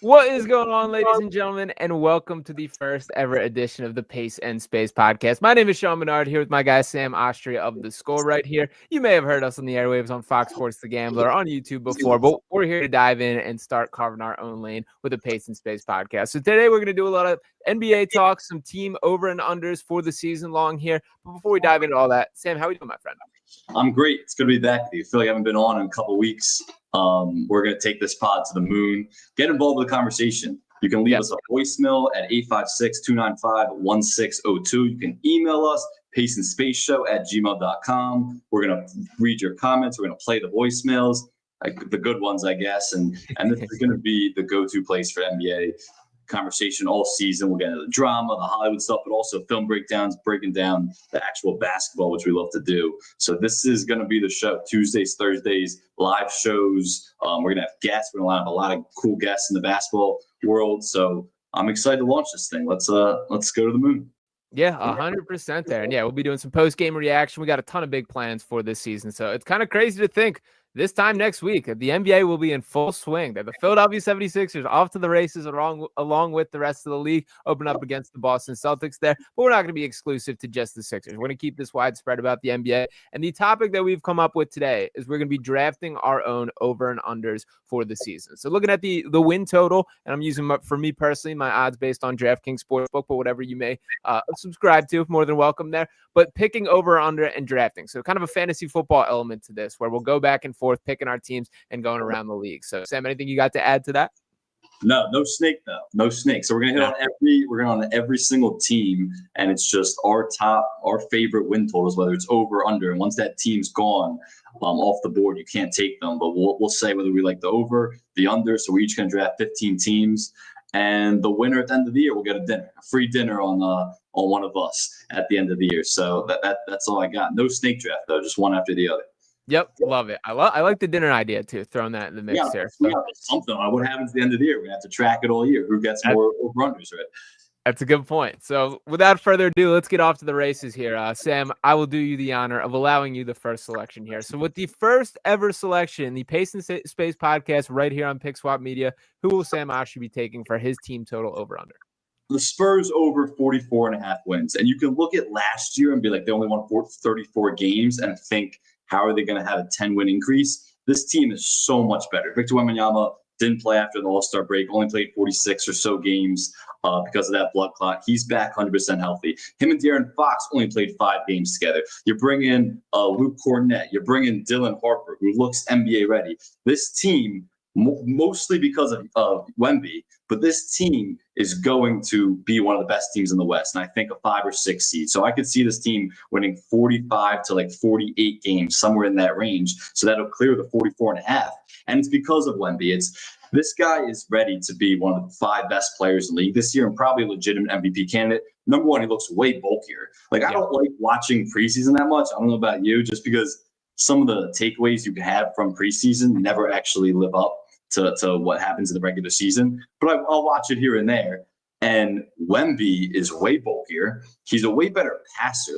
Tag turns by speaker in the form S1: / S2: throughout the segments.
S1: What is going on, ladies and gentlemen, and welcome to the first ever edition of the Pace and Space podcast. My name is Sean Barnard, here with my guy Sam Oshtry of The Score right here. You may have heard us on the airwaves on Fox Sports The Gambler on YouTube before, but we're here to dive in and start carving our own lane with the Pace and Space podcast. So today we're going to do a lot of NBA talk, some team over and unders for the season long here. But before we dive into all that, Sam, how are you doing, my friend?
S2: I'm great. It's good to be back with you. I feel like I haven't been on in a couple of weeks. We're going to take this pod to the moon. Get involved with the conversation. You can leave us a voicemail at 856-295-1602. You can email us, paceandspaceshow@gmail.com. We're going to read your comments. We're going to play the voicemails, like the good ones, I guess. And this is going to be the go-to place for NBA conversation all season. We'll get into the drama, the Hollywood stuff, but also film breakdowns, breaking down the actual basketball, which we love to do. So this is going to be the show. Tuesdays, Thursdays, live shows. We're going to have guests. We're going to have a lot of cool guests in the basketball world. So I'm excited to launch this thing. Let's go to the moon.
S1: Yeah, 100% there. And yeah, we'll be doing some post-game reaction. We got a ton of big plans for this season. So it's kind of crazy to think this time next week, the NBA will be in full swing. The Philadelphia 76ers off to the races along with the rest of the league, open up against the Boston Celtics there. But we're not going to be exclusive to just the Sixers. We're going to keep this widespread about the NBA. And the topic that we've come up with today is we're going to be drafting our own over and unders for the season. So looking at the win total, and I'm using, for me personally, my odds based on DraftKings Sportsbook, but whatever you may subscribe to, more than welcome there. But picking over, under, and drafting. So kind of a fantasy football element to this, where we'll go back and forth picking our teams and going around the league. So Sam, anything you got to add to that?
S2: No snake though. No snake. So we're gonna hit on every single team, and it's just our favorite win totals, whether it's over or under. And once that team's gone off the board, you can't take them. But we'll say whether we like the over, the under. So we're each gonna draft 15 teams, and the winner at the end of the year will get a free dinner on one of us at the end of the year. So that's all I got. No snake draft though, just one after the other.
S1: Yep, love it. I like the dinner idea too. Throwing that in the mix here.
S2: Something on what happens at the end of the year. We have to track it all year. Who gets more over-unders, right?
S1: That's a good point. So without further ado, let's get off to the races here. Sam, I will do you the honor of allowing you the first selection here. So with the first ever selection, the Pace and Space podcast right here on Pick Swap Media, who will Sam Oshtry be taking for his team total over-under?
S2: The Spurs over 44.5 wins. And you can look at last year and be like, they only won 34 games and think, how are they going to have a 10-win increase? This team is so much better. Victor Wembanyama didn't play after the All-Star break, only played 46 or so games because of that blood clot. He's back 100% healthy. Him and De'Aaron Fox only played 5 games together. You're bringing Luke Cornett. You're bringing Dylan Harper, who looks NBA ready. This team, mostly because of Wemby, but this team is going to be one of the best teams in the West, and I think a 5 or 6 seed. So I could see this team winning 45 to 48 games, somewhere in that range. So that'll clear the 44.5. And it's because of Wemby. This guy is ready to be one of the 5 best players in the league this year and probably a legitimate MVP candidate. Number one, he looks way bulkier. I don't like watching preseason that much. I don't know about you, just because some of the takeaways you have from preseason never actually live up to what happens in the regular season. But I'll watch it here and there. And Wemby is way bulkier. He's a way better passer.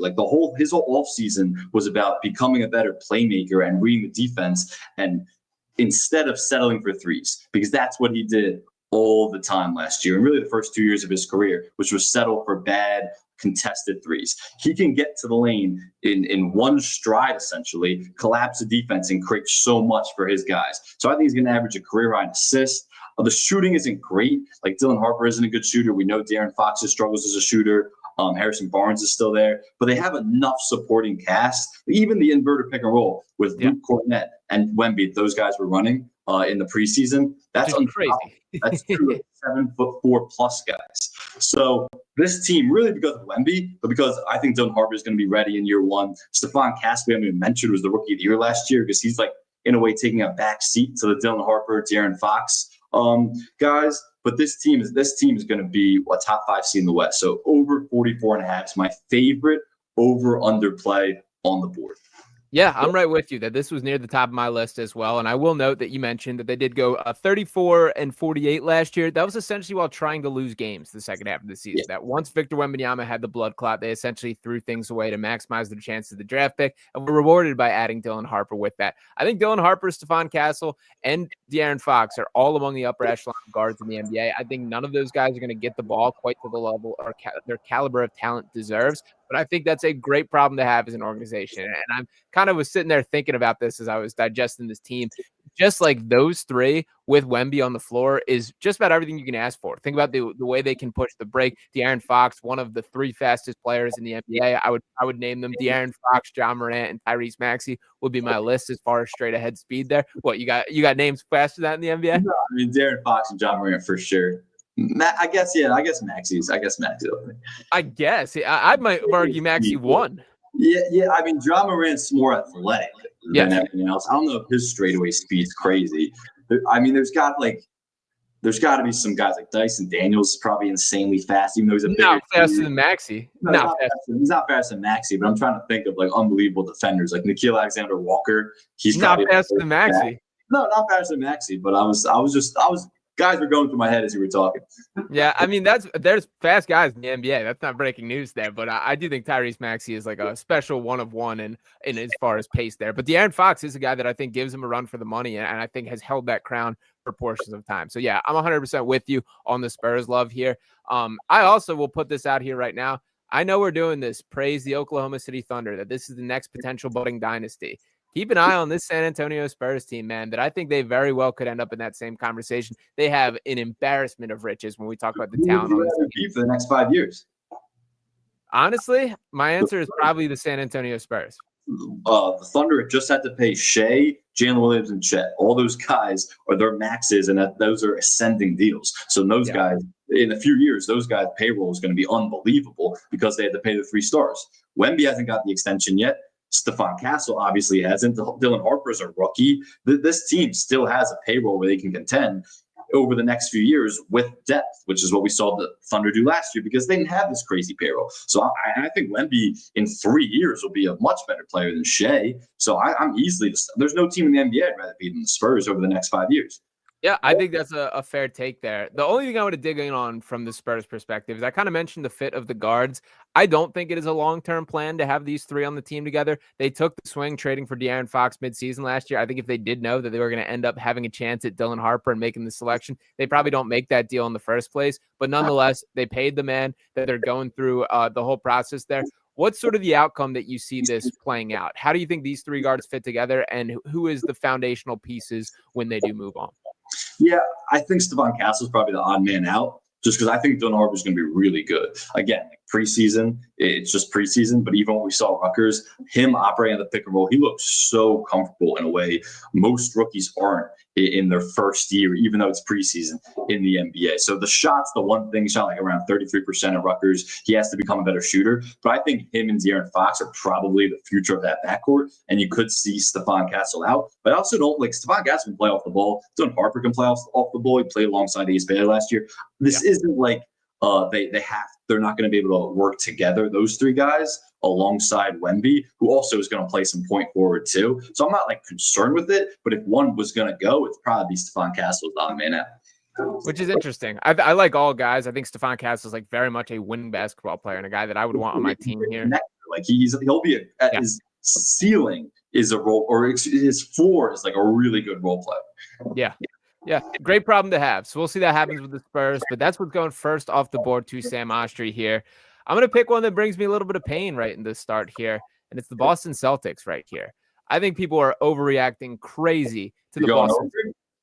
S2: His whole offseason was about becoming a better playmaker and reading the defense, and instead of settling for threes, because that's what he did all the time last year, and really the first 2 years of his career, which was settle for bad contested threes. He can get to the lane in one stride, essentially, collapse the defense, and create so much for his guys. So I think he's going to average a career-high in assists. The shooting isn't great. Dylan Harper isn't a good shooter. We know De'Aaron Fox struggles as a shooter. Harrison Barnes is still there. But they have enough supporting cast. Even the inverted pick and roll with Luke Cornett and Wemby, those guys were running in the preseason. That's crazy. That's 7'4" plus guys. So this team, really because of Wemby, but because I think Dylan Harper is going to be ready in year one. Stephon Castle, we haven't even mentioned, was the rookie of the year last year, because he's in a way taking a back seat to the Dylan Harper, De'Aaron Fox guys. But this team is going to be a top 5 seed in the West. So over 44.5 is my favorite over-under play on the board.
S1: Yeah, I'm right with you that this was near the top of my list as well. And I will note that you mentioned that they did go 34-48 last year. That was essentially while trying to lose games the second half of the season. That once Victor Wembanyama had the blood clot, they essentially threw things away to maximize their chances of the draft pick, and were rewarded by adding Dylan Harper with that. I think Dylan Harper, Stephon Castle, and De'Aaron Fox are all among the upper echelon guards in the NBA. I think none of those guys are going to get the ball quite to the level or their caliber of talent deserves. But I think that's a great problem to have as an organization. And I'm kind of was sitting there thinking about this as I was digesting this team. Just like those three with Wemby on the floor is just about everything you can ask for. Think about the way they can push the break. De'Aaron Fox, one of the three fastest players in the NBA. I would name them. De'Aaron Fox, John Morant, and Tyrese Maxey would be my list as far as straight ahead speed there. What you got names faster than that in the NBA?
S2: No, I mean De'Aaron Fox and John Morant for sure. I guess Maxey's. I guess Maxey.
S1: I guess I might argue Maxey won.
S2: Yeah. I mean, John Morant's more athletic than everything else. I don't know if his straightaway speed's crazy. I mean, there's got to be some guys like Dyson Daniels, probably insanely fast, even though he's
S1: not faster than Maxey.
S2: No, he's not faster than Maxey, but I'm trying to think of like unbelievable defenders like Nickeil Alexander-Walker. He's
S1: not faster than Maxey.
S2: No, not faster than Maxey, but I was guys were going through my head as you were talking.
S1: Yeah, I mean there's fast guys in the NBA. That's not breaking news there, but I do think Tyrese Maxey is like a special one of one in as far as pace there. But De'Aaron Fox is a guy that I think gives him a run for the money, and I think has held that crown for portions of time. So yeah, I'm 100% with you on the Spurs love here. I also will put this out here right now. I know we're doing this. Praise the Oklahoma City Thunder that this is the next potential budding dynasty. Keep an eye on this San Antonio Spurs team, man, that I think they very well could end up in that same conversation. They have an embarrassment of riches when we talk about the talent on this team
S2: for the next 5 years.
S1: Honestly, my answer is probably the San Antonio Spurs.
S2: The Thunder just had to pay Shea, Jalen Williams, and Chet. All those guys are their maxes, and those are ascending deals. So those guys, in a few years, those guys' payroll is going to be unbelievable because they had to pay the 3 stars. Wemby hasn't got the extension yet. Stephon Castle obviously hasn't. Dylan Harper's a rookie. This team still has a payroll where they can contend over the next few years with depth, which is what we saw the Thunder do last year because they didn't have this crazy payroll. So I think Wemby in 3 years will be a much better player than Shea. So I'm easily – there's no team in the NBA I'd rather be than the Spurs over the next 5 years.
S1: Yeah, I think that's a fair take there. The only thing I want to dig in on from the Spurs perspective is I kind of mentioned the fit of the guards. I don't think it is a long-term plan to have these three on the team together. They took the swing trading for De'Aaron Fox midseason last year. I think if they did know that they were going to end up having a chance at Dylan Harper and making the selection, they probably don't make that deal in the first place. But nonetheless, they paid the man that they're going through the whole process there. What's sort of the outcome that you see this playing out? How do you think these three guards fit together, and who is the foundational pieces when they do move on?
S2: Yeah, I think Stephon Castle is probably the odd man out just because I think Dylan Harper is going to be really good. Again, preseason, it's just preseason, but even when we saw Rutgers, him operating at the pick and roll, he looks so comfortable in a way most rookies aren't in their first year, even though it's preseason in the NBA. So the shot's the one thing, shot like around 33% at Rutgers. He has to become a better shooter, but I think him and De'Aaron Fox are probably the future of that backcourt, and you could see Stephon Castle out. But I also don't like Stephon Castle can play off the ball. Dylan Harper can play off the ball. He played alongside Ace Bailey last year. This isn't like they're not going to be able to work together, those three guys, alongside Wemby, who also is going to play some point forward too. So I'm not like concerned with it, but if one was going to go, it'd probably be Stephon Castle's on man out.
S1: Which is interesting. I like all guys. I think Stephon Castle is like very much a winning basketball player and a guy that I would want on my team here.
S2: Like he'll be his ceiling is a role, or his floor is like a really good role player.
S1: Yeah, great problem to have. So we'll see that happens with the Spurs, but that's what's going first off the board to Sam Oshtry here. I'm going to pick one that brings me a little bit of pain right in the start here, and it's the Boston Celtics right here. I think people are overreacting crazy to the Boston.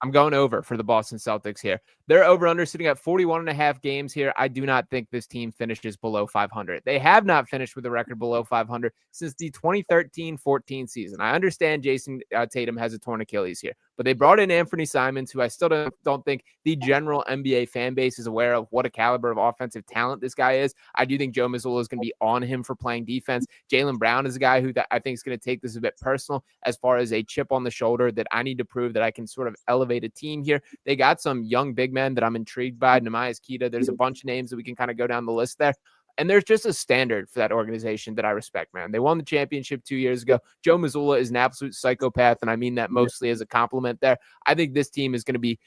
S1: I'm going over for the Boston Celtics here. They're over-under sitting at 41.5 games here. I do not think this team finishes below 500. They have not finished with a record below 500 since the 2013-14 season. I understand Jason Tatum has a torn Achilles here, but they brought in Anthony Simons, who I still don't think the general NBA fan base is aware of what a caliber of offensive talent this guy is. I do think Joe Mazzulla is going to be on him for playing defense. Jaylen Brown is a guy who I think is going to take this a bit personal as far as a chip on the shoulder that I need to prove that I can sort of elevate a team here. They got some young big men that I'm intrigued by. Nehemiah Keita. There's a bunch of names that we can kind of go down the list there. And there's just a standard for that organization that I respect, man. They won the championship 2 years ago. Joe Mazzulla is an absolute psychopath, and I mean that mostly as a compliment there. I think this team is going to be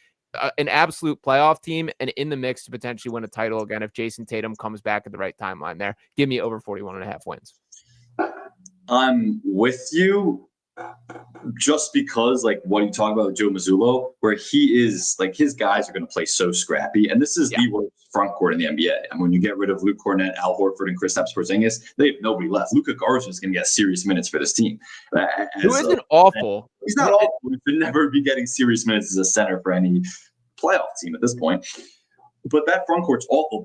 S1: an absolute playoff team and in the mix to potentially win a title again if Jason Tatum comes back at the right timeline there. Give me over 41.5 wins.
S2: I'm with you. just because, like, what you talk about with Joe Mazzulla, where he is, like, his guys are going to play so scrappy. And this is the worst front court in the NBA. And when you get rid of Luke Cornett, Al Horford, and Kristaps Porzingis, they have nobody left. Luka Garza is going to get serious minutes for this team.
S1: Who isn't awful.
S2: He's not awful. He should never be getting serious minutes as a center for any playoff team at this point. But that front court's awful.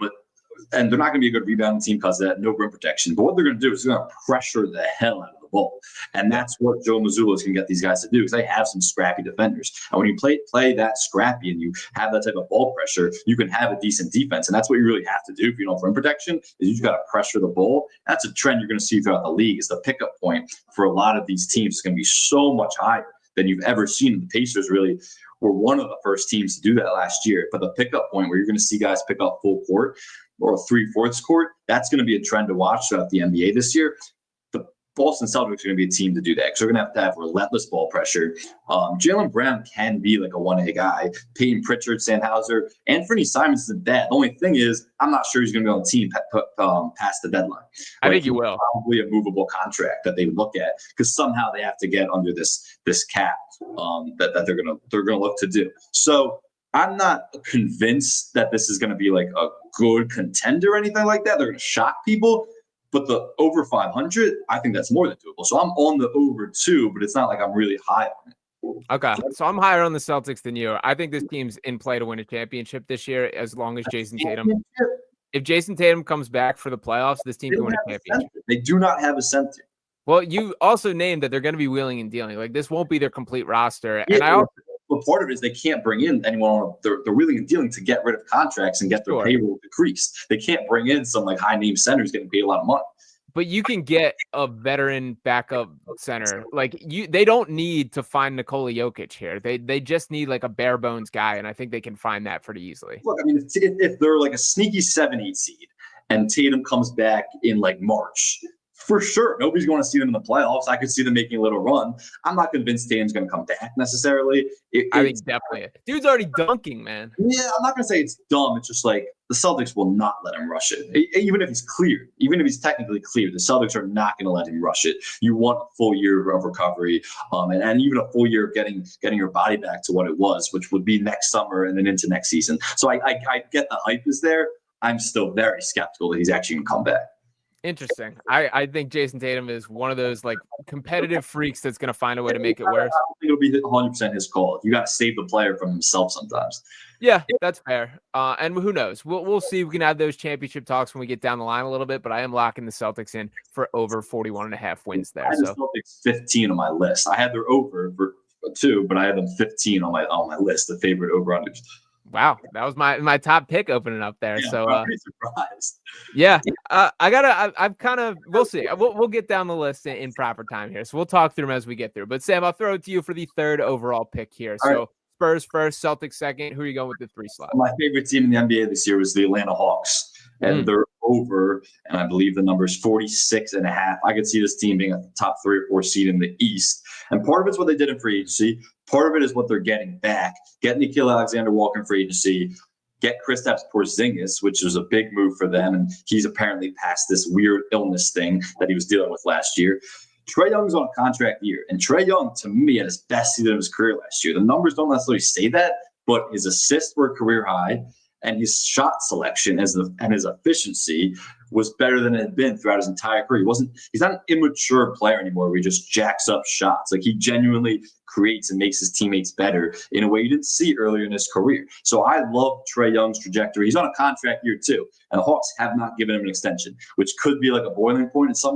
S2: And they're not going to be a good rebounding team because of that, no rim protection. But what they're going to do is they're going to pressure the hell out of the ball. And that's what Joe Mazzulla is going to get these guys to do, because they have some scrappy defenders. And when you play that scrappy and you have that type of ball pressure, you can have a decent defense. And that's what you really have to do if you don't have rim protection, is you just got to pressure the ball. That's a trend you're going to see throughout the league, is the pickup point for a lot of these teams is going to be so much higher than you've ever seen. The Pacers really were one of the first teams to do that last year. But the pickup point where you're going to see guys pick up full court or 3/4 court, that's going to be a trend to watch throughout the NBA this year. The Boston Celtics are going to be a team to do that, because they're going to have relentless ball pressure. Jaylen Brown can be like a 1A guy. Peyton Pritchard, Sandhauser, Anthony Simons isn't bad. The only thing is, I'm not sure he's going to be on the team past the deadline.
S1: I think you will.
S2: Probably a movable contract that they look at, because somehow they have to get under this cap that they're going to look to do. So I'm not convinced that this is going to be like a good contender or anything like that. They're going to shock people. But the over 500, I think that's more than doable. So I'm on the over 2, but it's not like I'm really high on it.
S1: Okay, so I'm higher on the Celtics than you. I think this team's in play to win a championship this year, as long as Jason Tatum. If Jason Tatum comes back for the playoffs, this team can win a championship.
S2: They do not have a center.
S1: Well, you also named that they're going to be wheeling and dealing. Like, this won't be their complete roster.
S2: Yeah,
S1: and
S2: but part of it is they can't bring in anyone. They're wheeling and dealing to get rid of contracts and get their payroll decreased. They can't bring in some like high name centers getting paid a lot of money.
S1: But you can get a veteran backup center. Like, they don't need to find Nikola Jokic here. They just need like a bare bones guy, and I think they can find that pretty easily.
S2: Look, I mean, if they're like a sneaky 7-8 seed and Tatum comes back in like March, for sure, nobody's going to see them in the playoffs. I could see them making a little run. I'm not convinced Tatum's going to come back necessarily.
S1: I think definitely. Dude's already dunking, man.
S2: Yeah, I'm not going to say it's dumb. It's just like the Celtics will not let him rush it. Even if he's cleared, even if he's technically cleared, the Celtics are not going to let him rush it. You want a full year of recovery, and even a full year of getting your body back to what it was, which would be next summer and then into next season. So I get the hype is there. I'm still very skeptical that he's actually going to come back.
S1: Interesting. I think Jason Tatum is one of those like competitive freaks that's going to find a way to make it worse.
S2: I don't think it'll be 100% his call. You got to save the player from himself sometimes.
S1: Yeah, that's fair. And who knows? We'll see. We can have those championship talks when we get down the line a little bit, but I am locking the Celtics in for over 41.5 wins there.
S2: I had the Celtics 15 on my list. I had their over for 2, but I had them 15 on my list, the favorite over-unders.
S1: Wow, that was my top pick opening up there.
S2: Yeah,
S1: so
S2: I'm pretty surprised.
S1: Yeah, I've kind of, we'll see. We'll get down the list in proper time here. So we'll talk through them as we get through. But Sam, I'll throw it to you for the 3rd overall pick here.
S2: All
S1: so
S2: right.
S1: Spurs first, Celtics second. Who are you going with the 3 slot?
S2: My favorite team in the NBA this year was the Atlanta Hawks. And they're over, and I believe the number is 46.5. I could see this team being a top 3 or 4 seed in the East. And part of it's what they did in free agency. Part of it is what they're getting back. Get Nickeil Alexander-Walker in free agency. Get Kristaps Porzingis, which was a big move for them. And he's apparently past this weird illness thing that he was dealing with last year. Trae Young's on a contract year. And Trae Young, to me, had his best season of his career last year. The numbers don't necessarily say that, but his assists were career high. And his shot selection and his efficiency was better than it had been throughout his entire career. He's not an immature player anymore where he just jacks up shots. Like, he genuinely creates and makes his teammates better in a way you didn't see earlier in his career. So I love Trae Young's trajectory. He's on a contract year too. And the Hawks have not given him an extension, which could be like a boiling point at some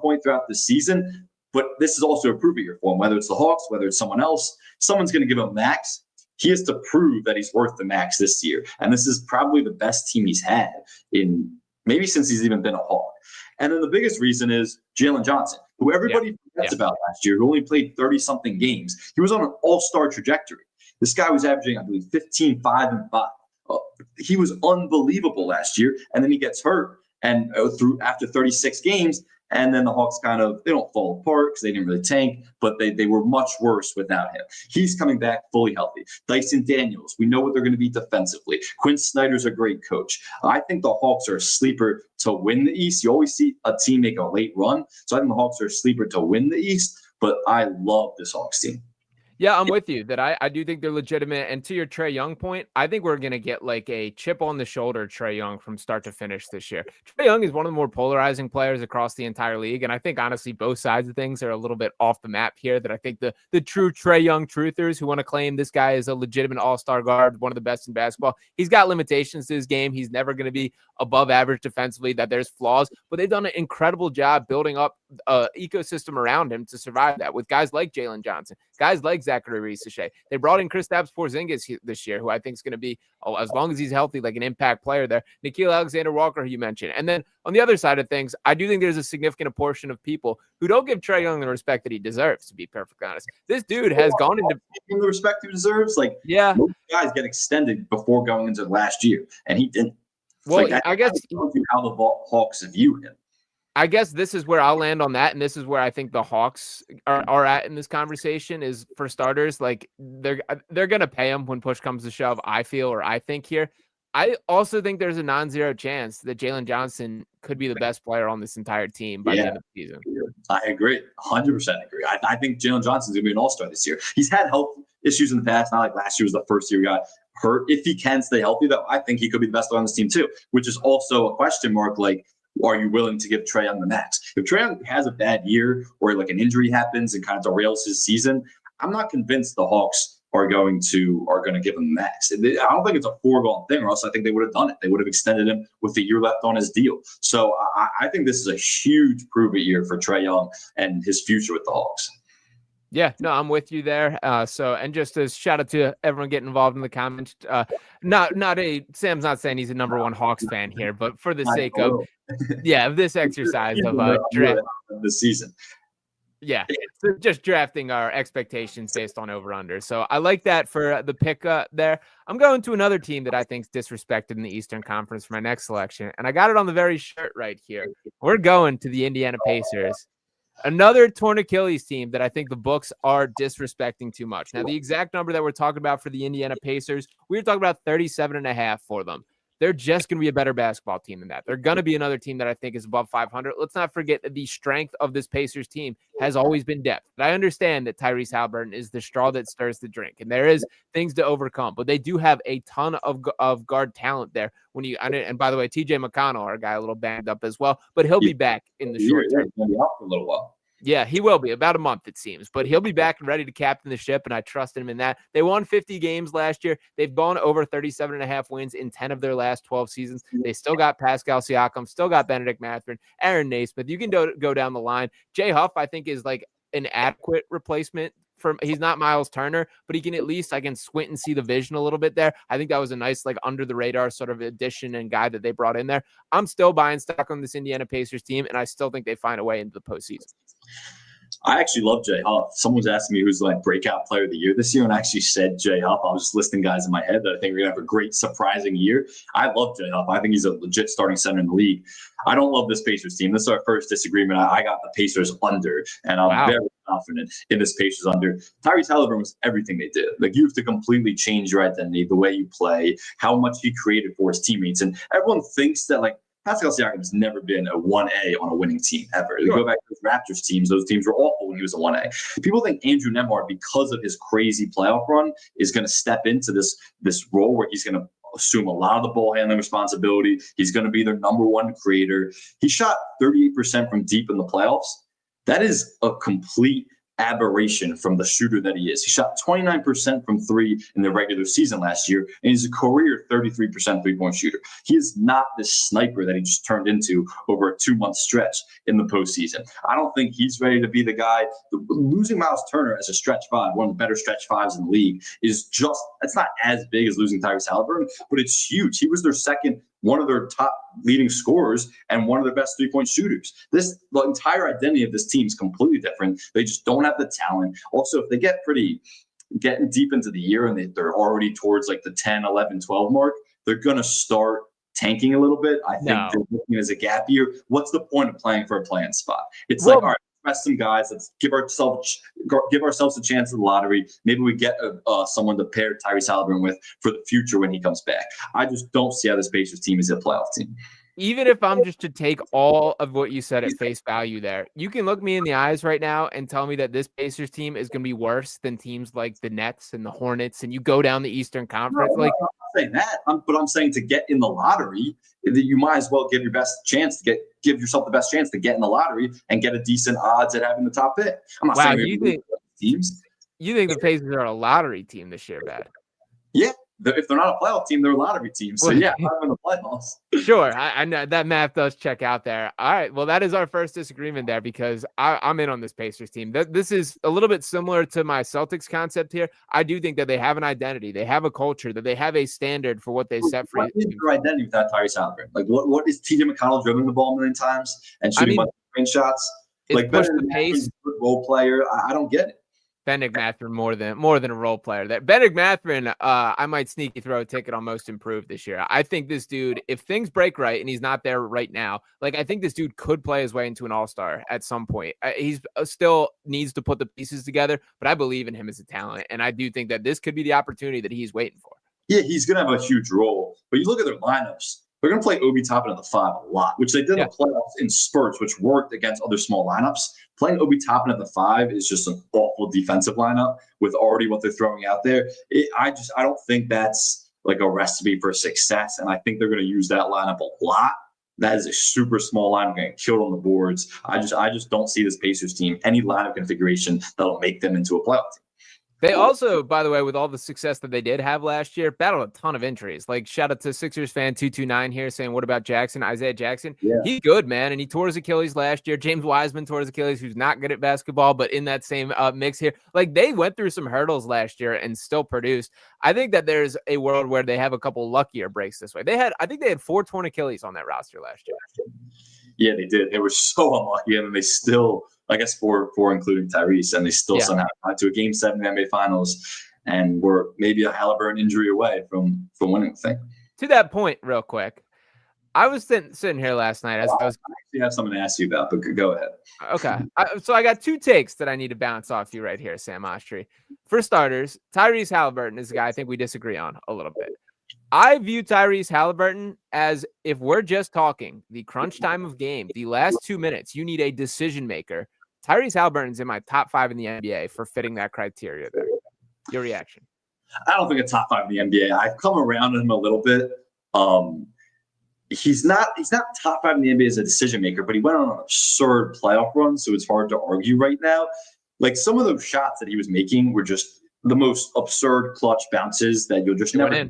S2: point throughout the season. But this is also a prove it year for him, whether it's the Hawks, whether it's someone else, someone's going to give him max. He has to prove that he's worth the max this year. And this is probably the best team he's had in maybe since he's even been a Hawk. And then the biggest reason is Jalen Johnson, who everybody forgets about last year, who only played 30-something games. He was on an all-star trajectory. This guy was averaging, I believe, 15, 5, and 5. He was unbelievable last year, and then he gets hurt. And after 36 games, and then the Hawks they don't fall apart because they didn't really tank, but they were much worse without him. He's coming back fully healthy. Dyson Daniels, we know what they're going to be defensively. Quinn Snyder's a great coach. I think the Hawks are a sleeper to win the East. You always see a team make a late run. So I think the Hawks are a sleeper to win the East. but I love this Hawks team.
S1: Yeah, I'm with you that I do think they're legitimate. And to your Trae Young point, I think we're going to get like a chip on the shoulder Trae Young from start to finish this year. Trae Young is one of the more polarizing players across the entire league. And I think, honestly, both sides of things are a little bit off the map here. That I think the true Trae Young truthers who want to claim this guy is a legitimate all-star guard, one of the best in basketball, he's got limitations to his game. He's never going to be above average defensively, that there's flaws. But they've done an incredible job building up an ecosystem around him to survive that with guys like Jalen Johnson, guys like Zachary Reese-Shea. They brought in Kristaps Porzingis this year, who I think is going to be, as long as he's healthy, like an impact player there. Nickeil Alexander-Walker, who you mentioned. And then on the other side of things, I do think there's a significant portion of people who don't give Trae Young the respect that he deserves, to be perfectly honest. This dude has gone into
S2: the respect he deserves. Like,
S1: yeah,
S2: most guys get extended before going into last year, and he didn't.
S1: Well,
S2: like,
S1: I guess
S2: how the Hawks view him.
S1: I guess this is where I'll land on that, and this is where I think the Hawks are at in this conversation. Is for starters, like they're gonna pay him when push comes to shove. I feel, or I think here. I also think there's a non-zero chance that Jalen Johnson could be the best player on this entire team by the end of the season.
S2: I agree, 100% agree. I think Jalen Johnson's gonna be an all-star this year. He's had health issues in the past. Not like last year was the first year he got hurt. If he can stay healthy, though, I think he could be the best player on this team too. Which is also a question mark. Like, are you willing to give Trae Young the max? If Trae Young has a bad year or like an injury happens and kind of derails his season, I'm not convinced the Hawks are going to give him the max. I don't think it's a foregone thing, or else I think they would have done it. They would have extended him with a year left on his deal. So I think this is a huge prove-it year for Trae Young and his future with the Hawks.
S1: Yeah, no, I'm with you there. And just as shout out to everyone getting involved in the comments. Sam's not saying he's a number one Hawks fan here, but for the sake of this exercise of draft
S2: this season.
S1: Yeah, so just drafting our expectations based on over-under. So I like that for the pick there. I'm going to another team that I think is disrespected in the Eastern Conference for my next selection, and I got it on the very shirt right here. We're going to the Indiana Pacers. Another torn Achilles team that I think the books are disrespecting too much. Now, the exact number that we're talking about for the Indiana Pacers, we were talking about 37.5 for them. They're just going to be a better basketball team than that. They're going to be another team that I think is above 500. Let's not forget that the strength of this Pacers team has always been depth. And I understand that Tyrese Haliburton is the straw that stirs the drink, and there is things to overcome. But they do have a ton of guard talent there. And by the way, TJ McConnell, our guy, a little banged up as well, but he'll be back in the short term.
S2: He's going to be out for a little while.
S1: Yeah, he will be about a month, it seems, but he'll be back and ready to captain the ship, and I trust him in that. They won 50 games last year. They've gone over 37.5 wins in 10 of their last 12 seasons. They still got Pascal Siakam, still got Benedict Mathurin, Aaron Nesmith. You can go down the line. Jay Huff, I think, is like an adequate replacement. He's not Miles Turner, but he can at least, I can squint and see the vision a little bit there. I think that was a nice, like, under the radar sort of addition and guy that they brought in there. I'm still buying stock on this Indiana Pacers team, and I still think they find a way into the postseason.
S2: I actually love Jay Huff. Someone's asking me who's like breakout player of the year this year, and I actually said Jay Huff. I was just listing guys in my head that I think are going to have a great, surprising year. I love Jay Huff. I think he's a legit starting center in the league. I don't love this Pacers team. This is our first disagreement. I got the Pacers under, and I'm very confident in this Pacers under. Tyrese Haliburton was everything they did. Like, you have to completely change your identity, the way you play, how much he created for his teammates. And everyone thinks that, like, Pascal Siakam has never been a 1A on a winning team ever. You go back to those Raptors teams, those teams were awful when he was a 1A. People think Andrew Nembhard, because of his crazy playoff run, is going to step into this role where he's going to assume a lot of the ball handling responsibility. He's going to be their number one creator. He shot 38% from deep in the playoffs. That is a complete aberration from the shooter that he is. He shot 29% from three in the regular season last year, and he's a career 33% three-point shooter. He is not this sniper that he just turned into over a 2-month stretch in the postseason. I don't think he's ready to be the guy. Losing Miles Turner as a stretch five, one of the better stretch fives in the league, it's not as big as losing Tyrese Haliburton, but it's huge. He was their one of their top leading scorers and one of their best three-point shooters. The entire identity of this team is completely different. They just don't have the talent. Also, if they getting deep into the year and they're already towards like the 10, 11, 12 mark, they're going to start tanking a little bit. I think they're looking as a gap year. What's the point of playing for a play-in spot? It's all right, rest some guys. Let's give ourselves a chance at the lottery. Maybe we get someone to pair Tyrese Haliburton with for the future when he comes back. I just don't see how this Pacers team is a playoff team.
S1: Even if I'm just to take all of what you said at face value there, you can look me in the eyes right now and tell me that this Pacers team is going to be worse than teams like the Nets and the Hornets, and you go down the Eastern Conference.
S2: No, I'm not saying that, but I'm saying to get in the lottery, you might as well give yourself the best chance to get in the lottery and get a decent odds at having the top pick. I'm not saying teams.
S1: You think the Pacers are a lottery team this year, bad?
S2: Yeah. If they're not a playoff team, they're a lottery team. So, yeah, I'm in the playoffs.
S1: Sure. I know that math does check out there. All right. Well, that is our first disagreement there because I'm in on this Pacers team. This is a little bit similar to my Celtics concept here. I do think that they have an identity. They have a culture, that they have a standard for what they set for.
S2: What is your identity without Tyrese Halliburton? Like, what is TJ McConnell dribbling the ball a million times and shooting a bunch of range shots? Like,
S1: push the pace.
S2: Role player. I don't get it.
S1: Bennedict Mathurin more than a role player. That Bennedict Mathurin, I might sneaky throw a ticket on most improved this year. I think this dude, if things break right and he's not there right now, like I think this dude could play his way into an all-star at some point. He's still needs to put the pieces together, but I believe in him as a talent, and I do think that this could be the opportunity that he's waiting for.
S2: Yeah, he's going to have a huge role, but you look at their lineups. They're going to play Obi Toppin at the 5 a lot, which they did in the playoffs in spurts, which worked against other small lineups. Playing Obi Toppin at the 5 is just an awful defensive lineup with already what they're throwing out there. I don't think that's like a recipe for success, and I think they're going to use that lineup a lot. That is a super small lineup getting killed on the boards. I just don't see this Pacers team any lineup configuration that'll make them into a playoff team.
S1: They also, by the way, with all the success that they did have last year, battled a ton of injuries. Like, shout out to Sixers fan 229 here saying, what about Jackson? Isaiah Jackson? Yeah. He's good, man. And he tore his Achilles last year. James Wiseman tore his Achilles, who's not good at basketball, but in that same mix here. Like, they went through some hurdles last year and still produced. I think that there's a world where they have a couple luckier breaks this way. I think they had 4 torn Achilles on that roster last year.
S2: Yeah, they did. They were so unlucky, and they still, I guess, four including Tyrese, and they still somehow got to a Game 7 in the NBA Finals, and were maybe a Halliburton injury away from winning the thing.
S1: To that point, real quick, I was sitting here last night. I
S2: actually have something to ask you about, but go ahead.
S1: Okay. So I got 2 takes that I need to bounce off you right here, Sam Oshtry. For starters, Tyrese Halliburton is a guy I think we disagree on a little bit. I view Tyrese Halliburton as, if we're just talking the crunch time of game, the last 2 minutes, you need a decision maker. Tyrese Halliburton's in my top 5 in the NBA for fitting that criteria there. Your reaction?
S2: I don't think a top 5 in the NBA. I've come around him a little bit. He's not top 5 in the NBA as a decision maker, but he went on an absurd playoff run, so it's hard to argue right now. Like, some of those shots that he was making were just the most absurd clutch bounces that you'll just never.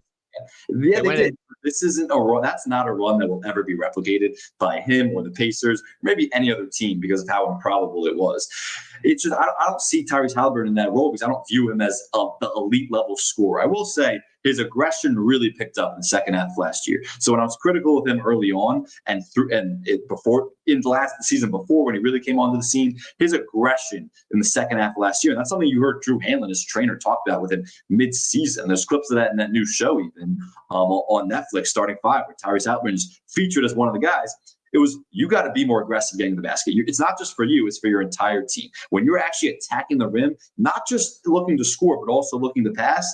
S2: Yeah, they did. This isn't a run. That's not a run that will ever be replicated by him or the Pacers, or maybe any other team, because of how improbable it was. It's just I don't see Tyrese Halliburton in that role because I don't view him as the elite level scorer. I will say his aggression really picked up in the second half last year. So when I was critical of him early on in the last season before, when he really came onto the scene, his aggression in the second half of last year, and that's something you heard Drew Hanlon, his trainer, talk about with him mid-season. There's clips of that in that new show even on Netflix, Starting 5, where Tyrese Halliburton is featured as one of the guys. It was, you got to be more aggressive getting the basket. It's not just for you, it's for your entire team. When you're actually attacking the rim, not just looking to score, but also looking to pass,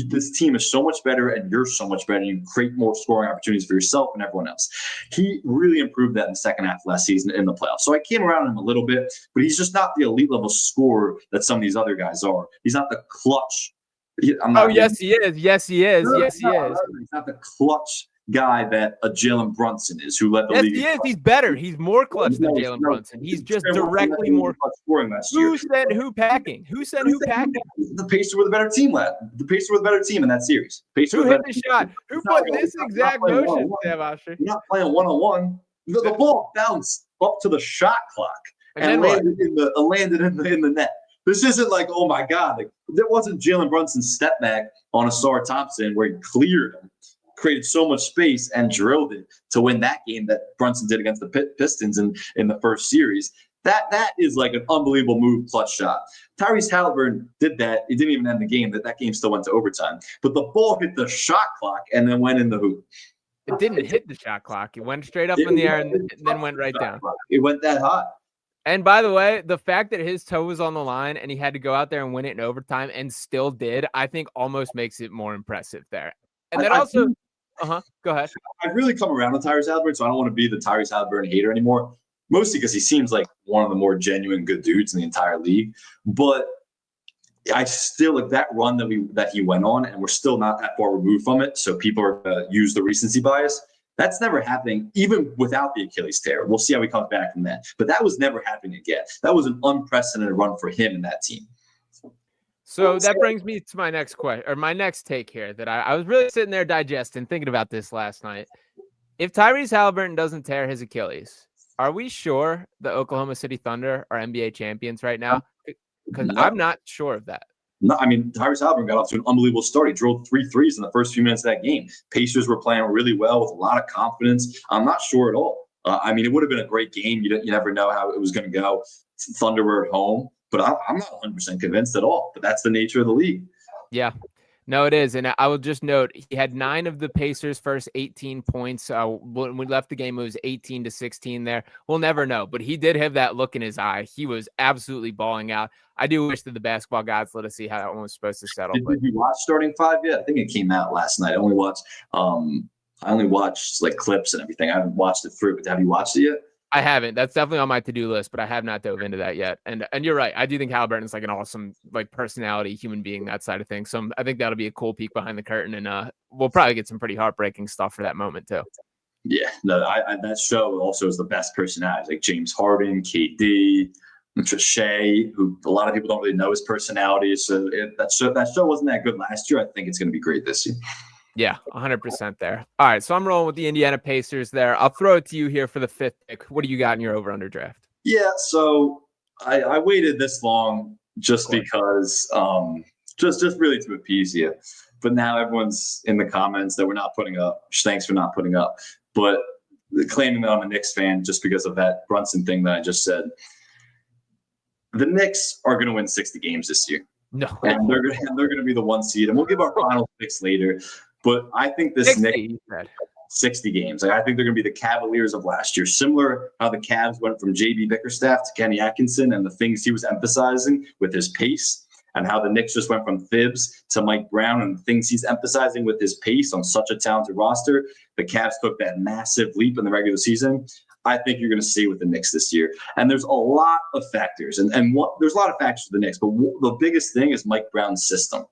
S2: this team is so much better and you're so much better. You create more scoring opportunities for yourself and everyone else. He really improved that in the second half of last season in the playoffs. So I came around him a little bit, but he's just not the elite level scorer that some of these other guys are. He's not the clutch.
S1: He is. Yes, he is. Yes, he is.
S2: He's not the clutch guy that a Jalen Brunson is, who led the league.
S1: Yes, he is. He's better. He's more clutch than Jalen Brunson. He's just directly more clutch
S2: scoring last year.
S1: Who said who packing?
S2: The Pacers were the better team. The Pacers were the better team in that series.
S1: Who hit the shot? Who put this exact motion, Sam Oshtry?
S2: You're not playing one-on-one. The ball bounced up to the shot clock and landed in the net. This isn't like, oh my God, like, there wasn't Jalen Brunson's step back on Asar Thompson where he cleared him, created so much space and drilled it to win that game that Brunson did against the Pistons in the first series. That is like an unbelievable move, clutch shot. Tyrese Halliburton did that. It didn't even end the game. That game still went to overtime. But the ball hit the shot clock and then went in the hoop.
S1: It didn't hit the shot clock. It went straight up in the air and then went right down.
S2: It went that high.
S1: And by the way, the fact that his toe was on the line and he had to go out there and win it in overtime and still did, I think almost makes it more impressive there. And then also, Go ahead.
S2: I've really come around with Tyrese Halliburton, so I don't want to be the Tyrese Halliburton hater anymore. Mostly because he seems like one of the more genuine good dudes in the entire league. But I still like that run that he went on, and we're still not that far removed from it. So people are going to use the recency bias. That's never happening, even without the Achilles tear. We'll see how he comes back from that. But that was never happening again. That was an unprecedented run for him and that team.
S1: So that brings me to my next question, or my next take here, that I was really sitting there digesting, thinking about this last night. If Tyrese Halliburton doesn't tear his Achilles, are we sure the Oklahoma City Thunder are NBA champions right now? Because I'm not sure of that.
S2: No, I mean, Tyrese Halliburton got off to an unbelievable start. He drilled 3 threes in the first few minutes of that game. Pacers were playing really well with a lot of confidence. I'm not sure at all. I mean, it would have been a great game. You never know how it was going to go. Thunder were at home, but I'm not 100% convinced at all. But that's the nature of the league.
S1: Yeah. No, it is. And I will just note, he had 9 of the Pacers' first 18 points. When we left the game, it was 18-16 there. We'll never know. But he did have that look in his eye. He was absolutely balling out. I do wish that the basketball gods let us see how that one was supposed to settle.
S2: Did you watch Starting Five yet? I think it came out last night. I only watched like clips and everything. I haven't watched it through. But have you watched it yet?
S1: I haven't. That's definitely on my to-do list, but I have not dove into that yet. And you're right. I do think Halliburton's like an awesome like personality, human being, that side of things. So I think that'll be a cool peek behind the curtain, and we'll probably get some pretty heartbreaking stuff for that moment too.
S2: Yeah, no, that show also is the best personalities, like James Harden, KD, Shea, who a lot of people don't really know his personality. So that show wasn't that good last year. I think it's going to be great this year.
S1: Yeah, 100% there. All right, so I'm rolling with the Indiana Pacers there. I'll throw it to you here for the 5th pick. What do you got in your over-under draft?
S2: Yeah, so I waited this long just because, just really to appease you. But now everyone's in the comments that we're not putting up. Thanks for not putting up. But claiming that I'm a Knicks fan just because of that Brunson thing that I just said. The Knicks are going to win 60 games this year.
S1: No,
S2: and they're going to be the 1 seed, and we'll give our final picks later. But I think this 60 games. Like, I think they're going to be the Cavaliers of last year. Similar how the Cavs went from J.B. Bickerstaff to Kenny Atkinson and the things he was emphasizing with his pace, and how the Knicks just went from Thibs to Mike Brown and the things he's emphasizing with his pace on such a talented roster. The Cavs took that massive leap in the regular season. I think you're going to see with the Knicks this year. And there's a lot of factors. And there's a lot of factors for the Knicks. But the biggest thing is Mike Brown's system,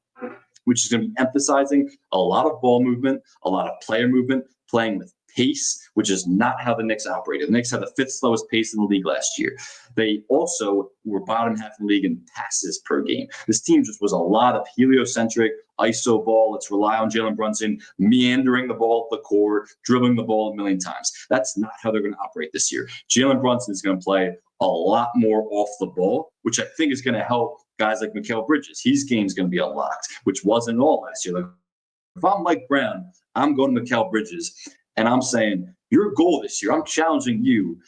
S2: which is going to be emphasizing a lot of ball movement, a lot of player movement, playing with pace, which is not how the Knicks operated. The Knicks had the 5th slowest pace in the league last year. They also were bottom half in the league in passes per game. This team just was a lot of heliocentric, ISO ball. Let's rely on Jalen Brunson meandering the ball up the court, dribbling the ball a million times. That's not how they're going to operate this year. Jalen Brunson is going to play a lot more off the ball, which I think is going to help guys like Mikal Bridges. His game's going to be unlocked, which wasn't all last year. Like, if I'm Mike Brown, I'm going to Mikal Bridges, and I'm saying, your goal this year, I'm challenging you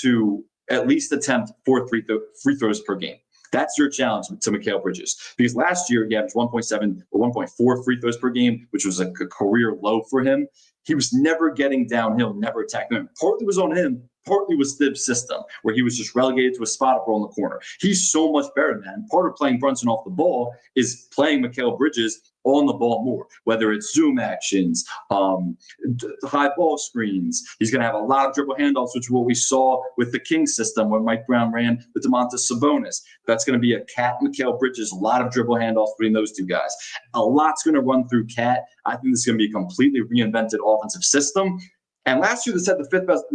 S2: to at least attempt 4 free throws per game. That's your challenge to Mikal Bridges. Because last year, he averaged 1.7 or 1.4 free throws per game, which was a career low for him. He was never getting downhill, never attacking him. Partly was on him, partly was Thibs' system, where he was just relegated to a spot up roll in the corner. He's so much better than that. And part of playing Brunson off the ball is playing Mikal Bridges on the ball more, whether it's zoom actions, high ball screens. He's going to have a lot of dribble handoffs, which is what we saw with the Kings system when Mike Brown ran with Domantas Sabonis. That's going to be a Cat Mikal Bridges, a lot of dribble handoffs between those two guys. A lot's going to run through Cat. I think this is going to be a completely reinvented offensive system. And last year, this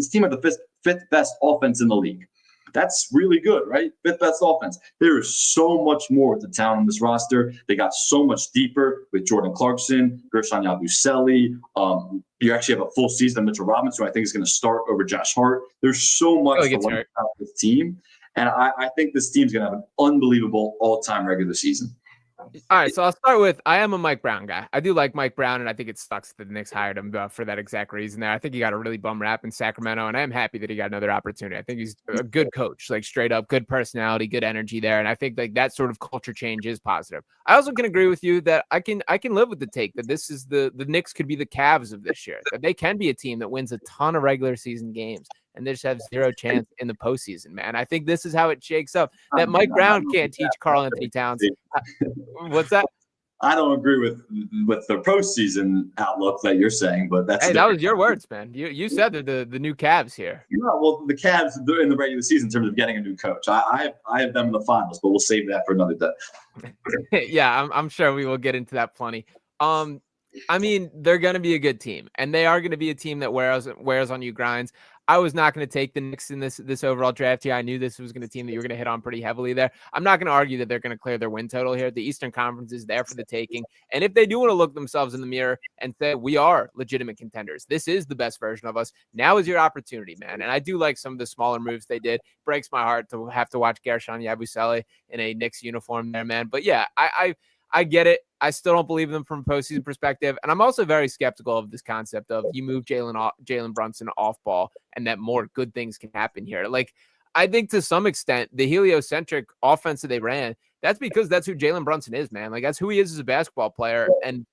S2: team had the fifth best offense in the league. That's really good, right? 5th best offense. There is so much more with the talent on this roster. They got so much deeper with Jordan Clarkson, Gershon Yabusele. You actually have a full season of Mitchell Robinson, who I think is going to start over Josh Hart. There's so much to like about this team. And I think this team's going to have an unbelievable all-time regular season.
S1: All right, so I'll start with, I am a Mike Brown guy. I do like Mike Brown, and I think it sucks that the Knicks hired him for that exact reason there. I think he got a really bum rap in Sacramento, and I am happy that he got another opportunity. I think he's a good coach, like straight up, good personality, good energy there, and I think like that sort of culture change is positive. I also can agree with you that I can live with the take that this is the Knicks could be the Cavs of this year, that they can be a team that wins a ton of regular season games, and they just have zero chance in the postseason, man. I think this is how it shakes up. That Mike Brown can't teach Karl Anthony Towns. What's that?
S2: I don't agree with the postseason outlook that you're saying, but that's
S1: Hey, that was your words, man. You said they're the new Cavs here.
S2: Yeah, well, the Cavs they're in the regular season in terms of getting a new coach. I have them in the finals, but we'll save that for another day.
S1: Yeah, I'm sure we will get into that plenty. I mean, they're going to be a good team, and they are going to be a team that wears on you grinds. I was not going to take the Knicks in this overall draft here. I knew this was going to team that you were going to hit on pretty heavily there. I'm not going to argue that they're going to clear their win total here. The Eastern Conference is there for the taking, and if they do want to look themselves in the mirror and say we are legitimate contenders, this is the best version of us. Now is your opportunity, man. And I do like some of the smaller moves they did. Breaks my heart to have to watch Gershon Yabusele in a Knicks uniform there, man. But yeah, I get it. I still don't believe them from a postseason perspective. And I'm also very skeptical of this concept of you move Jalen Brunson off ball and that more good things can happen here. Like, I think to some extent, the heliocentric offense that they ran, that's because that's who Jalen Brunson is, man. Like, that's who he is as a basketball player. And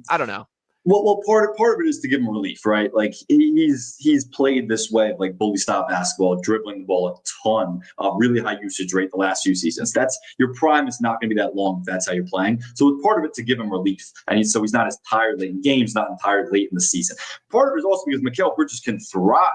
S1: I don't know.
S2: Well, part of it is to give him relief, right? Like he's played this way, like bully style basketball, dribbling the ball a ton, really high usage rate the last few seasons. That's your prime is not going to be that long if that's how you're playing. So part of it to give him relief, and so he's not as tired late in games, not tired late in the season. Part of it is also because Mikal Bridges can thrive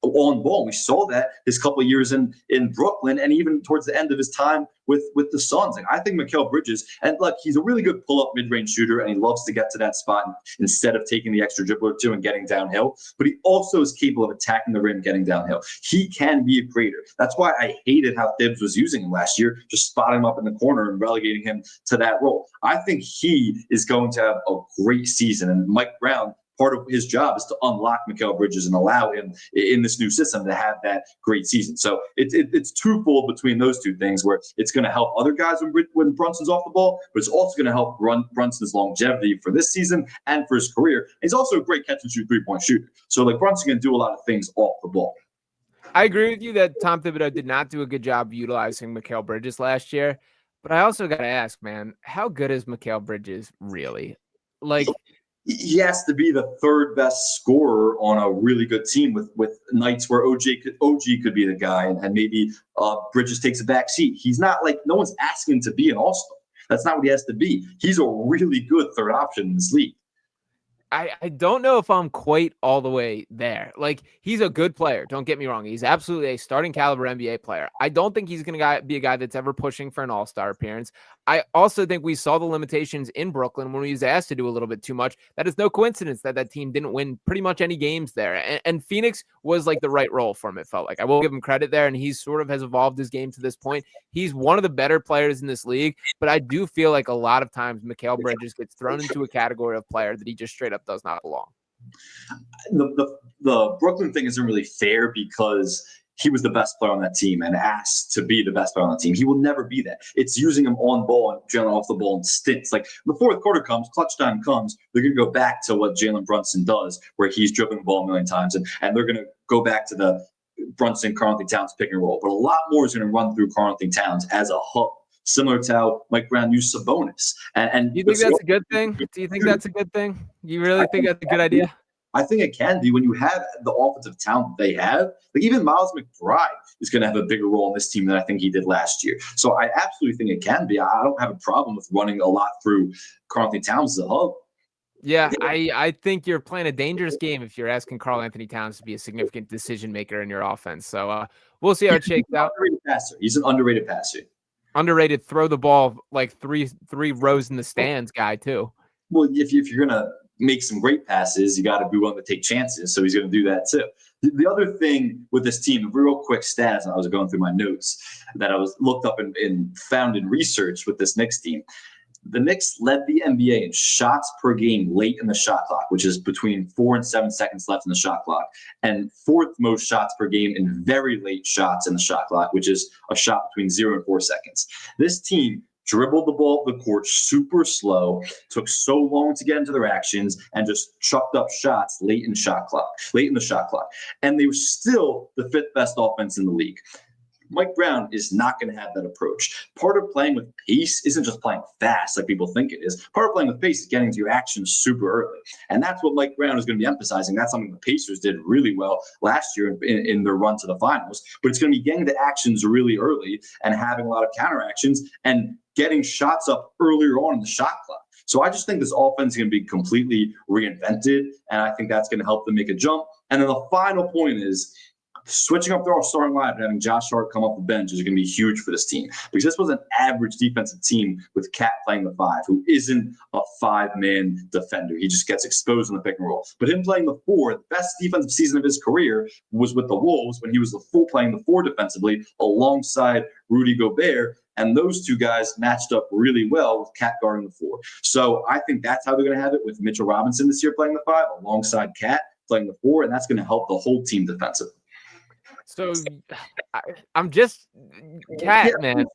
S2: on ball. We saw that his couple of years in Brooklyn, and even towards the end of his time with the Suns. Like, I think Mikal Bridges, and look, he's a really good pull-up mid-range shooter, and he loves to get to that spot instead of taking the extra dribble or two and getting downhill. But he also is capable of attacking the rim, getting downhill. He can be a creator. That's why I hated how Thibs was using him last year, just spotting him up in the corner and relegating him to that role. I think he is going to have a great season, and Mike Brown, part of his job is to unlock Mikal Bridges and allow him in this new system to have that great season. So it's twofold between those two things, where it's going to help other guys when Brunson's off the ball, but it's also going to help Brunson's longevity for this season and for his career. He's also a great catch and shoot 3-point shooter. So like Brunson can do a lot of things off the ball.
S1: I agree with you that Tom Thibodeau did not do a good job utilizing Mikal Bridges last year, but I also got to ask, man, how good is Mikal Bridges really? Like,
S2: he has to be the third best scorer on a really good team with nights where OG could be the guy, and maybe Bridges takes a back seat. He's not like, no one's asking to be an all-star. That's not what he has to be. He's a really good third option in this league.
S1: I don't know if I'm quite all the way there. Like, he's a good player. Don't get me wrong. He's absolutely a starting caliber NBA player. I don't think he's going to be a guy that's ever pushing for an all-star appearance. I also think we saw the limitations in Brooklyn when he was asked to do a little bit too much. That is no coincidence that team didn't win pretty much any games there. And Phoenix was like the right role for him, it felt like. I will give him credit there, and he sort of has evolved his game to this point. He's one of the better players in this league, but I do feel like a lot of times Mikal Bridges gets thrown into a category of player that he just straight up does not belong.
S2: The Brooklyn thing isn't really fair because he was the best player on that team and asked to be the best player on the team. He will never be that. It's using him on ball and Jalen off the ball in stints. Like, the fourth quarter comes, clutch time comes, they're going to go back to what Jalen Brunson does, where he's dribbling the ball a million times, and they're going to go back to the Brunson, Karl-Anthony Towns pick and roll. But a lot more is going to run through Karl-Anthony Towns as a hub, similar to how Mike Brown used Sabonis. And
S1: do you think that's a good thing? Do you think that's a good thing? You really think that's a good idea?
S2: I think it can be when you have the offensive talent they have. Like, even Miles McBride is going to have a bigger role in this team than I think he did last year. So I absolutely think it can be. I don't have a problem with running a lot through Karl-Anthony Towns as a hub.
S1: Yeah, I think you're playing a dangerous game if you're asking Karl-Anthony Towns to be a significant decision maker in your offense. So we'll see how it shakes out.
S2: He's an underrated passer.
S1: Underrated, throw the ball like three rows in the stands guy too.
S2: Well, if you're gonna make some great passes, you got to be willing to take chances. So he's going to do that too. The other thing with this team, real quick stats, and I was going through my notes that I was looked up and found in research with this Knicks team. The Knicks led the NBA in shots per game late in the shot clock, which is between 4 and 7 seconds left in the shot clock, and fourth most shots per game in very late shots in the shot clock, which is a shot between 0 and 4 seconds. This team dribbled the ball up the court super slow, took so long to get into their actions, and just chucked up shots late in the shot clock. And they were still the fifth best offense in the league. Mike Brown is not going to have that approach. Part of playing with pace isn't just playing fast like people think it is. Part of playing with pace is getting to your actions super early. And that's what Mike Brown is going to be emphasizing. That's something the Pacers did really well last year in their run to the finals. But it's going to be getting the actions really early and having a lot of counter actions and getting shots up earlier on in the shot clock. So I just think this offense is going to be completely reinvented, and I think that's going to help them make a jump. And then the final point is switching up their starting lineup and having Josh Hart come off the bench is going to be huge for this team, because this was an average defensive team with Cat playing the 5, who isn't a 5-man defender. He just gets exposed in the pick and roll. But him playing the 4, the best defensive season of his career was with the Wolves when he was playing the 4 defensively alongside Rudy Gobert. And those two guys matched up really well with Cat guarding the 4. So I think that's how they're going to have it, with Mitchell Robinson this year playing the 5 alongside Cat playing the 4. And that's going to help the whole team defensively.
S1: So I'm just Cat, man.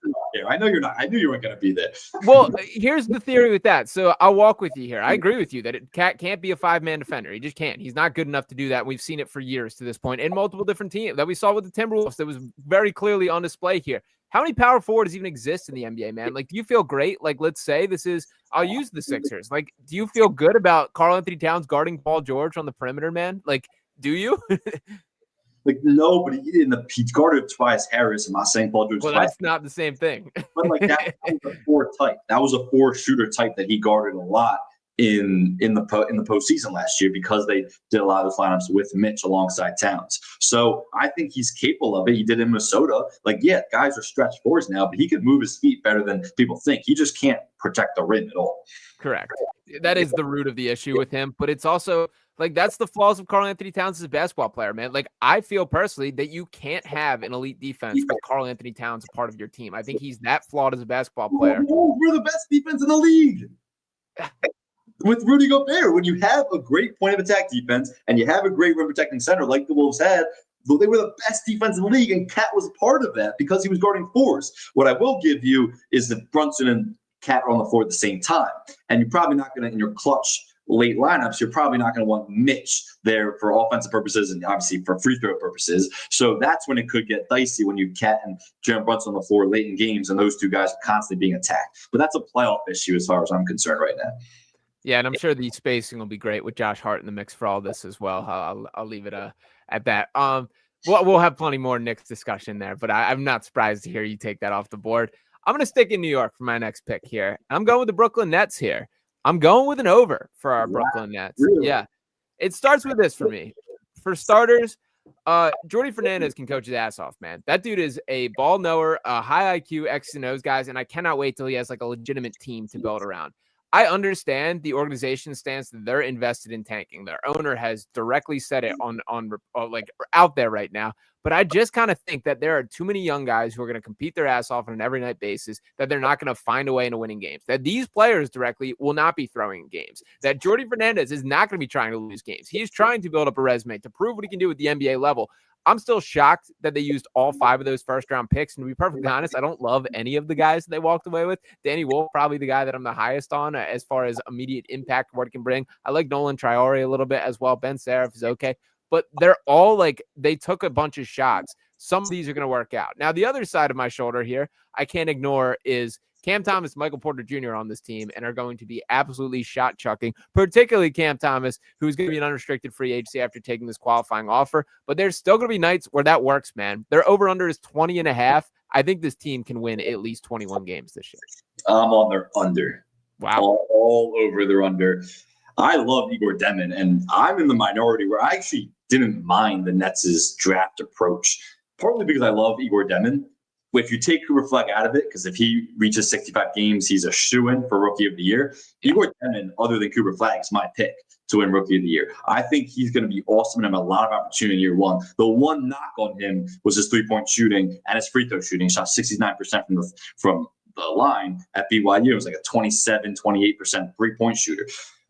S2: I know you're not. I knew you weren't going to be there.
S1: Well, here's the theory with that. So I'll walk with you here. I agree with you that Cat can't be a 5-man defender. He just can't. He's not good enough to do that. We've seen it for years to this point in multiple different teams that we saw with the Timberwolves. That was very clearly on display here. How many power forwards even exist in the NBA, man? Like, do you feel great? Like, let's say I'll use the Sixers. Like, do you feel good about Karl Anthony Towns guarding Paul George on the perimeter, man? Like, do you?
S2: Like, no, but he guarded Tobias Harris. I'm not saying Paul George.
S1: Well,
S2: twice.
S1: That's not the same thing.
S2: But like that was a 4 type. That was a 4 shooter type that he guarded a lot in the postseason last year, because they did a lot of those lineups with Mitch alongside Towns. So I think he's capable of it. He did in Minnesota. Like, yeah, guys are stretch fours now, but he can move his feet better than people think. He just can't protect the rim at all.
S1: Correct. That is the root of the issue with him. But it's also like, that's the flaws of Karl Anthony Towns as a basketball player, man. Like, I feel personally that you can't have an elite defense with Karl Anthony Towns a part of your team. I think he's that flawed as a basketball player.
S2: We're the best defense in the league. With Rudy Gobert, when you have a great point of attack defense and you have a great rim protecting center like the Wolves had, they were the best defense in the league, and Cat was a part of that because he was guarding 4s. What I will give you is that Brunson and Cat are on the floor at the same time, and you're probably not going to, in your clutch late lineups, you're probably not going to want Mitch there for offensive purposes and obviously for free throw purposes. So that's when it could get dicey, when you Cat and Jalen Brunson on the floor late in games and those two guys are constantly being attacked. But that's a playoff issue as far as I'm concerned right now.
S1: Yeah, and I'm sure the spacing will be great with Josh Hart in the mix for all this as well. I'll leave it at that. We'll have plenty more Knicks discussion there, but I'm not surprised to hear you take that off the board. I'm going to stick in New York for my next pick here. I'm going with the Brooklyn Nets here. I'm going with an over for our Brooklyn Nets.
S2: Really?
S1: Yeah. It starts with this for me. For starters, Jordy Fernandez can coach his ass off, man. That dude is a ball knower, a high IQ, X and O's guys, and I cannot wait till he has like a legitimate team to build around. I understand the organization stance that they're invested in tanking. Their owner has directly said it on like out there right now. But I just kind of think that there are too many young guys who are going to compete their ass off on an every night basis, that they're not going to find a way into winning games, that these players directly will not be throwing games, that Jordy Fernandez is not going to be trying to lose games. He is trying to build up a resume to prove what he can do at the NBA level. I'm still shocked that they used all 5 of those first-round picks. And to be perfectly honest, I don't love any of the guys that they walked away with. Danny Wolf, probably the guy that I'm the highest on as far as immediate impact, what it can bring. I like Nolan Traore a little bit as well. Ben Seraph is okay. But they're all like, they took a bunch of shots. Some of these are going to work out. Now, the other side of my shoulder here, I can't ignore, is Cam Thomas, Michael Porter Jr. on this team and are going to be absolutely shot chucking, particularly Cam Thomas, who's going to be an unrestricted free agency after taking this qualifying offer. But there's still going to be nights where that works, man. Their over-under is 20.5. I think this team can win at least 21 games this year.
S2: I'm on their under.
S1: Wow.
S2: All over their under. I love Igor Demin, and I'm in the minority where I actually didn't mind the Nets' draft approach, partly because I love Igor Demin. If you take Cooper Fleck out of it, because if he reaches 65 games, he's a shoo-in for Rookie of the Year. Igor Demin, other than Cooper Fleck, is my pick to win Rookie of the Year. I think he's going to be awesome and have a lot of opportunity in year one. The one knock on him was his three-point shooting and his free throw shooting. He shot 69% from the line at BYU. It was like a 27, 28% three-point shooter.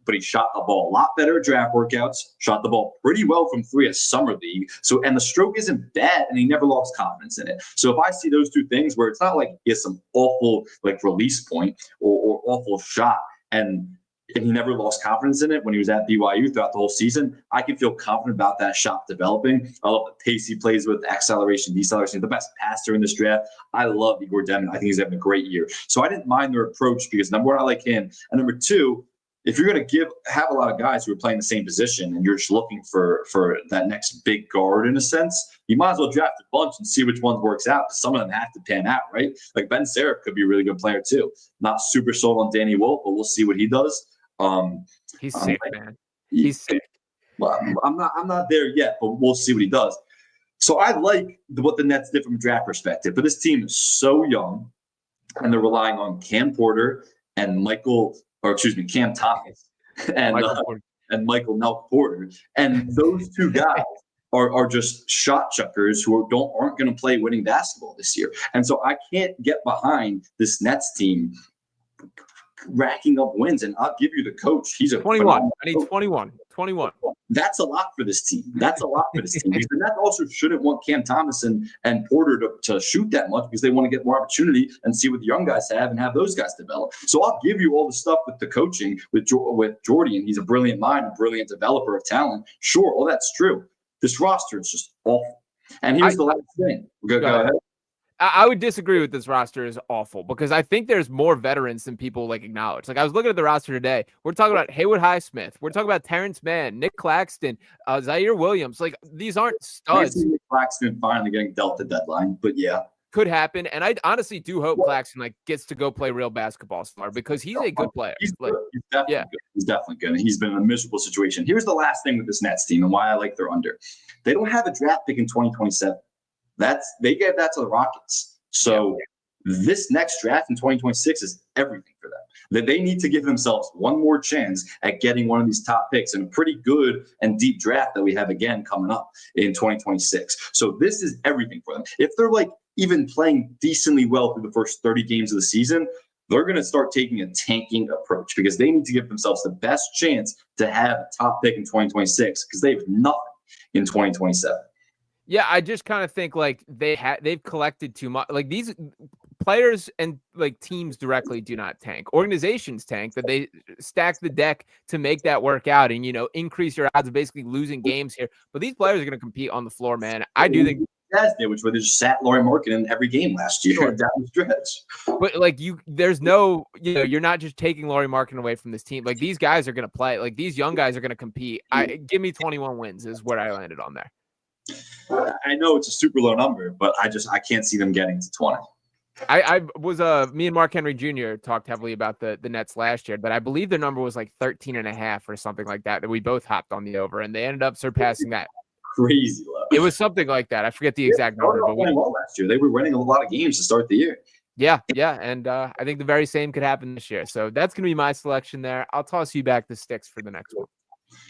S2: But he shot the ball a lot better at draft workouts, shot the ball pretty well from 3 at Summer League. So, and the stroke isn't bad, and he never lost confidence in it. So if I see those two things where it's not like he has some awful like release point or awful shot, and he never lost confidence in it when he was at BYU throughout the whole season, I can feel confident about that shot developing. I love the pace he plays with, acceleration, deceleration, the best passer in this draft. I love Igor Demin. I think he's having a great year. So I didn't mind their approach because, number one, I like him. And number two, if you're going to have a lot of guys who are playing the same position and you're just looking for that next big guard in a sense, you might as well draft a bunch and see which ones works out. Some of them have to pan out, right? Like Ben Seraph could be a really good player too. Not super sold on Danny Wolf, but we'll see what he does.
S1: He's sick, man. He's sick.
S2: Well, I'm not there yet, but we'll see what he does. So I like what the Nets did from a draft perspective, but this team is so young, and they're relying on Cam Porter and Cam Thomas and Michael Nelk Porter. And those two guys are just shot chuckers who aren't going to play winning basketball this year. And so I can't get behind this Nets team racking up wins. And I'll give you the coach. He's a
S1: 21. I need 21. 21.
S2: That's a lot for this team. Because the Nets also shouldn't want Cam Thomas and Porter to shoot that much because they want to get more opportunity and see what the young guys have and have those guys develop. So I'll give you all the stuff with the coaching with Jordy, and he's a brilliant mind, a brilliant developer of talent. Sure, all that's true. This roster is just awful. And here's the last thing. Go ahead.
S1: I would disagree with this roster is awful because I think there's more veterans than people acknowledge. I was looking at the roster today. We're talking about Haywood Highsmith. We're talking about Terrence Mann, Nick Claxton, Zaire Williams. These aren't studs.
S2: I see Nick Claxton finally getting dealt the deadline, but yeah.
S1: Could happen. And I honestly do hope Claxton gets to go play real basketball somewhere because he's a good player.
S2: He's definitely good. He's definitely good. And he's been in a miserable situation. Here's the last thing with this Nets team and why I like their under. They don't have a draft pick in 2027. They gave that to the Rockets. So this next draft in 2026 is everything for them. That they need to give themselves one more chance at getting one of these top picks in a pretty good and deep draft that we have again coming up in 2026. So this is everything for them. If they're even playing decently well through the first 30 games of the season, they're going to start taking a tanking approach because they need to give themselves the best chance to have a top pick in 2026 because they have nothing in 2027.
S1: Yeah, I just kind of think they've collected too much. These players and teams directly do not tank. Organizations tank, that they stack the deck to make that work out and increase your odds of basically losing games here. But these players are going to compete on the floor, man. I do think
S2: Jazz did, which they just sat Lauri Markkanen in every game last year down the stretch.
S1: But there's no, you're not just taking Lauri Markkanen away from this team. These guys are going to play. These young guys are going to compete. Give me 21 wins is where I landed on there.
S2: I know it's a super low number, but I can't see them getting to 20.
S1: I was me and Mark Henry Jr. talked heavily about the Nets last year, but I believe their number was 13.5 or something like that we both hopped on the over, and they ended up surpassing that.
S2: Crazy low.
S1: It was something like that. I forget the exact number. But
S2: last year they were winning a lot of games to start the year.
S1: Yeah, and I think the very same could happen this year. So that's going to be my selection there. I'll toss you back the sticks for the next one.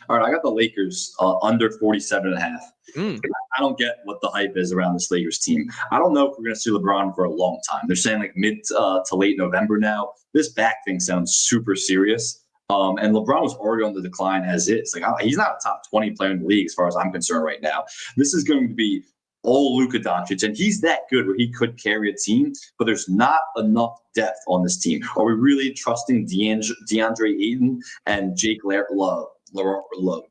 S2: All right, I got the Lakers under 47.5. I don't get what the hype is around this Lakers team. I don't know if we're going to see LeBron for a long time. They're saying mid to late November now. This back thing sounds super serious. And LeBron was already on the decline as is. He's not a top 20 player in the league as far as I'm concerned right now. This is going to be all Luka Doncic, and he's that good where he could carry a team, but there's not enough depth on this team. Are we really trusting DeAndre Ayton and Jake Love?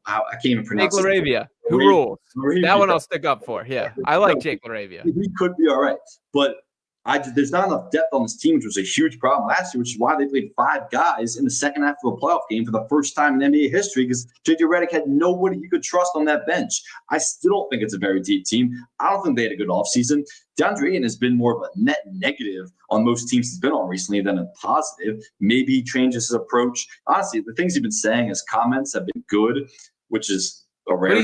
S2: I can't even pronounce
S1: Jake LaRavia, who rules. That one I'll stick up for. Yeah, I like Jake LaRavia.
S2: He could be all right, but there's not enough depth on this team, which was a huge problem last year, which is why they played 5 guys in the second half of a playoff game for the first time in NBA history because JJ Redick had nobody you could trust on that bench. I still don't think it's a very deep team. I don't think they had a good offseason. DeAndre Ayton has been more of a net negative on most teams he's been on recently than a positive. Maybe he changes his approach. Honestly, the things he's been saying, his comments have been good, which is
S1: but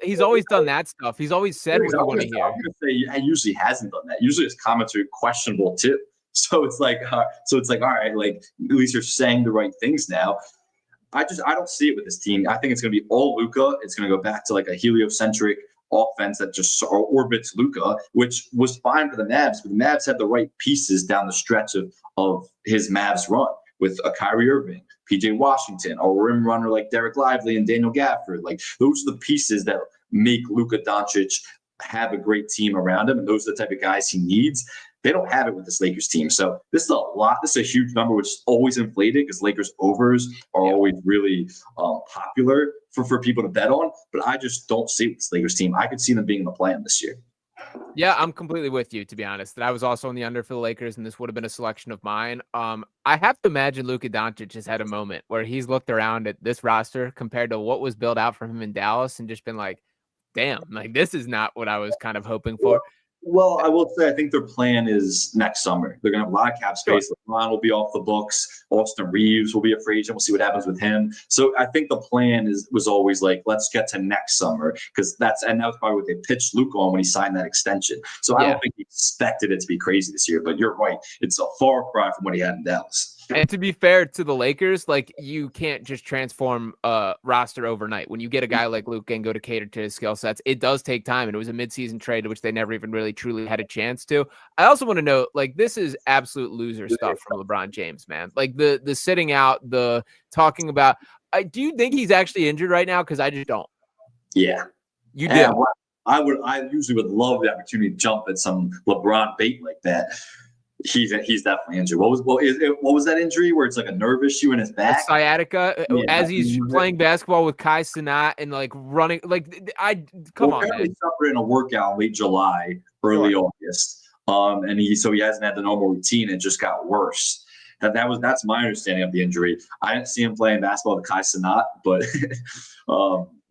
S1: he's always done that stuff. He's always said what you want to hear.
S2: I'm going to say he usually hasn't done that. Usually his comments are questionable too. So it's all right, at least you're saying the right things now. I don't see it with this team. I think it's going to be all Luka. It's going to go back to a heliocentric offense that just orbits Luka, which was fine for the Mavs, but the Mavs had the right pieces down the stretch of his Mavs run with a Kyrie Irving, PJ Washington, a rim runner like Derek Lively and Daniel Gafford. Those are the pieces that make Luka Doncic have a great team around him, and those are the type of guys he needs. They don't have it with this Lakers team. So this is a lot. This is a huge number, which is always inflated because Lakers overs are always really popular for people to bet on. But I just don't see it with this Lakers team. I could see them being in the play-in this year.
S1: Yeah, I'm completely with you, to be honest. That I was also on the under for the Lakers, and this would have been a selection of mine. I have to imagine Luka Doncic has had a moment where he's looked around at this roster compared to what was built out for him in Dallas and just been like, damn, like this is not what I was kind of hoping for.
S2: Well, I will say I think their plan is next summer. They're going to have a lot of cap
S1: Sure.
S2: space. LeBron will be off the books. Austin Reeves will be a free agent. We'll see what happens with him. So I think the plan was always like, let's get to next summer, because that was probably what they pitched Luke on when he signed that extension. So I don't think he expected it to be crazy this year. But you're right; it's a far cry from what he had in Dallas.
S1: And to be fair to the Lakers, like you can't just transform a roster overnight. When you get a guy like Luke and go to cater to his skill sets, it does take time. And it was a midseason trade, which they never even really truly had a chance to. I also want to note, like, this is absolute loser stuff from LeBron James, man. Like the sitting out, the talking about. Do you think he's actually injured right now? Because I just don't.
S2: Yeah,
S1: you do.
S2: I usually would love the opportunity to jump at some LeBron bait like that. He's definitely injured. What was that injury where it's like a nerve issue in his back?
S1: A sciatica, as he's playing basketball with Kai Cenat and like running. Like come on, man.
S2: He suffered in a workout late July, early August, and he hasn't had the normal routine. It just got worse. That's my understanding of the injury. I didn't see him playing basketball with Kai Cenat, but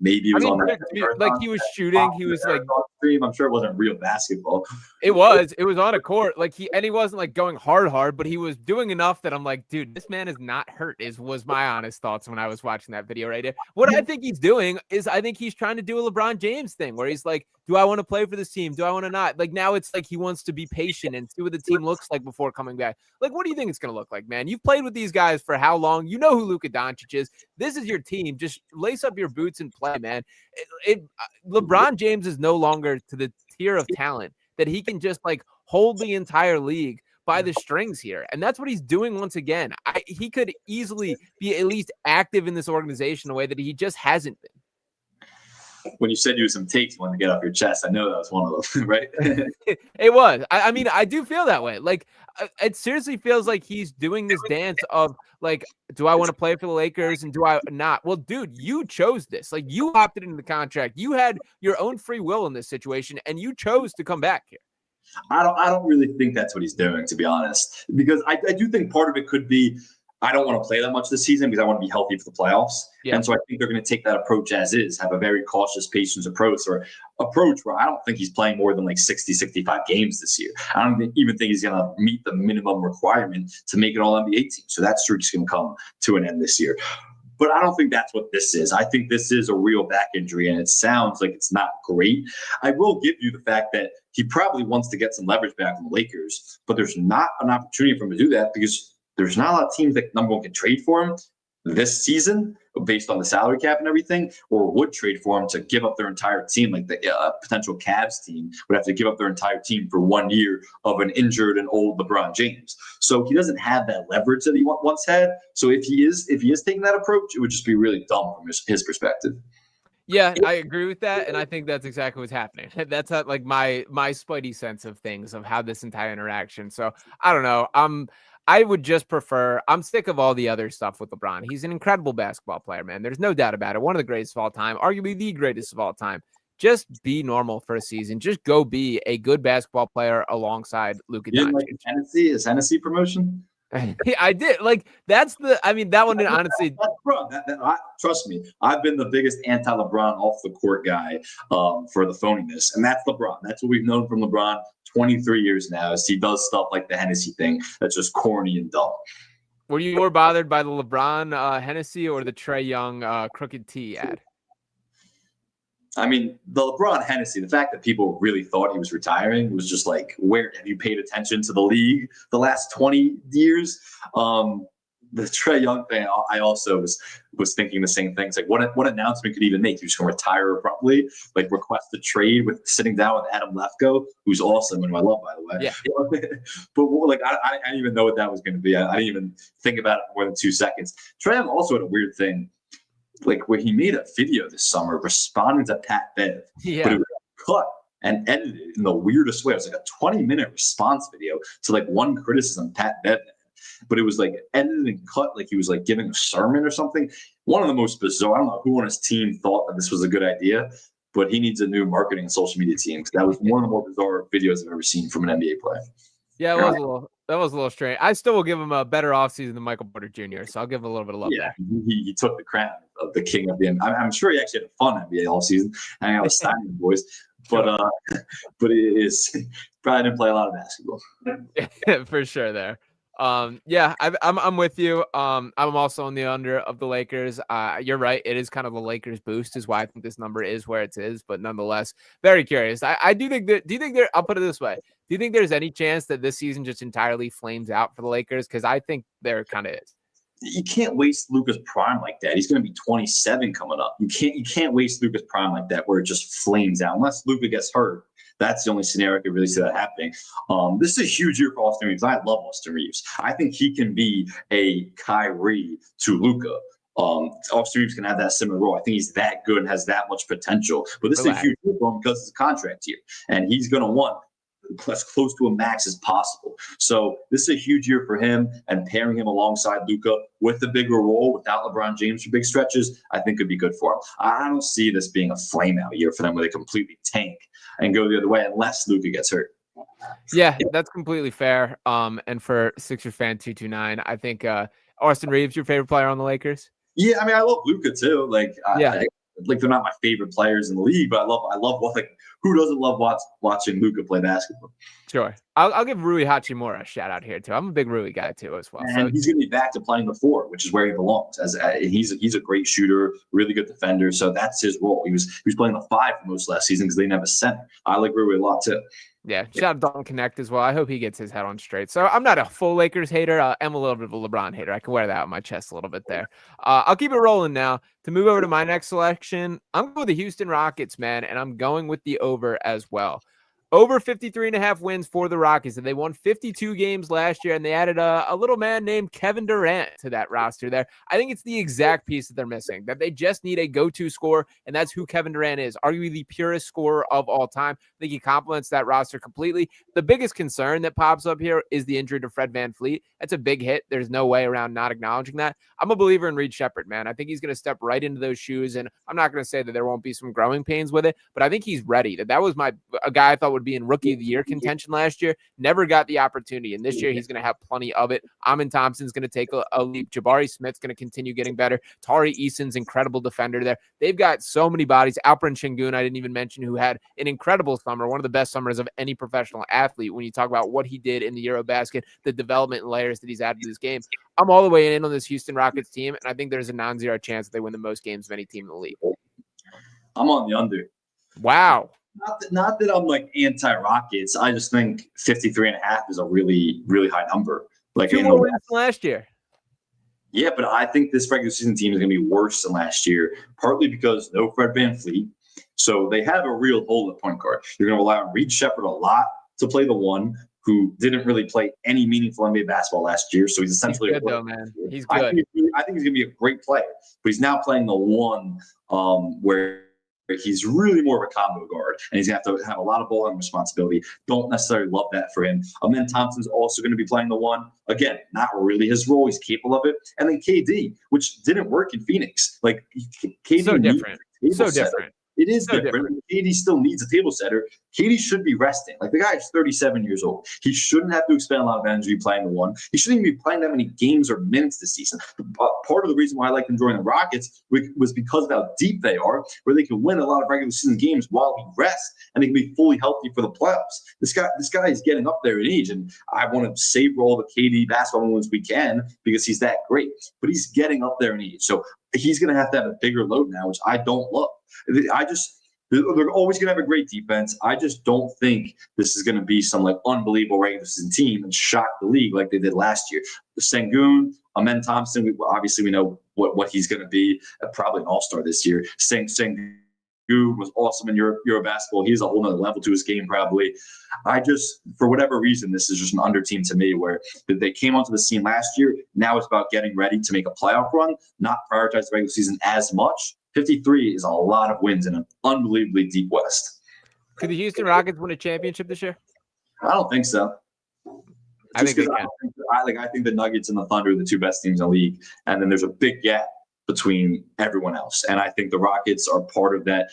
S2: maybe he was on that.
S1: Like he was shooting. He was like
S2: stream. I'm sure it wasn't real basketball.
S1: It was on a court. Like he wasn't like going hard, but he was doing enough that I'm like, dude, this man is not hurt. Was my honest thoughts when I was watching that video right there. What I think he's doing is I think he's trying to do a LeBron James thing where he's like, do I want to play for this team? Do I want to not? Like now it's like he wants to be patient and see what the team looks like before coming back. Like, what do you think it's going to look like, man? You've played with these guys for how long? You know who Luka Doncic is. This is your team. Just lace up your boots and play, man. LeBron James is no longer to the tier of talent that he can just like hold the entire league by the strings here. And that's what he's doing once again. He could easily be at least active in this organization in a way that he just hasn't been.
S2: When you said you had some takes you wanted to get off your chest, I know that was one of them, right?
S1: It was. I mean, I do feel that way. Like, it seriously feels like he's doing this dance of like, do I want to play for the Lakers and do I not? Well, dude, you chose this. Like, you opted into the contract. You had your own free will in this situation, and you chose to come back here.
S2: I don't really think that's what he's doing, to be honest, because I do think part of it could be I don't want to play that much this season because I want to be healthy for the playoffs. Yeah. And so I think they're going to take that approach as is, have a very cautious, patient approach where I don't think he's playing more than like 60, 65 games this year. I don't even think he's going to meet the minimum requirement to make an all-NBA team. So that streak's going to come to an end this year. But I don't think that's what this is. I think this is a real back injury, and it sounds like it's not great. I will give you the fact that he probably wants to get some leverage back from the Lakers, but there's not an opportunity for him to do that because there's not a lot of teams that, number one, can trade for him this season based on the salary cap and everything, or would trade for him to give up their entire team. Like the potential Cavs team would have to give up their entire team for 1 year of an injured and old LeBron James. So he doesn't have that leverage that he once had. So if he is taking that approach, it would just be really dumb from his perspective.
S1: Yeah, I agree with that, and I think that's exactly what's happening. That's not like my spidey sense of things of how this entire interaction. So I don't know. I would just prefer. I'm sick of all the other stuff with LeBron. He's an incredible basketball player, man. There's no doubt about it. One of the greatest of all time, arguably the greatest of all time. Just be normal for a season. Just go be a good basketball player alongside Luka Doncic.
S2: Like his Hennessy promotion?
S1: I did. Like that one honestly.
S2: Trust me, I've been the biggest anti-LeBron off the court guy for the phoniness, and that's LeBron. That's what we've known from LeBron 23 years now. Is he does stuff like the Hennessy thing that's just corny and dumb.
S1: Were you more bothered by the LeBron Hennessy or the Trae Young crooked T ad?
S2: I mean, the LeBron Hennessy, the fact that people really thought he was retiring was just like, where have you paid attention to the league the last 20 years? The Trae Young thing, I also was thinking the same things. Like, what announcement could he even make? He was going to retire abruptly, like request a trade with sitting down with Adam Lefko, who's awesome and I love, by the way.
S1: Yeah.
S2: But like, I didn't even know what that was going to be. I didn't even think about it more than 2 seconds. Trae Young also had a weird thing. Like where he made a video this summer responding to Pat Bev, but it was cut and edited in the weirdest way. It was like a 20-minute response video to like one criticism Pat Bev, but it was like edited and cut like he was like giving a sermon or something. One of the most bizarre. I don't know who on his team thought that this was a good idea, but he needs a new marketing and social media team. That was one of the more bizarre videos I've ever seen from an NBA player.
S1: Yeah, that was a little strange. I still will give him a better offseason than Michael Porter Jr., so I'll give him a little bit of love there.
S2: He took the crown of the king of the NBA. I'm sure he actually had a fun NBA offseason, hanging out with Stein boys. But it is probably didn't play a lot of basketball.
S1: For sure there. I'm with you. I'm also on the under of the Lakers. You're right. It is kind of the Lakers boost is why I think this number is where it is, but nonetheless, very curious. I do think that, do you think I'll put it this way. Do you think there's any chance that this season just entirely flames out for the Lakers? Because I think there kind of is.
S2: You can't waste Luka's prime like that. He's going to be 27 coming up. You can't waste Luka's prime like that where it just flames out unless Luka gets hurt. That's the only scenario I could really see that happening. This is a huge year for Austin Reeves. I love Austin Reeves. I think he can be a Kyrie to Luka. Austin Reeves can have that similar role. I think he's that good and has that much potential. But this is a huge year for him because it's a contract year, and he's going to want as close to a max as possible. So this is a huge year for him, and pairing him alongside Luka with the bigger role without LeBron James for big stretches, I think could be good for him. I don't see this being a flame out year for them where they completely tank and go the other way unless Luka gets hurt.
S1: Yeah, that's completely fair. And for Sixers fan 229, I think Austin Reeves, your favorite player on the Lakers?
S2: Yeah, I mean, I love Luka too. Like they're not my favorite players in the league, but I love who doesn't love watching Luka play basketball?
S1: Sure. I'll give Rui Hachimura a shout out here too. I'm a big Rui guy too as well.
S2: And
S1: so
S2: he's going to be back to playing the 4, which is where he belongs. As he's a great shooter, really good defender. So that's his role. He was playing the 5 for most last season because they didn't have a center. I like Rui a lot too.
S1: Yeah, shout out Dalton Connect as well. I hope he gets his head on straight. So I'm not a full Lakers hater. I'm a little bit of a LeBron hater. I can wear that on my chest a little bit there. I'll keep it rolling now. To move over to my next selection, I'm going with the Houston Rockets, man, and I'm going with the over as well. Over 53.5 wins for the Rockets. And they won 52 games last year, and they added a little man named Kevin Durant to that roster there. I think it's the exact piece that they're missing, that they just need a go-to scorer, and that's who Kevin Durant is, arguably the purest scorer of all time. I think he complements that roster completely. The biggest concern that pops up here is the injury to Fred VanVleet. That's a big hit. There's no way around not acknowledging that. I'm a believer in Reed Shepherd, man. I think he's going to step right into those shoes, and I'm not going to say that there won't be some growing pains with it, but I think he's ready. That was a guy I thought would be in rookie of the year contention last year, never got the opportunity, and this year he's going to have plenty of it. Amin Thompson's going to take a leap. Jabari Smith's going to continue getting better. Tari Eason's incredible defender there. They've got so many bodies. Alperen Şengün, I didn't even mention, who had an incredible summer, one of the best summers of any professional athlete when you talk about what he did in the Eurobasket, the development and layers that he's added to this game. I'm all the way in on this Houston Rockets team, and I think there's a non-zero chance that they win the most games of any team in the league. I'm
S2: on the under.
S1: Wow.
S2: Not that I'm like anti-Rockets. I just think 53.5 is a really, really high number. Like
S1: 2 more wins than last year.
S2: Yeah, but I think this regular season team is going to be worse than last year, partly because no Fred VanVleet. So they have a real hole at point guard. You're going to rely on Reed Shepherd a lot to play the 1, who didn't really play any meaningful NBA basketball last year. So he's essentially
S1: good, though, man. He's good. I think
S2: he's going to be a great player, but he's now playing the 1 where he's really more of a combo guard, and he's going to have a lot of ball handling responsibility. Don't necessarily love that for him. Amin Thompson's also going to be playing the 1. Again, not really his role. He's capable of it. And then KD, which didn't work in Phoenix. Like, KD
S1: so different. So different.
S2: It is so different. KD still needs a table setter. KD should be resting. Like, the guy is 37 years old. He shouldn't have to expend a lot of energy playing the 1. He shouldn't even be playing that many games or minutes this season. Part of the reason why I like him joining the Rockets was because of how deep they are, where they can win a lot of regular season games while he rests, and they can be fully healthy for the playoffs. This guy is getting up there in age, and I want to savor all the KD basketball moments we can because he's that great. But he's getting up there in age. So he's going to have a bigger load now, which I don't love. They're always going to have a great defense. I just don't think this is going to be some like unbelievable regular season team and shock the league like they did last year. Şengün, Amin Thompson, we know what he's going to be, probably an all-star this year. Şengün was awesome in Eurobasketball. He's a whole nother level to his game probably. For whatever reason, this is just an under team to me where they came onto the scene last year. Now it's about getting ready to make a playoff run, not prioritize the regular season as much. 53 is a lot of wins in an unbelievably deep West.
S1: Could the Houston Rockets win a championship this year?
S2: I don't think so.
S1: I think they can.
S2: I think the Nuggets and the Thunder are the 2 best teams in the league, and then there's a big gap between everyone else. And I think the Rockets are part of that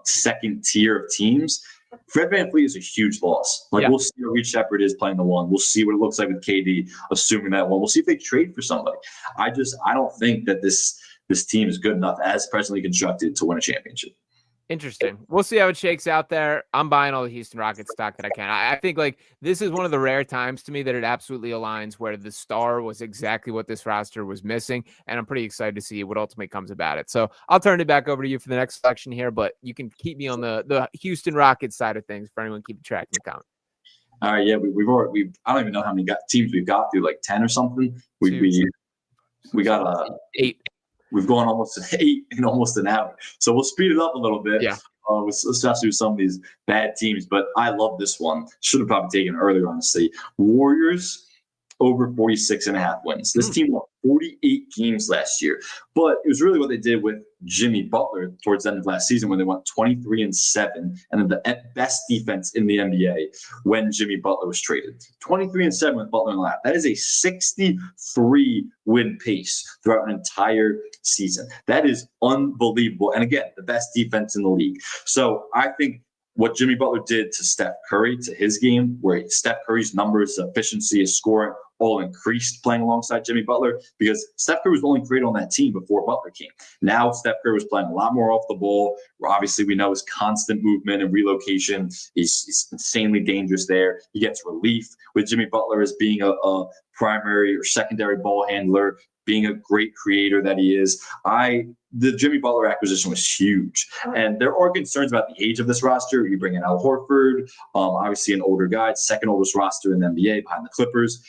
S2: second tier of teams. Fred VanVleet is a huge loss. We'll see what Reed Shepherd is playing the one. We'll see what it looks like with KD, assuming that one. We'll see if they trade for somebody. I don't think that this team is good enough as presently constructed to win a championship.
S1: Interesting. We'll see how it shakes out there. I'm buying all the Houston Rockets stock that I can. I think this is one of the rare times to me that it absolutely aligns where the star was exactly what this roster was missing. And I'm pretty excited to see what ultimately comes about it. So I'll turn it back over to you for the next selection here, but you can keep me on the Houston Rockets side of things for anyone keeping track in the count.
S2: All right. Yeah. I don't even know how many teams we've got through, like 10 or something. We got
S1: 8.
S2: We've gone almost 8 in almost an hour. So we'll speed it up a little bit.
S1: Yeah.
S2: Especially with some of these bad teams. But I love this one. Should have probably taken it earlier, honestly. Warriors over 46.5 wins. This team won 48 games last year. But it was really what they did with Jimmy Butler towards the end of last season when they went 23-7 and then the best defense in the NBA when Jimmy Butler was traded. 23-7 with Butler in the lap. That is a 63 win pace throughout an entire season. That is unbelievable. And again, the best defense in the league. So I think what Jimmy Butler did to Steph Curry, to his game, where Steph Curry's numbers, efficiency, his scoring, all increased playing alongside Jimmy Butler, because Steph Curry was only created on that team before Butler came. Now Steph Curry was playing a lot more off the ball. Obviously, we know his constant movement and relocation. He's insanely dangerous there. He gets relief with Jimmy Butler as being a primary or secondary ball handler, being a great creator that he is. The Jimmy Butler acquisition was huge. And there are concerns about the age of this roster. You bring in Al Horford, obviously an older guy, second oldest roster in the NBA behind the Clippers.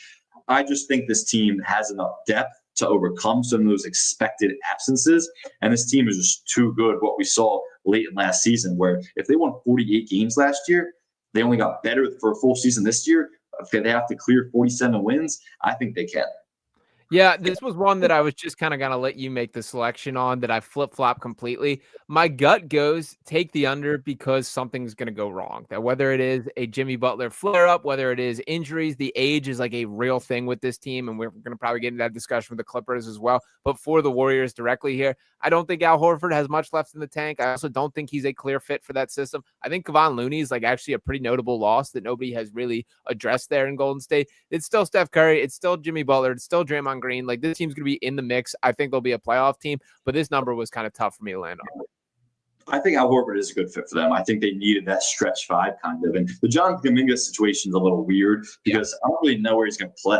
S2: I just think this team has enough depth to overcome some of those expected absences. And this team is just too good. What we saw late in last season, where if they won 48 games last year, they only got better for a full season this year. If they have to clear 47 wins, I think they can.
S1: Yeah, this was one that I was just kind of going to let you make the selection on, that I flip-flop completely. My gut goes take the under because something's going to go wrong. That whether it is a Jimmy Butler flare-up, whether it is injuries, the age is like a real thing with this team, and we're going to probably get into that discussion with the Clippers as well. But for the Warriors directly here, I don't think Al Horford has much left in the tank. I also don't think he's a clear fit for that system. I think Kevon Looney is actually a pretty notable loss that nobody has really addressed there in Golden State. It's still Steph Curry. It's still Jimmy Butler. It's still Draymond Green. This team's going to be in the mix. I think they'll be a playoff team, but this number was kind of tough for me to land on.
S2: I think Al Horford is a good fit for them. I think they needed that stretch 5 kind of. And the John Kuminga situation is a little weird because I don't really know where he's going to play.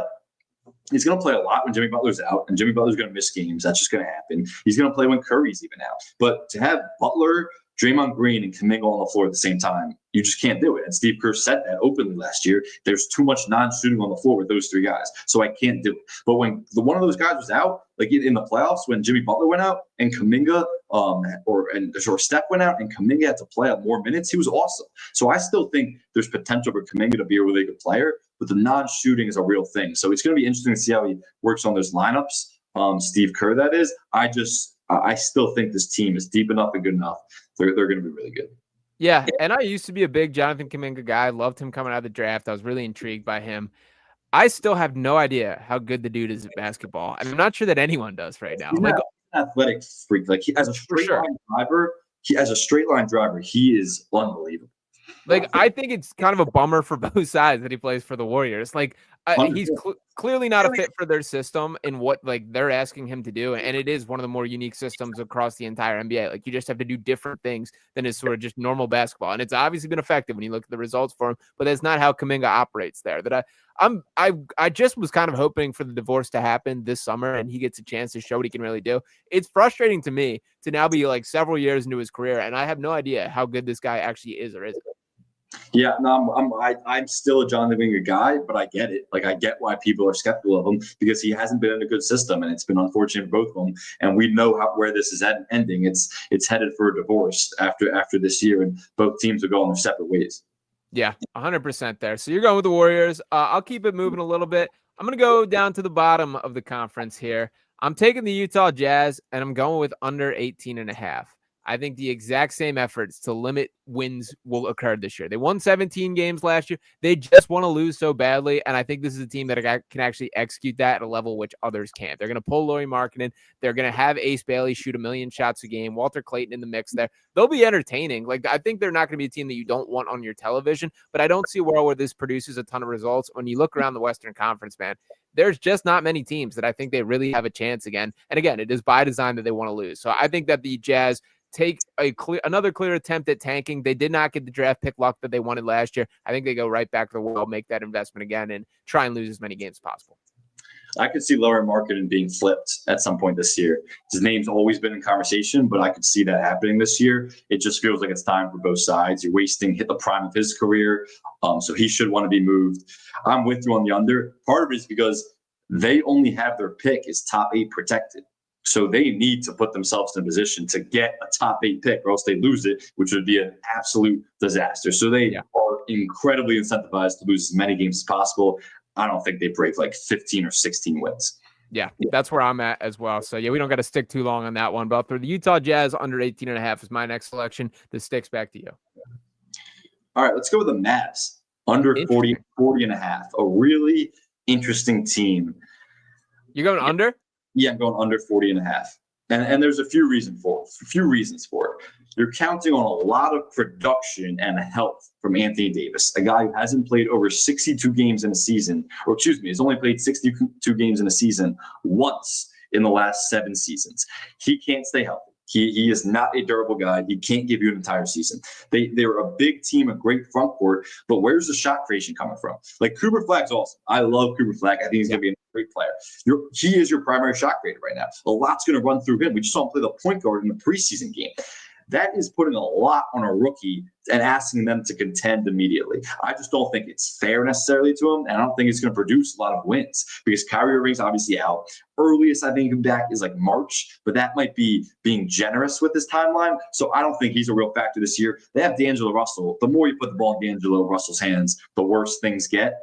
S2: He's going to play a lot when Jimmy Butler's out, and Jimmy Butler's going to miss games. That's just going to happen. He's going to play when Curry's even out. But to have Butler, Draymond Green, and Kuminga on the floor at the same time, you just can't do it. And Steve Kerr said that openly last year. There's too much non-shooting on the floor with those 3 guys, so I can't do it. But when one of those guys was out, like in the playoffs, when Jimmy Butler went out and Kuminga or Steph went out and Kuminga had to play up more minutes, he was awesome. So I still think there's potential for Kuminga to be a really good player, but the non-shooting is a real thing. So it's going to be interesting to see how he works on those lineups. Steve Kerr, that is. I still think this team is deep enough and good enough. They're going to be really good.
S1: Yeah, and I used to be a big Jonathan Kuminga guy. Loved him coming out of the draft. I was really intrigued by him. I still have no idea how good the dude is at basketball, and I'm not sure that anyone does right now.
S2: He's an athletic freak. He as a straight line driver, he is unbelievable.
S1: I think it's kind of a bummer for both sides that he plays for the Warriors. He's clearly not a fit for their system and what they're asking him to do. And it is one of the more unique systems across the entire NBA. You just have to do different things than is sort of just normal basketball. And it's obviously been effective when you look at the results for him, but that's not how Kuminga operates there. I just was kind of hoping for the divorce to happen this summer and he gets a chance to show what he can really do. It's frustrating to me to now be several years into his career, and I have no idea how good this guy actually is or isn't.
S2: Yeah, no, I'm still a Jonathan Kuminga guy, but I get it. I get why people are skeptical of him because he hasn't been in a good system, and it's been unfortunate for both of them. And we know where this is ending. It's headed for a divorce after this year, and both teams will go on their separate ways.
S1: Yeah, 100% there. So you're going with the Warriors. I'll keep it moving a little bit. I'm going to go down to the bottom of the conference here. I'm taking the Utah Jazz, and I'm going with under 18.5. I think the exact same efforts to limit wins will occur this year. They won 17 games last year. They just want to lose so badly, and I think this is a team that can actually execute that at a level which others can't. They're going to pull Lauri Markkanen. They're going to have Ace Bailey shoot 1 million shots a game. Walter Clayton in the mix there. They'll be entertaining. Like, I think they're not going to be a team that you don't want on your television, but I don't see a world where this produces a ton of results. When you look around the Western Conference, man, there's just not many teams that I think they really have a chance again. And again, it is by design that they want to lose. So I think that the Jazz take another clear attempt at tanking. They did not get the draft pick luck that they wanted last year. I think they go right back to the well, make that investment again, and try and lose as many games as possible.
S2: I could see Lauri Markkanen being flipped at some point this year. His name's always been in conversation, but I could see that happening this year. It just feels like it's time for both sides. You're hit the prime of his career, so he should want to be moved. I'm with you on the under. Part of it is because they only have their pick is top 8 protected. So they need to put themselves in a position to get a top 8 pick, or else they lose it, which would be an absolute disaster. So they are incredibly incentivized to lose as many games as possible. I don't think they break like 15 or 16 wins.
S1: Yeah, that's where I'm at as well. So, we don't got to stick too long on that one. But for the Utah Jazz, under 18.5 is my next selection. This sticks back to you.
S2: All right, let's go with the Mavs. Under 40.5. A really interesting team.
S1: You're going under?
S2: Yeah, I'm going under 40.5. And there's a few reasons for it. You're counting on a lot of production and health from Anthony Davis, a guy who hasn't played over 62 games in a season, has only played 62 games in a season once in the last 7 seasons. He can't stay healthy. He is not a durable guy. He can't give you an entire season. They're a big team, a great front court, but where's the shot creation coming from? Like, Cooper Flag's awesome. I love Cooper Flag. I think he's going to be a great player. He is your primary shot creator right now. A lot's going to run through him. We just saw him play the point guard in the preseason game. That is putting a lot on a rookie and asking them to contend immediately. I just don't think it's fair necessarily to him, and I don't think it's going to produce a lot of wins because Kyrie Irving's obviously out. Earliest I think he'll be back is like March, but that might be being generous with his timeline. So I don't think he's a real factor this year. They have D'Angelo Russell. The more you put the ball in D'Angelo Russell's hands, the worse things get.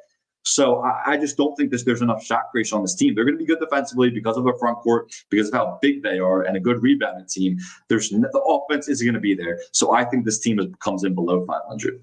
S2: So I just don't think there's enough shot creation on this team. They're going to be good defensively because of their front court, because of how big they are, and a good rebounding team. The offense isn't going to be there. So I think this team comes in below 500.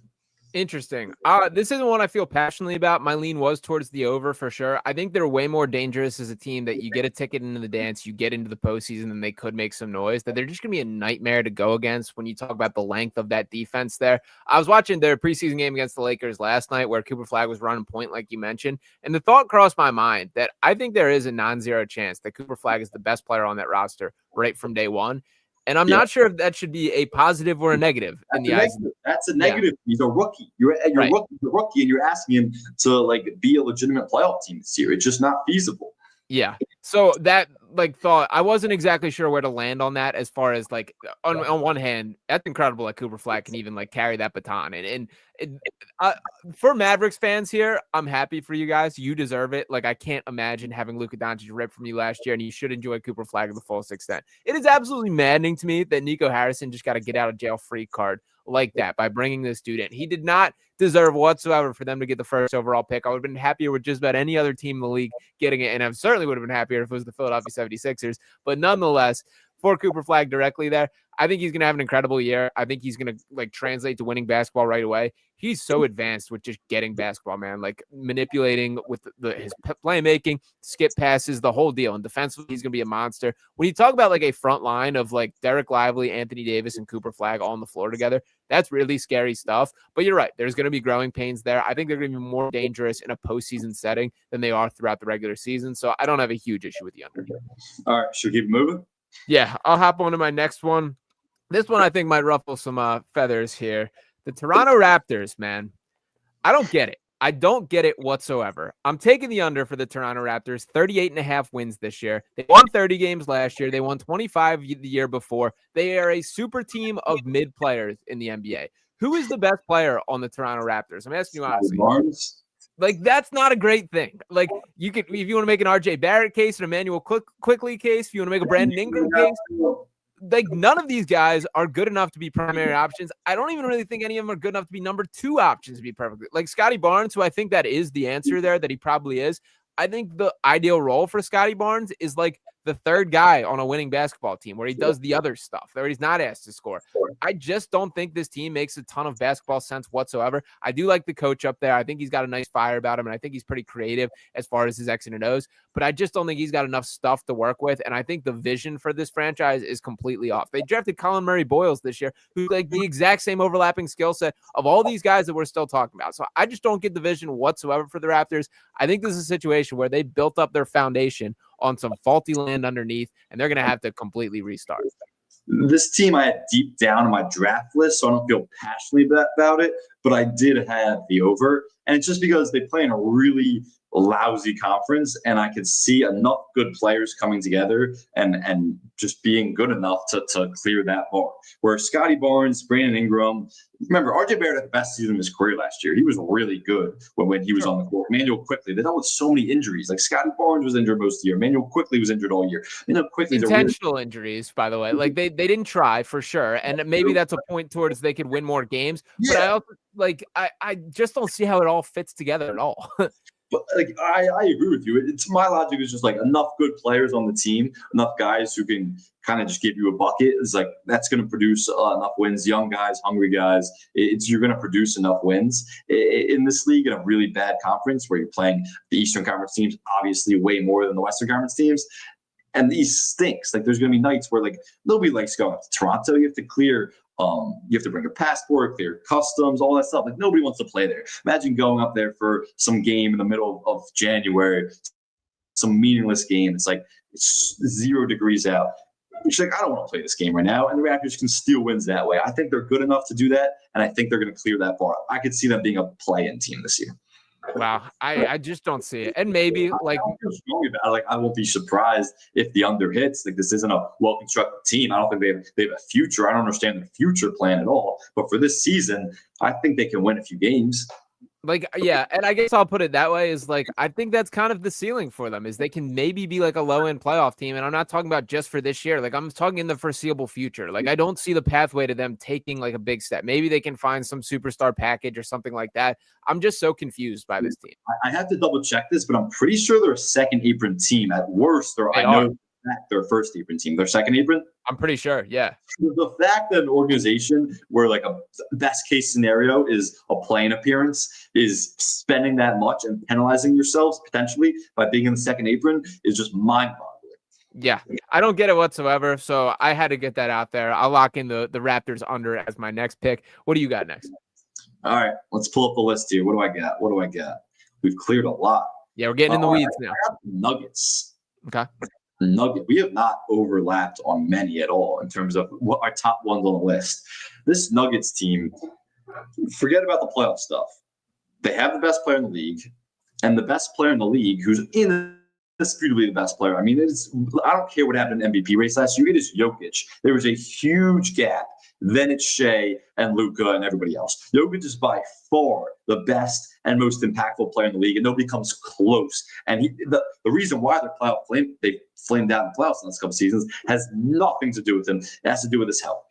S1: Interesting. This isn't one I feel passionately about. My lean was towards the over for sure. I think they're way more dangerous as a team that you get a ticket into the dance, you get into the postseason, and they could make some noise. That they're just going to be a nightmare to go against when you talk about the length of that defense there. I was watching their preseason game against the Lakers last night where Cooper Flag was running point like you mentioned, and the thought crossed my mind that I think there is a non-zero chance that Cooper Flag is the best player on that roster right from day one. And I'm not sure if that should be a positive or a negative in the eyes.
S2: That's a negative. He's a rookie. You're right. rookie, and you're asking him to be a legitimate playoff team this year. It's just not feasible.
S1: Yeah. So that thought, I wasn't exactly sure where to land on that as far as on one hand, that's incredible that Cooper Flag can even carry that baton. And for Mavericks fans here, I'm happy for you guys. You deserve it. I can't imagine having Luka Doncic ripped from you last year, and you should enjoy Cooper Flag to the fullest extent. It is absolutely maddening to me that Nico Harrison just got a get out of jail free card like that by bringing this dude in. He did not deserve whatsoever for them to get the first overall pick. I would have been happier with just about any other team in the league getting it, and I certainly would have been happier if it was the Philadelphia 76ers. But nonetheless, for Cooper Flag directly there, I think he's going to have an incredible year. I think he's going to translate to winning basketball right away. He's so advanced with just getting basketball, man, manipulating with his playmaking, skip passes, the whole deal. And defensively, he's going to be a monster. When you talk about a front line of Derek Lively, Anthony Davis, and Cooper Flag all on the floor together, that's really scary stuff. But you're right. There's going to be growing pains there. I think they're going to be more dangerous in a postseason setting than they are throughout the regular season. So I don't have a huge issue with the under.
S2: All right. Should we keep moving?
S1: Yeah. I'll hop on to my next one. This one I think might ruffle some feathers here. The Toronto Raptors, man. I don't get it. I don't get it whatsoever. I'm taking the under for the Toronto Raptors, 38.5 wins this year. They won 30 games last year. They won 25 the year before. They are a super team of mid players in the NBA. Who is the best player on the Toronto Raptors? I'm asking you honestly.
S2: Barnes.
S1: That's not a great thing. You could, if you want to make an RJ Barrett case, an Emmanuel Quickly case, if you want to make a Brandon Ingram case, none of these guys are good enough to be primary options. I don't even really think any of them are good enough to be number 2 options to be perfectly. Scotty Barnes, who I think that is the answer there, that he probably is. I think the ideal role for Scotty Barnes is the third guy on a winning basketball team where he does the other stuff, where he's not asked to score. I just don't think this team makes a ton of basketball sense whatsoever. I do like the coach up there. I think he's got a nice fire about him, and I think he's pretty creative as far as his X's and O's, but I just don't think he's got enough stuff to work with, and I think the vision for this franchise is completely off. They drafted Colin Murray Boyles this year, who's like the exact same overlapping skill set of all these guys that we're still talking about. So I just don't get the vision whatsoever for the Raptors. I think this is a situation where they built up their foundation on some faulty land underneath, and they're going to have to completely restart.
S2: This team I had deep down on my draft list, so I don't feel passionately about it, but I did have the over. And it's just because they play in a really lousy conference, and I could see enough good players coming together and just being good enough to clear that bar. Where Scotty Barnes, Brandon Ingram, remember, RJ Barrett had the best season of his career last year. He was really good when he was on the court. Manuel Quickley, they dealt with so many injuries. Like Scotty Barnes was injured most of the year. Manuel Quickley was injured all year. Quickly
S1: intentional injuries, by the way. Like they didn't try for sure, and maybe that's a point towards they could win more games. Yeah. But I also I just don't see how it all fits together at all.
S2: But I agree with you. It's my logic is just like enough good players on the team, enough guys who can kind of just give you a bucket. It's like that's going to produce enough wins. Young guys, hungry guys. You're going to produce enough wins in this league in a really bad conference where you're playing the Eastern Conference teams, obviously way more than the Western Conference teams. And the East stinks. Like there's going to be nights where like nobody likes going up to Toronto. You have to clear. You have to bring a passport, clear customs, all that stuff. Like nobody wants to play there. Imagine going up there for some game in the middle of January, some meaningless game. It's like it's 0 degrees out. You're like, I don't want to play this game right now. And the Raptors can steal wins that way. I think they're good enough to do that, and I think they're going to clear that bar. I could see them being a play-in team this year.
S1: Wow, I just don't see it. And maybe like
S2: I don't feel strongly about it. Like I won't be surprised if the under hits. Like this isn't a well-constructed team. I don't think they have a future. I don't understand their future plan at all. But for this season, I think they can win a few games.
S1: Like, yeah, and I guess I'll put it that way is like, I think that's kind of the ceiling for them is they can maybe be like a low-end playoff team. And I'm not talking about just for this year. Like I'm talking in the foreseeable future. Like I don't see the pathway to them taking like a big step. Maybe they can find some superstar package or something like that. I'm just so confused by this team.
S2: I have to double check this, but I'm pretty sure they're a second apron team. At worst, I know they're first apron team. They're second apron?
S1: I'm pretty sure, yeah.
S2: The fact that an organization where like a best case scenario is a play-in appearance is spending that much and penalizing yourselves potentially by being in the second apron is just mind-boggling.
S1: Yeah, I don't get it whatsoever, so I had to get that out there. I'll lock in the Raptors under as my next pick. What do you got next?
S2: All right, let's pull up the list here. What do I got? We've cleared a lot.
S1: Yeah, we're getting in the weeds now.
S2: I got the Nuggets.
S1: Okay.
S2: We have not overlapped on many at all in terms of what our top ones on the list. This Nuggets team, forget about the playoff stuff. They have the best player in the league, and the best player in the league, who's indisputably the best player. I mean, I don't care what happened in the MVP race last year. It is Jokic. There was a huge gap. Then it's Shea and Luka and everybody else. Jokic is by far the best and most impactful player in the league, and nobody comes close. And the reason why they flamed out in the playoffs in the last couple seasons has nothing to do with him. It has to do with his health.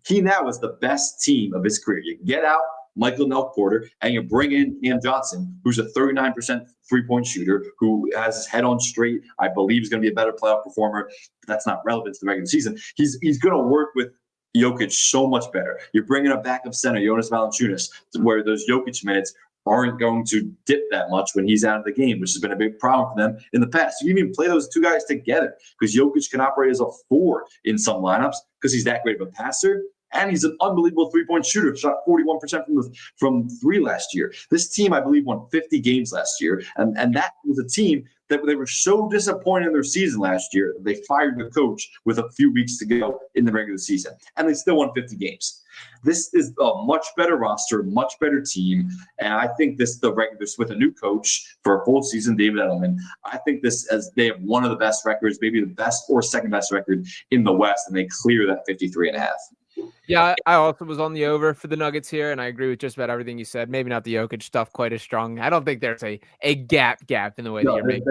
S2: He now is the best team of his career. You get out Michael Nelk Porter, and you bring in Cam Johnson, who's a 39% three-point shooter, who has his head on straight. I believe he's going to be a better playoff performer. But that's not relevant to the regular season. He's going to work with Jokic so much better. You're bringing a backup center, Jonas Valanciunas, where those Jokic minutes aren't going to dip that much when he's out of the game, which has been a big problem for them in the past. You can even play those two guys together because Jokic can operate as a 4 in some lineups because he's that great of a passer. And he's an unbelievable three-point shooter. Shot 41% from 3 last year. This team, I believe, won 50 games last year. And that was a team that they were so disappointed in their season last year. They fired the coach with a few weeks to go in the regular season. And they still won 50 games. This is a much better roster, much better team. And I think with a new coach for a full season, David Edelman, I think they have one of the best records, maybe the best or second best record in the West, and they clear that 53.5.
S1: Yeah, I also was on the over for the Nuggets here, and I agree with just about everything you said. Maybe not the Jokic stuff quite as strong. I don't think there's a gap in the way that you're making.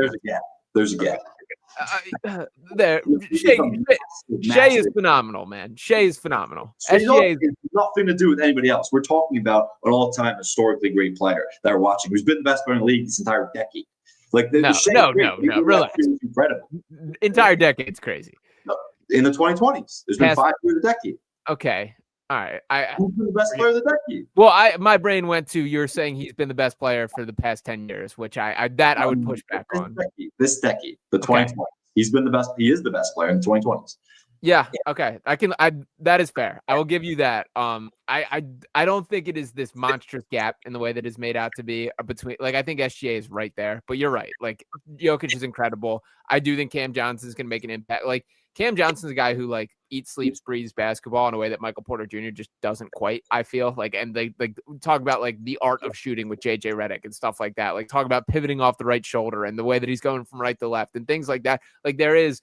S2: There's a gap.
S1: Shea is phenomenal, man. Shea is phenomenal.
S2: SGA has nothing to do with anybody else. We're talking about an all-time historically great player that we're watching, who's been the best player in the league this entire decade. Like the
S1: No,
S2: Shea
S1: no,
S2: trade,
S1: no, no. Relax.
S2: was incredible.
S1: Entire decade's crazy.
S2: In the 2020s, there's been 5 years of the decade.
S1: Okay. All right.
S2: Who's been the best player of the decade?
S1: Well, my brain went to you're saying he's been the best player for the past 10 years, which I would push back on.
S2: This decade, the 2020s. He's been the best. He is the best player in the 2020s.
S1: Yeah. Okay. That is fair. I will give you that. I don't think it is this monstrous gap in the way that is made out to be between, like, I think SGA is right there, but you're right. Like, Jokic is incredible. I do think Cam Johnson is going to make an impact. Like, Cam Johnson's a guy who, like, eats, sleeps, breathes basketball in a way that Michael Porter Jr. just doesn't quite, I feel like. And they like talk about like the art of shooting with JJ Redick and stuff like that. Like, talk about pivoting off the right shoulder and the way that he's going from right to left and things like that. Like, there is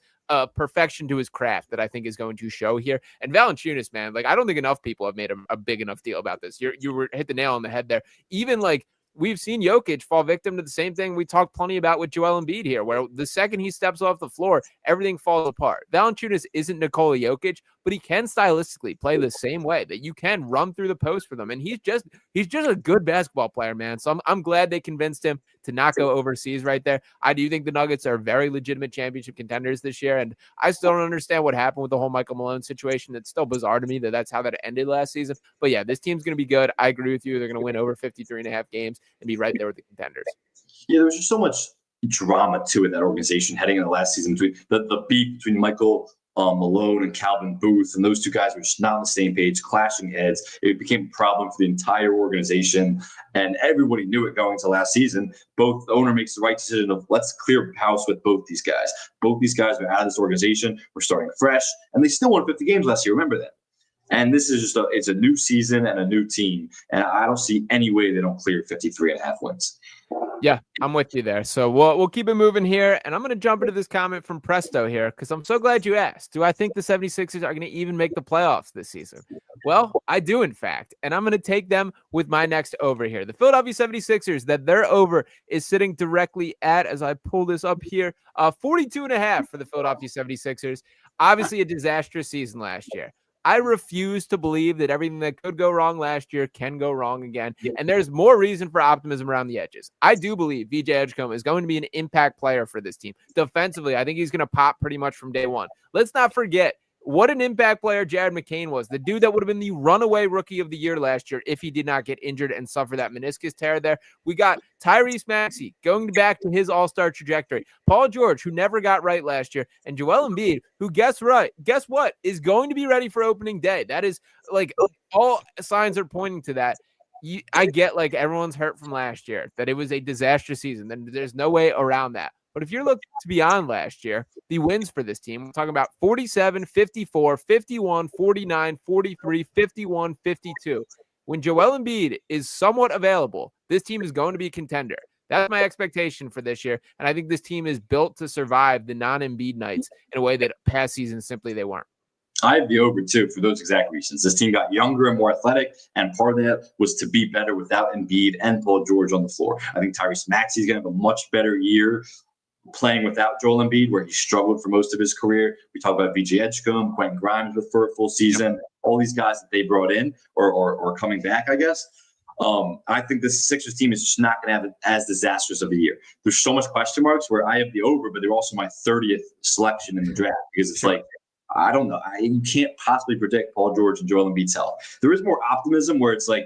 S1: perfection to his craft that I think is going to show here. And Valanciunas, man, like, I don't think enough people have made a big enough deal about this. You were hit the nail on the head there. Even like, we've seen Jokic fall victim to the same thing we talked plenty about with Joel Embiid here, where the second he steps off the floor, everything falls apart. Valanciunas isn't Nikola Jokic, but he can stylistically play the same way, that you can run through the post for them. And he's just a good basketball player, man. So I'm glad they convinced him to not go overseas right there. I do think the Nuggets are very legitimate championship contenders this year. And I still don't understand what happened with the whole Michael Malone situation. It's still bizarre to me that that's how that ended last season. But yeah, this team's going to be good. I agree with you. They're going to win over 53.5 games and be right there with the contenders.
S2: Yeah, there was just so much drama to it, that organization heading into last season, between the beef between Michael Malone and Calvin Booth, and those two guys were just not on the same page, clashing heads. It became a problem for the entire organization, and everybody knew it going into last season. Both the owner makes the right decision of, let's clear house with both these guys. Both these guys are out of this organization. We're starting fresh, and they still won 50 games last year. Remember that. And this is just it's a new season and a new team. And I don't see any way they don't clear 53.5 wins.
S1: Yeah, I'm with you there. So we'll keep it moving here. And I'm going to jump into this comment from Presto here, because I'm so glad you asked. Do I think the 76ers are going to even make the playoffs this season? Well, I do, in fact. And I'm going to take them with my next over here. The Philadelphia 76ers, that their over is sitting directly at, as I pull this up here, 42.5 for the Philadelphia 76ers. Obviously a disastrous season last year. I refuse to believe that everything that could go wrong last year can go wrong again. And there's more reason for optimism around the edges. I do believe VJ Edgecombe is going to be an impact player for this team. Defensively, I think he's going to pop pretty much from day one. Let's not forget what an impact player Jared McCain was, the dude that would have been the runaway rookie of the year last year if he did not get injured and suffer that meniscus tear there. We got Tyrese Maxey going back to his all-star trajectory. Paul George, who never got right last year, and Joel Embiid, who guess what, is going to be ready for opening day. That is, like, all signs are pointing to that. I get, like, everyone's hurt from last year, that it was a disastrous season. Then there's no way around that. But if you're looking to beyond last year, the wins for this team, we're talking about 47, 54, 51, 49, 43, 51, 52. When Joel Embiid is somewhat available, this team is going to be a contender. That's my expectation for this year. And I think this team is built to survive the non-Embiid nights in a way that past seasons simply they weren't.
S2: I have the over too for those exact reasons. This team got younger and more athletic, and part of that was to be better without Embiid and Paul George on the floor. I think Tyrese Maxey is going to have a much better year playing without Joel Embiid, where he struggled for most of his career. We talk about VJ Edgecombe, Quentin Grimes for a full season, all these guys that they brought in or coming back, I guess. I think this Sixers team is just not going to have as disastrous of a year. There's so much question marks where I have the over, but they're also my 30th selection in the draft, because it's like, I don't know. You can't possibly predict Paul George and Joel Embiid's health. There is more optimism where it's like,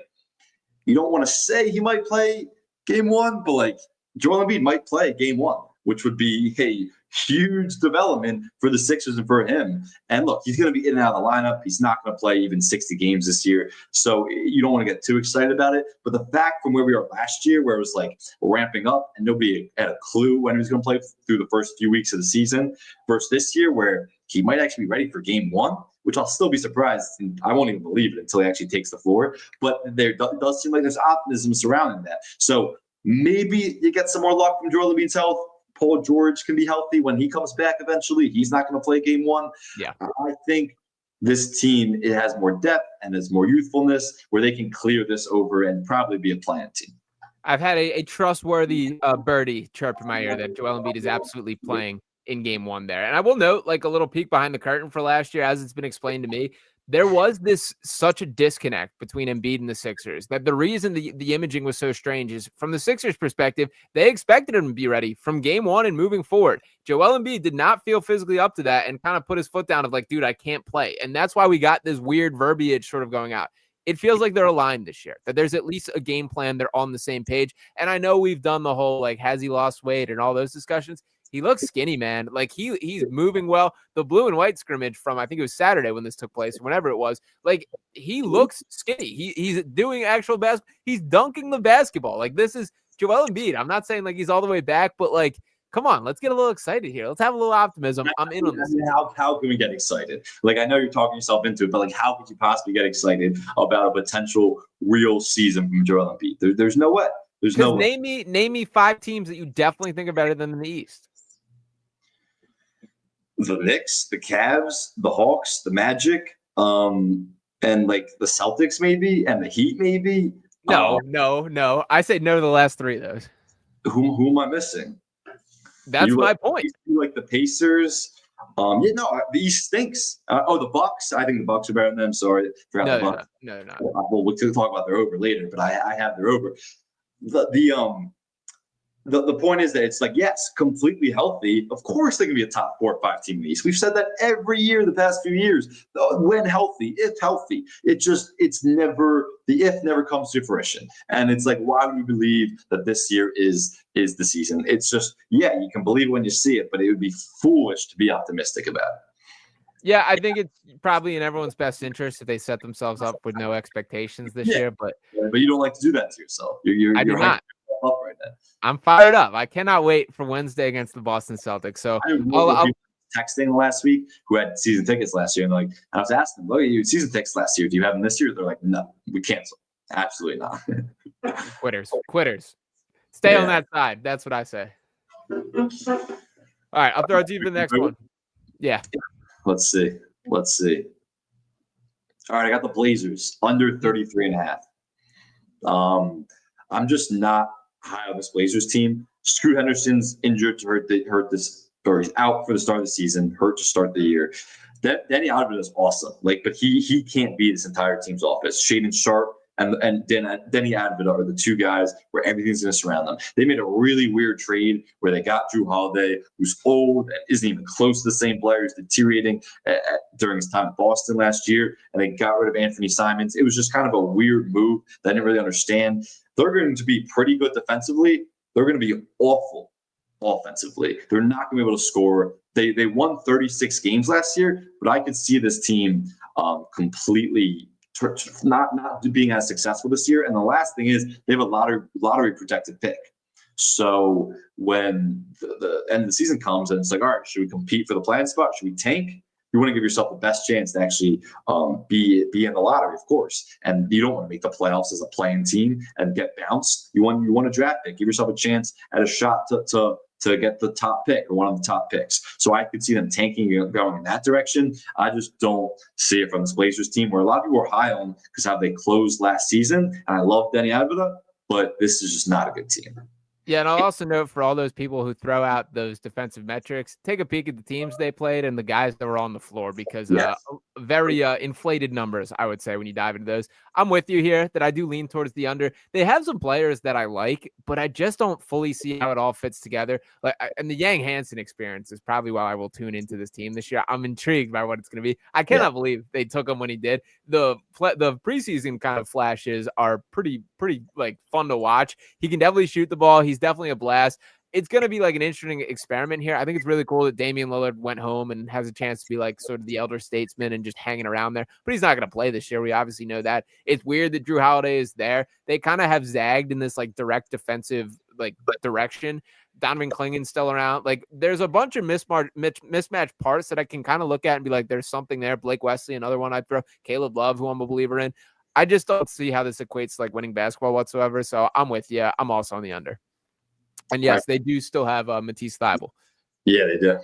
S2: you don't want to say he might play game one, but like Joel Embiid might play game one, which would be a huge development for the Sixers and for him. And look, he's going to be in and out of the lineup. He's not going to play even 60 games this year. So you don't want to get too excited about it. But the fact from where we were last year, where it was like ramping up and nobody had a clue when he was going to play through the first few weeks of the season, versus this year where he might actually be ready for game one, which I'll still be surprised. And I won't even believe it until he actually takes the floor. But there does seem like there's optimism surrounding that. So maybe you get some more luck from Joel Embiid's health. Paul George can be healthy when he comes back eventually. He's not going to play game one.
S1: Yeah,
S2: I think this team, it has more depth and has more youthfulness where they can clear this over and probably be a play-in team.
S1: I've had a trustworthy birdie chirp in my ear that Joel Embiid is absolutely playing in game one there. And I will note, like, a little peek behind the curtain for last year, as it's been explained to me, there was such a disconnect between Embiid and the Sixers that the reason the imaging was so strange is from the Sixers perspective, they expected him to be ready from game one and moving forward. Joel Embiid did not feel physically up to that and kind of put his foot down of like, dude, I can't play. And that's why we got this weird verbiage sort of going out. It feels like they're aligned this year, that there's at least a game plan. They're on the same page. And I know we've done the whole, like, has he lost weight and all those discussions. He looks skinny, man. Like he's moving well. The blue and white scrimmage from, I think it was Saturday when this took place, whenever it was, like he looks skinny. He's doing actual basketball. He's dunking the basketball. Like this is Joel Embiid. I'm not saying like he's all the way back, but like, come on, let's get a little excited here. Let's have a little optimism. I'm in on this.
S2: How can we get excited? Like, I know you're talking yourself into it, but like, how could you possibly get excited about a potential real season from Joel Embiid? There's no way. There's no way.
S1: Name me 5 teams that you definitely think are better than in the East.
S2: The Knicks, the Cavs, the Hawks, the Magic, and like the Celtics maybe, and the Heat maybe.
S1: No. I say no to the last 3 of those.
S2: Who am I missing?
S1: That's my point.
S2: You like the Pacers? The East stinks. The Bucks. I think the Bucks are better than them. Sorry, forgot the Bucks.
S1: No, they're not.
S2: Well, we'll talk about their over later, but I have their over. The point is that it's like, yes, completely healthy. Of course, they can be a top 4 or 5 team in the East. We've said that every year the past few years. When healthy, if healthy, it's never the if never comes to fruition. And it's like, why would we believe that this year is the season? It's just, yeah, you can believe when you see it, but it would be foolish to be optimistic about it.
S1: Yeah, I think it's probably in everyone's best interest if they set themselves up with no expectations this year. But
S2: you don't like to do that to yourself.
S1: I do not.
S2: Up right now.
S1: I'm fired up. I cannot wait for Wednesday against the Boston Celtics. So
S2: I'll texting last week who had season tickets last year, and I was asking them, "Well, you had season tickets last year. Do you have them this year?" They're like, "No, we cancel. Absolutely not."
S1: Quitters. Stay on that side. That's what I say. All right, I'll throw it to you for the next one. Yeah.
S2: Let's see. All right, I got the Blazers under 33.5. I'm just not high on this Blazers team. Scoot Henderson's injured to he's out for the start of the season, hurt to start the year. Denny Advin is awesome, but he can't be this entire team's offense. Shaedon Sharpe and Denny Advin are the 2 guys where everything's going to surround them. They made a really weird trade where they got Drew Holiday, who's old and isn't even close to the same player, who's deteriorating during his time in Boston last year, and they got rid of Anthony Simons. It was just kind of a weird move that I didn't really understand. They're going to be pretty good defensively. They're going to be awful offensively. They're not going to be able to score. They won 36 games last year, but I could see this team completely not being as successful this year. And the last thing is they have a lottery protected pick. So when the end of the season comes and it's like, all right, should we compete for the playing spot? Should we tank? You want to give yourself the best chance to actually be in the lottery, of course. And you don't want to make the playoffs as a playing team and get bounced. You want a draft pick. Give yourself a chance at a shot to get the top pick or one of the top picks. So I could see them tanking and going in that direction. I just don't see it from this Blazers team where a lot of people are high on because how they closed last season. And I love Denny Advin, but this is just not a good team.
S1: Yeah, and I'll also note for all those people who throw out those defensive metrics, take a peek at the teams they played and the guys that were on the floor because very inflated numbers, I would say, when you dive into those. I'm with you here that I do lean towards the under. They have some players that I like, but I just don't fully see how it all fits together. And the Yang Hansen experience is probably why I will tune into this team this year. I'm intrigued by what it's going to be. I cannot believe they took him when he did. The preseason kind of flashes are pretty fun to watch. He can definitely shoot the ball. He's definitely a blast. It's going to be like an interesting experiment here. I think it's really cool that Damian Lillard went home and has a chance to be like sort of the elder statesman and just hanging around there. But he's not going to play this year. We obviously know that. It's weird that Drew Holiday is there. They kind of have zagged in this like direct defensive direction. Donovan Klingon's still around. There's a bunch of mismatched parts that I can kind of look at and be like, there's something there. Blake Wesley, another one I'd throw. Caleb Love, who I'm a believer in. I just don't see how this equates to winning basketball whatsoever. So I'm with you. I'm also on the under. And yes, they do still have Matisse Thybulle. Yeah, they do.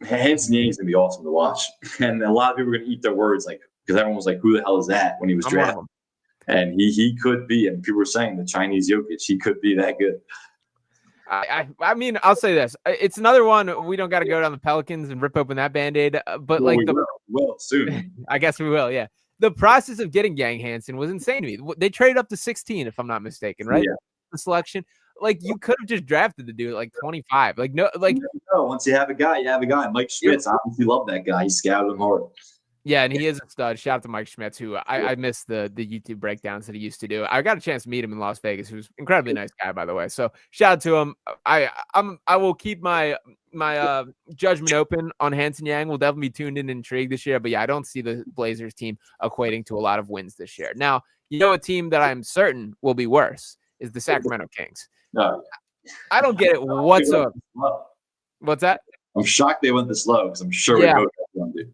S2: Hanson Yang is going to be awesome to watch. And a lot of people are going to eat their words because everyone was like, who the hell is that when he was drafted? And he could be, and people were saying the Chinese Jokic, he could be that good.
S1: I mean, I'll say this. It's another one. We don't got to go down the Pelicans and rip open that Band-Aid. But
S2: Well, soon.
S1: I guess we will. Yeah. The process of getting Yang Hansen was insane to me. They traded up to 16, if I'm not mistaken, right?
S2: Yeah.
S1: The selection. Like, you could have just drafted the dude at like 25. Like, no, like,
S2: No, once you have a guy, you have a guy. Mike Schmitz, I obviously love that guy. He scouted him hard.
S1: yeah, and he is a stud. Shout out to Mike Schmitz, who I miss the YouTube breakdowns that he used to do. I got a chance to meet him in Las Vegas. He was an incredibly nice guy, by the way. So shout out to him. I will keep my judgment open on Hansen Yang. We'll definitely be tuned in and intrigued this year. But yeah, I don't see the Blazers team equating to a lot of wins this year. Now, you know, a team that I'm certain will be worse is the Sacramento Kings.
S2: No.
S1: I don't get it whatsoever. What's that?
S2: I'm shocked they went this low because I'm sure we both got one, dude.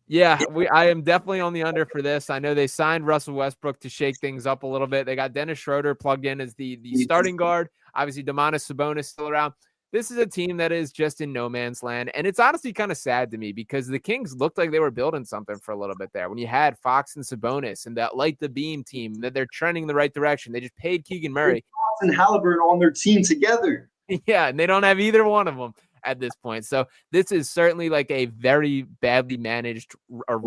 S1: Yeah, I am definitely on the under for this. I know they signed Russell Westbrook to shake things up a little bit. They got Dennis Schroeder plugged in as the starting guard. Obviously, Domantas Sabonis still around. This is a team that is just in no man's land. And it's honestly kind of sad to me because the Kings looked like they were building something for a little bit there. When you had Fox and Sabonis and that Light the Beam team, that they're trending in the right direction. They just paid Keegan Murray.
S2: Fox and Halliburton on their team together.
S1: Yeah, and they don't have either one of them at this point. So this is certainly like a very badly managed or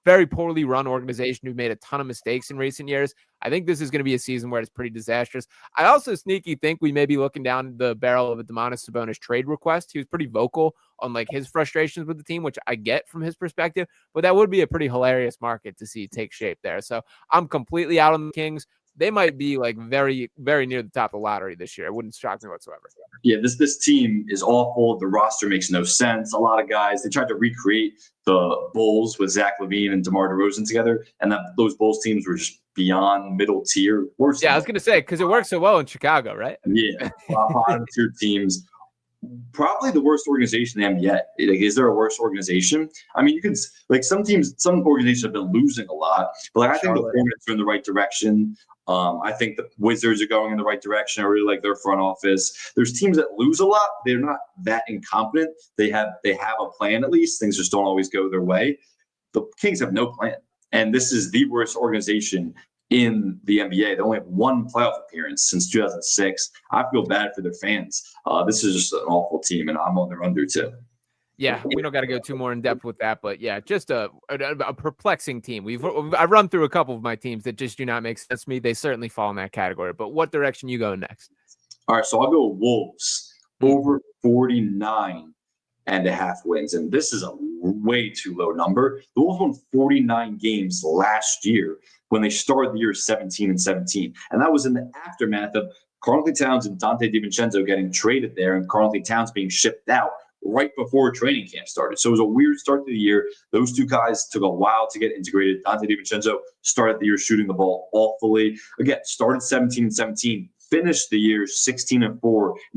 S1: very poorly run organization who made a ton of mistakes in recent years. I think this is going to be a season where it's pretty disastrous. I also sneaky think we may be looking down the barrel of a Domantas Sabonis trade request. He was pretty vocal on like his frustrations with the team, which I get from his perspective, but that would be a pretty hilarious market to see take shape there. So I'm completely out on the Kings. They might be like very, very near the top of the lottery this year. It wouldn't shock me whatsoever.
S2: Yeah, this team is awful. The roster makes no sense. A lot of guys, they tried to recreate the Bulls with Zach LaVine and DeMar DeRozan together, and those Bulls teams were just beyond middle tier. Worse.
S1: Yeah, I was going to say, because it works so well in Chicago, right?
S2: Yeah, bottom tier teams. Probably the worst organization in the NBA. Like, is there a worse organization? I mean, you can like some teams, some organizations have been losing a lot, but like I think the Hornets are in the right direction. I think the Wizards are going in the right direction. I really like their front office. There's teams that lose a lot. They're not that incompetent. They have a plan at least. Things just don't always go their way. The Kings have no plan, and this is the worst organization in the NBA. They only have one playoff appearance since 2006. I feel bad for their fans. This is just an awful team, and I'm on their under too.
S1: Yeah, we don't got to go too more in depth with that, but yeah, just a perplexing team. I've run through a couple of my teams that just do not make sense to me. They certainly fall in that category. But what direction you go next?
S2: All right, so I'll go Wolves over 49.5 wins, and this is a way too low number. The Wolves won 49 games last year when they started the year 17-17, and that was in the aftermath of Karl-Anthony Towns and Dante DiVincenzo getting traded there, and Karl-Anthony Towns being shipped out right before training camp started. So it was a weird start to the year. Those two guys took a while to get integrated. Dante DiVincenzo started the year shooting the ball awfully. Again, started 17-17, finished the year 16-4 in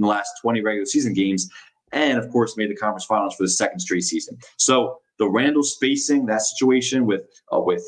S2: the last 20 regular season games, and of course made the conference finals for the second straight season. So the Randall spacing, that situation with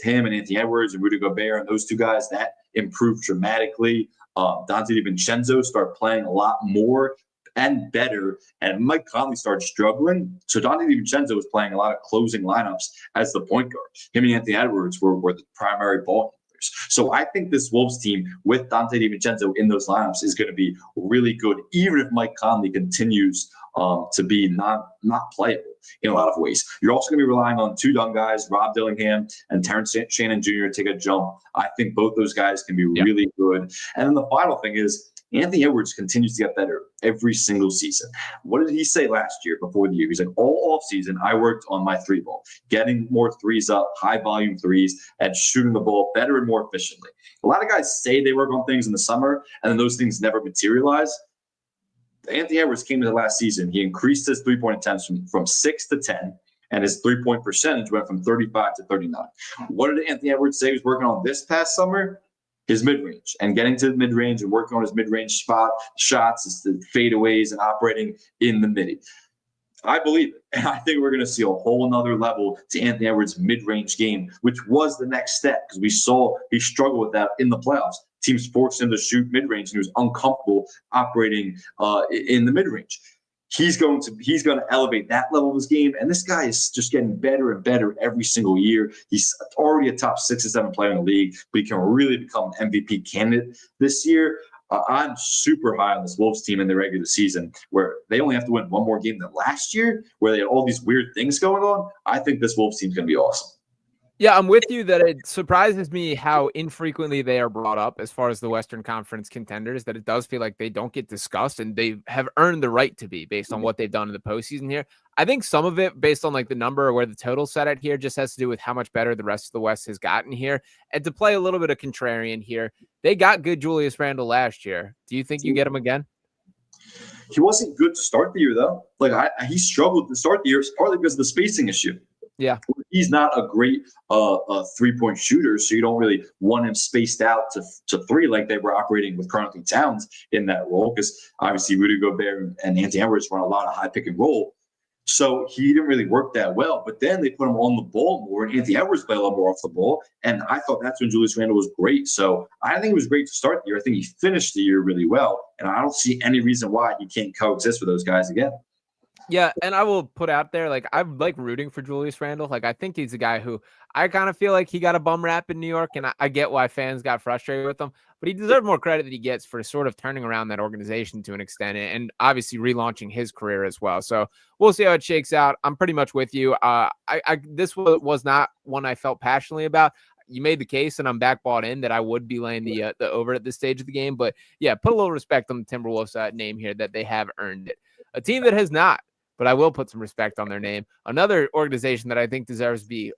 S2: him and Anthony Edwards and Rudy Gobert and those two guys, that improved dramatically. Dante DiVincenzo started playing a lot more and better, and Mike Conley started struggling. So Dante DiVincenzo was playing a lot of closing lineups as the point guard. Him and Anthony Edwards were the primary ball handlers. So I think this Wolves team with Dante DiVincenzo in those lineups is going to be really good, even if Mike Conley continues to be not playable in a lot of ways. You're also going to be relying on two young guys, Rob Dillingham and Terrence Shannon Jr. to take a jump. I think both those guys can be really good. And then the final thing is, Anthony Edwards continues to get better every single season. What did he say last year before the year? He's like, all offseason, I worked on my three ball, getting more threes up, high volume threes, and shooting the ball better and more efficiently. A lot of guys say they work on things in the summer, and then those things never materialize. Anthony Edwards came into last season. He increased his three-point attempts from 6 to 10, and his three-point percentage went from 35 to 39. What did Anthony Edwards say he was working on this past summer? His mid-range, and getting to the mid-range and working on his mid-range shots, the fadeaways, and operating in the midi. I believe it. And I think we're going to see a whole nother level to Anthony Edwards' mid-range game, which was the next step because we saw he struggled with that in the playoffs. Teams forced him to shoot mid-range, and he was uncomfortable operating in the mid-range. He's going to elevate that level of his game, and this guy is just getting better and better every single year. He's already a top 6 or 7 player in the league, but he can really become an MVP candidate this year. I'm super high on this Wolves team in the regular season, where they only have to win one more game than last year, where they had all these weird things going on. I think this Wolves team is going to be awesome.
S1: Yeah, I'm with you that it surprises me how infrequently they are brought up as far as the Western Conference contenders, that it does feel like they don't get discussed, and they have earned the right to be based on what they've done in the postseason here. I think some of it, based on like the number or where the total set at here, just has to do with how much better the rest of the West has gotten here. And to play a little bit of contrarian here, they got good Julius Randle last year. Do you think you get him again?
S2: He wasn't good to start the year, though. Like he struggled to start the year, partly because of the spacing issue.
S1: Yeah.
S2: He's not a great three-point shooter, so you don't really want him spaced out to three like they were operating with Karl-Anthony Towns in that role, because obviously Rudy Gobert and Anthony Edwards run a lot of high pick and roll. So he didn't really work that well. But then they put him on the ball more, and Anthony Edwards played a lot more off the ball. And I thought that's when Julius Randle was great. So I think it was great to start the year. I think he finished the year really well. And I don't see any reason why he can't coexist with those guys again.
S1: Yeah, and I will put out there, like, I like rooting for Julius Randle. Like, I think he's a guy who I kind of feel like he got a bum rap in New York, and I get why fans got frustrated with him, but he deserved more credit that he gets for sort of turning around that organization to an extent, and obviously relaunching his career as well. So we'll see how it shakes out. I'm pretty much with you. This was not one I felt passionately about. You made the case, and I'm back bought in that I would be laying the over at this stage of the game. But yeah, put a little respect on the Timberwolves name here, that they have earned it. A team that has not, but I will put some respect on their name. Another organization that I think deserves to be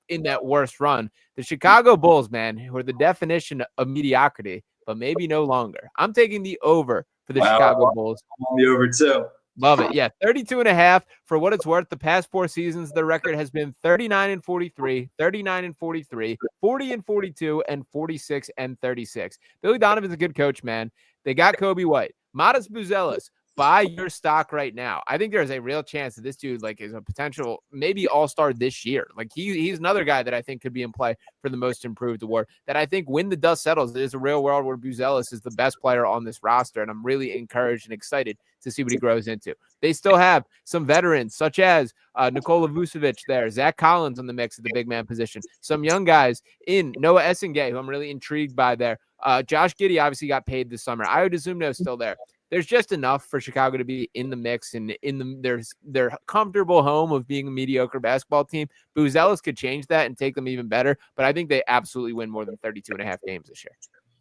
S1: in that worst run, the Chicago Bulls, man, who are the definition of mediocrity, but maybe no longer. I'm taking the over for the Chicago Bulls.
S2: I'm on the over too.
S1: Love it. Yeah, 32.5. For what it's worth, the past 4 seasons, the record has been 39-43, 39-43, 40-42, and 46-36. Billy Donovan's a good coach, man. They got Kobe White. Modest Buzelis. Buy your stock right now. I think there's a real chance that this dude like is a potential maybe all-star this year. Like he's another guy that I think could be in play for the most improved award, that I think when the dust settles, there's a real world where Buzelis is the best player on this roster, and I'm really encouraged and excited to see what he grows into. They still have some veterans such as Nikola Vucevic there, Zach Collins on the mix at the big man position, some young guys in Noah Essengay, who I'm really intrigued by there. Josh Giddey obviously got paid this summer. Ayo Dosunmu is still there. There's just enough for Chicago to be in the mix and in their comfortable home of being a mediocre basketball team. Buzelis could change that and take them even better, but I think they absolutely win more than 32.5 games this year.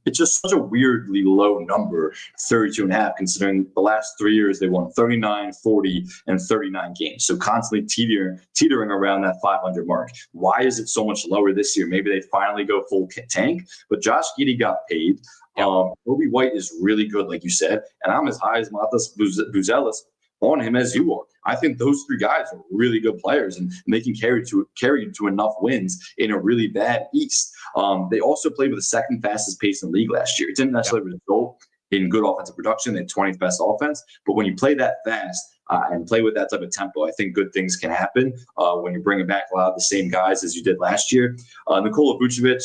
S2: It's just such a weirdly low number, 32.5, considering the last 3 years they won 39, 40, and 39 games. So constantly teetering around that 500 mark. Why is it so much lower this year? Maybe they finally go full tank, but Josh Giddey got paid. Kobe White is really good, like you said, and I'm as high as Matas Buzelis on him as you are. I think those 3 guys are really good players, and they can carry you to enough wins in a really bad East. They also played with the second fastest pace in the league last year. It didn't necessarily result in good offensive production. They had 20th best offense, but when you play that fast and play with that type of tempo, I think good things can happen when you're bringing back a lot of the same guys as you did last year. Nikola Vucevic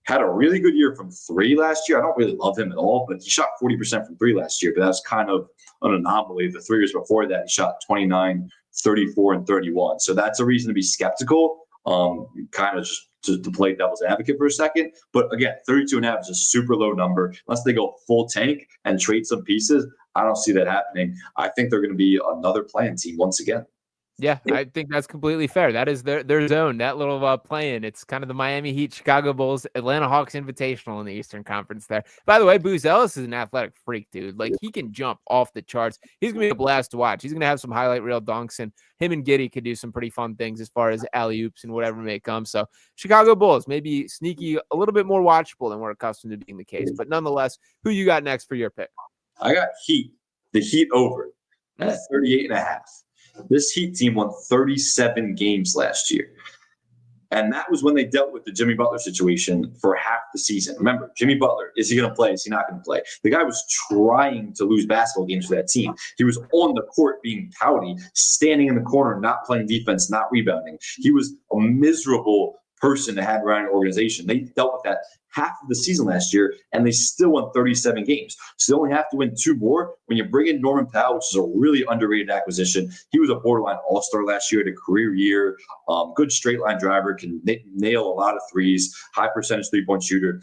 S2: had a really good year from 3 last year. I don't really love him at all, but he shot 40% from 3 last year, but that's kind of an anomaly. The 3 years before that, he shot 29, 34, and 31. So that's a reason to be skeptical, kind of just to play devil's advocate for a second. But again, 32.5 is a super low number. Unless they go full tank and trade some pieces, I don't see that happening. I think they're going to be another play-in team once again.
S1: Yeah, I think that's completely fair. That is their zone, that little play-in. It's kind of the Miami Heat, Chicago Bulls, Atlanta Hawks Invitational in the Eastern Conference there. By the way, Buzelis is an athletic freak, dude. Like, he can jump off the charts. He's going to be a blast to watch. He's going to have some highlight reel dunks, and him and Giddey could do some pretty fun things as far as alley-oops and whatever may come. So, Chicago Bulls, maybe sneaky, a little bit more watchable than we're accustomed to being the case. But nonetheless, who you got next for your pick?
S2: I got Heat. The Heat over at 38.5. This Heat team won 37 games last year. And that was when they dealt with the Jimmy Butler situation for half the season. Remember, Jimmy Butler, is he going to play? Is he not going to play? The guy was trying to lose basketball games for that team. He was on the court being pouty, standing in the corner, not playing defense, not rebounding. He was a miserable person to have around an organization. They dealt with that half of the season last year, and they still won 37 games. So they only have to win 2 more. When you bring in Norman Powell, which is a really underrated acquisition, he was a borderline all-star last year, had a career year, good straight-line driver, can nail a lot of threes, high percentage three-point shooter.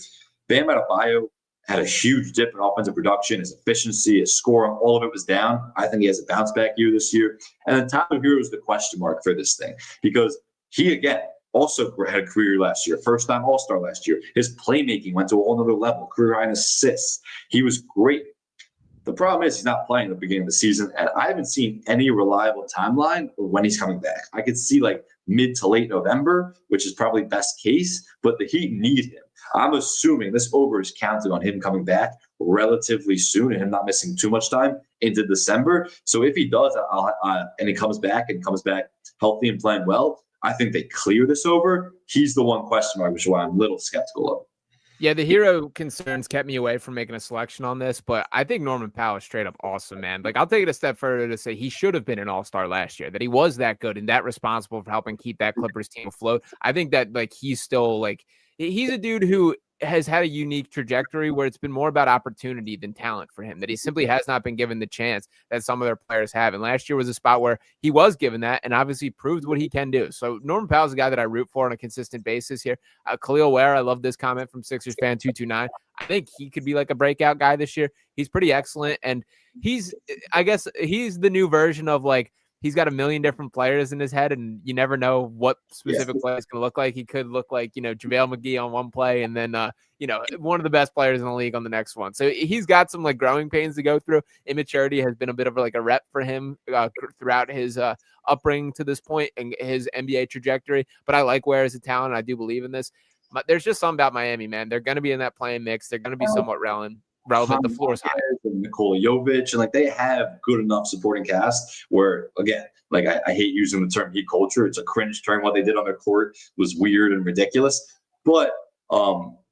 S2: Bam Adebayo had a huge dip in offensive production, his efficiency, his scoring, all of it was down. I think he has a bounce back year this year. And then Tyler Hero is the question mark for this thing because he, again, also had a career last year, first time All-Star last year. His playmaking went to a whole other level, career high in assists. He was great. The problem is he's not playing at the beginning of the season, and I haven't seen any reliable timeline of when he's coming back. I could see like mid to late November, which is probably best case, but the Heat need him. I'm assuming this over is counting on him coming back relatively soon and him not missing too much time into December. So if he does, and he comes back healthy and playing well, I think they clear this over. He's the one question mark, which is why I'm a little skeptical of.
S1: Yeah, the Hero concerns kept me away from making a selection on this, but I think Norman Powell is straight up awesome, man. Like, I'll take it a step further to say he should have been an all-star last year, that he was that good and that responsible for helping keep that Clippers team afloat. I think that, like, he's still, like, he's a dude who has had a unique trajectory where it's been more about opportunity than talent for him, that he simply has not been given the chance that some of their players have. And last year was a spot where he was given that and obviously proved what he can do. So Norman Powell's a guy that I root for on a consistent basis here. Khalil Ware, I love this comment from Sixers fan 229. I think he could be like a breakout guy this year. He's pretty excellent. And I guess he's the new version of like, he's got a million different players in his head, and you never know what specific play is going to look like. He could look like, JaVale McGee on one play and then, one of the best players in the league on the next one. So he's got some like growing pains to go through. Immaturity has been a bit of like a rep for him throughout his upbringing to this point and his NBA trajectory. But I like Ware as a talent. I do believe in this. But there's just something about Miami, man. They're going to be in that playing mix. They're going to be somewhat relevant. The floor is high.
S2: And Nikola Jovic, and like they have good enough supporting cast where, again, like I hate using the term heat culture. It's a cringe term. What they did on their court was weird and ridiculous, but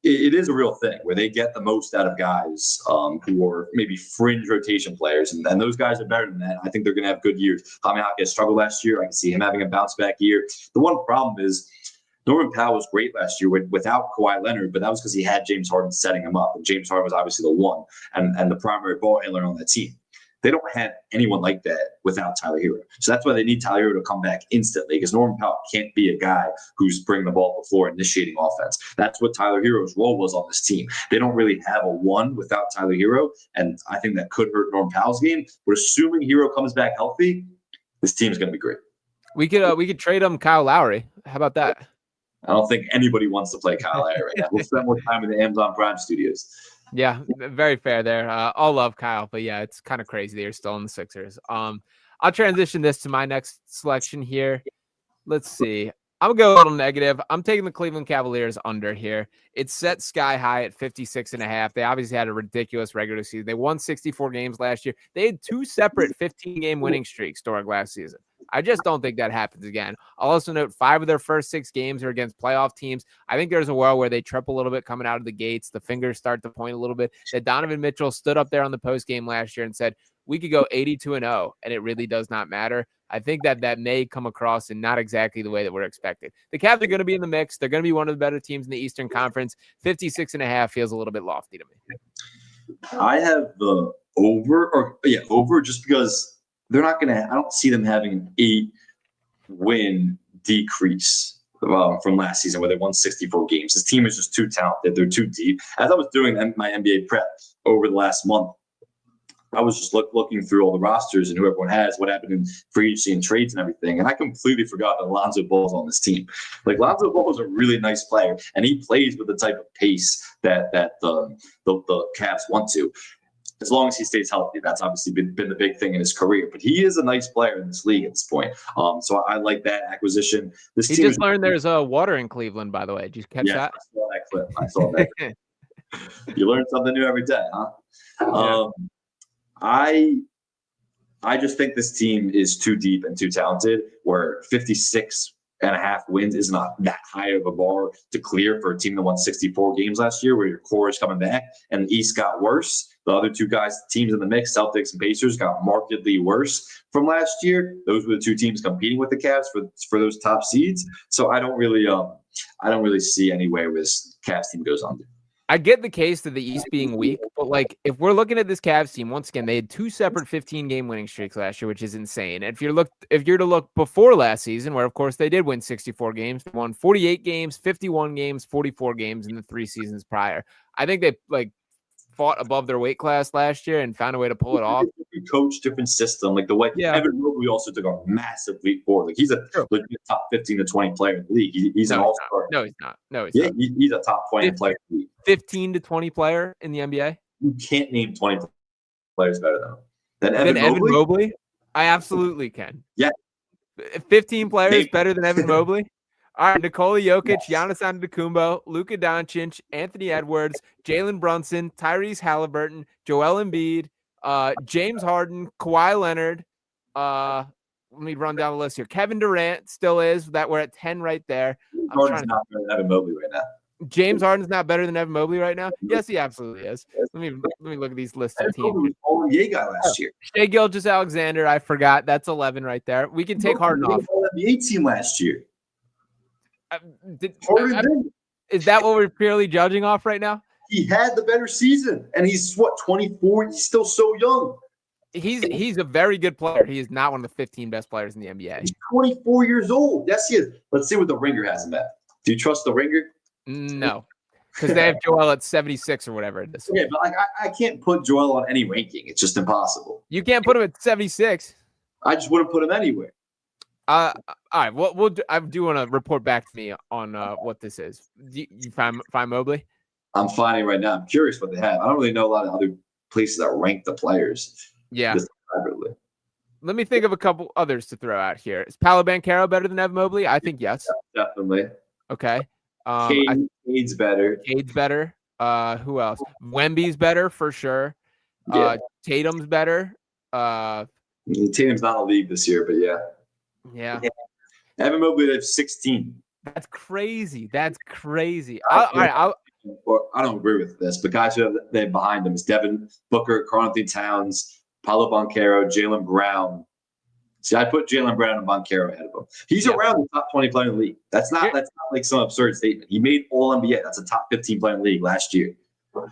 S2: it is a real thing where they get the most out of guys who are maybe fringe rotation players, and those guys are better than that. I think they're going to have good years. Jaime Jaquez struggled last year. I can see him having a bounce back year. The one problem is Norman Powell was great last year without Kawhi Leonard, but that was because he had James Harden setting him up. And James Harden was obviously the one and the primary ball handler on that team. They don't have anyone like that without Tyler Hero. So that's why they need Tyler Hero to come back instantly, because Norman Powell can't be a guy who's bringing the ball to the floor, initiating offense. That's what Tyler Hero's role was on this team. They don't really have a one without Tyler Hero, and I think that could hurt Norman Powell's game. But assuming Hero comes back healthy, this team is going to be great.
S1: We could trade him Kyle Lowry. How about that?
S2: I don't think anybody wants to play Kyle Lowry right now. We'll spend more time in the Amazon Prime studios.
S1: Yeah, very fair there. All love Kyle, but yeah, it's kind of crazy that you're still in the Sixers. I'll transition this to my next selection here. Let's see. I'm going to go a little negative. I'm taking the Cleveland Cavaliers under here. It's set sky high at 56.5. They obviously had a ridiculous regular season. They won 64 games last year. They had two separate 15-game winning streaks during last season. I just don't think that happens again. I'll also note 5 of their first 6 games are against playoff teams. I think there's a world where they trip a little bit coming out of the gates. The fingers start to point a little bit. That Donovan Mitchell stood up there on the postgame last year and said, we could go 82-0, and it really does not matter. I think that may come across in not exactly the way that we're expecting. The Cavs are going to be in the mix. They're going to be one of the better teams in the Eastern Conference. 56.5 feels a little bit lofty to me.
S2: I have the over just because they're not going to – I don't see them having an 8-win decrease from last season where they won 64 games. This team is just too talented. They're too deep. As I was doing my NBA prep over the last month, I was just looking through all the rosters and who everyone has, what happened in free agency and trades and everything. And I completely forgot that Lonzo Ball's on this team. Like, Lonzo Ball is a really nice player, and he plays with the type of pace that the Cavs want to. As long as he stays healthy, that's obviously been the big thing in his career. But he is a nice player in this league at this point. So I like that acquisition. He
S1: just learned there's water in Cleveland, by the way. Did you catch that?
S2: I saw that clip. You learn something new every day, huh?
S1: Yeah.
S2: I just think this team is too deep and too talented, where 56.5 wins is not that high of a bar to clear for a team that won 64 games last year, where your core is coming back and the East got worse. The other two teams in the mix, Celtics and Pacers, got markedly worse from last year. Those were the two teams competing with the Cavs for those top seeds. So I don't really see any way where this Cavs team goes under.
S1: I get the case to the East being weak, but like if we're looking at this Cavs team, once again, they had 2 separate 15-game winning streaks last year, which is insane. And if you're to look before last season, where of course they did win 64 games, they won 48 games, 51 games, 44 games in the 3 seasons prior. I think they fought above their weight class last year and found a way to pull it off.
S2: Different coach, different system. Like the way Evan Mobley also took a massive leap forward. Like he's a legit top 15 to 20 player in the league. He's an all-star.
S1: No, he's not. No, he's not.
S2: He's a top 20 player in the league.
S1: 15 to 20 player in the NBA.
S2: You can't name 20 players better than Evan
S1: Mobley. I absolutely can.
S2: Yeah.
S1: 15 players better than Evan Mobley. All right, Nikola Jokic, Giannis Antetokounmpo, Luka Doncic, Anthony Edwards, Jalen Brunson, Tyrese Halliburton, Joel Embiid, James Harden, Kawhi Leonard. Let me run down the list here. Kevin Durant still is. That we're at 10 right there.
S2: Harden's not better than Evan Mobley right now.
S1: James Harden's not better than Evan Mobley right now. Yes, he absolutely is. Let me look at these lists of teams.
S2: Was All-NBA guy last year.
S1: Shai Gilgeous-Alexander, I forgot. That's 11 right there. We can take Harden off.
S2: All-NBA team last year.
S1: Is that what we're purely judging off right now?
S2: He had the better season, and he's 24. He's still so young.
S1: He's a very good player. He is not one of the 15 best players in the NBA.
S2: He's 24 years old. Yes, he is. Let's see what the Ringer has him at. Do you trust the Ringer?
S1: No, because they have Joel at 76 or whatever it is.
S2: Okay, but like I can't put Joel on any ranking. It's just impossible.
S1: You can't put him at 76.
S2: I just wouldn't put him anywhere.
S1: All right. I do want to report back to me on what this is. You find Mobley?
S2: I'm finding right now. I'm curious what they have. I don't really know a lot of other places that rank the players.
S1: Yeah. Let me think of a couple others to throw out here. Is Paolo Banchero better than Evan Mobley? I think yes.
S2: Yeah, definitely.
S1: Okay.
S2: Cade's better.
S1: Cade's better. Who else? Wemby's better for sure.
S2: Yeah.
S1: Tatum's better.
S2: Tatum's not in the league this year, but yeah.
S1: Yeah.
S2: Evan Mobley, they have 16.
S1: That's crazy. I
S2: don't agree with this, but guys who they have behind them is Devin Booker, Karl-Anthony Towns, Paolo Banchero, Jaylen Brown. See, I put Jaylen Brown and Banchero ahead of him. He's around the top 20 player in the league. That's not like some absurd statement. He made All-NBA. That's a top 15 player in the league last year.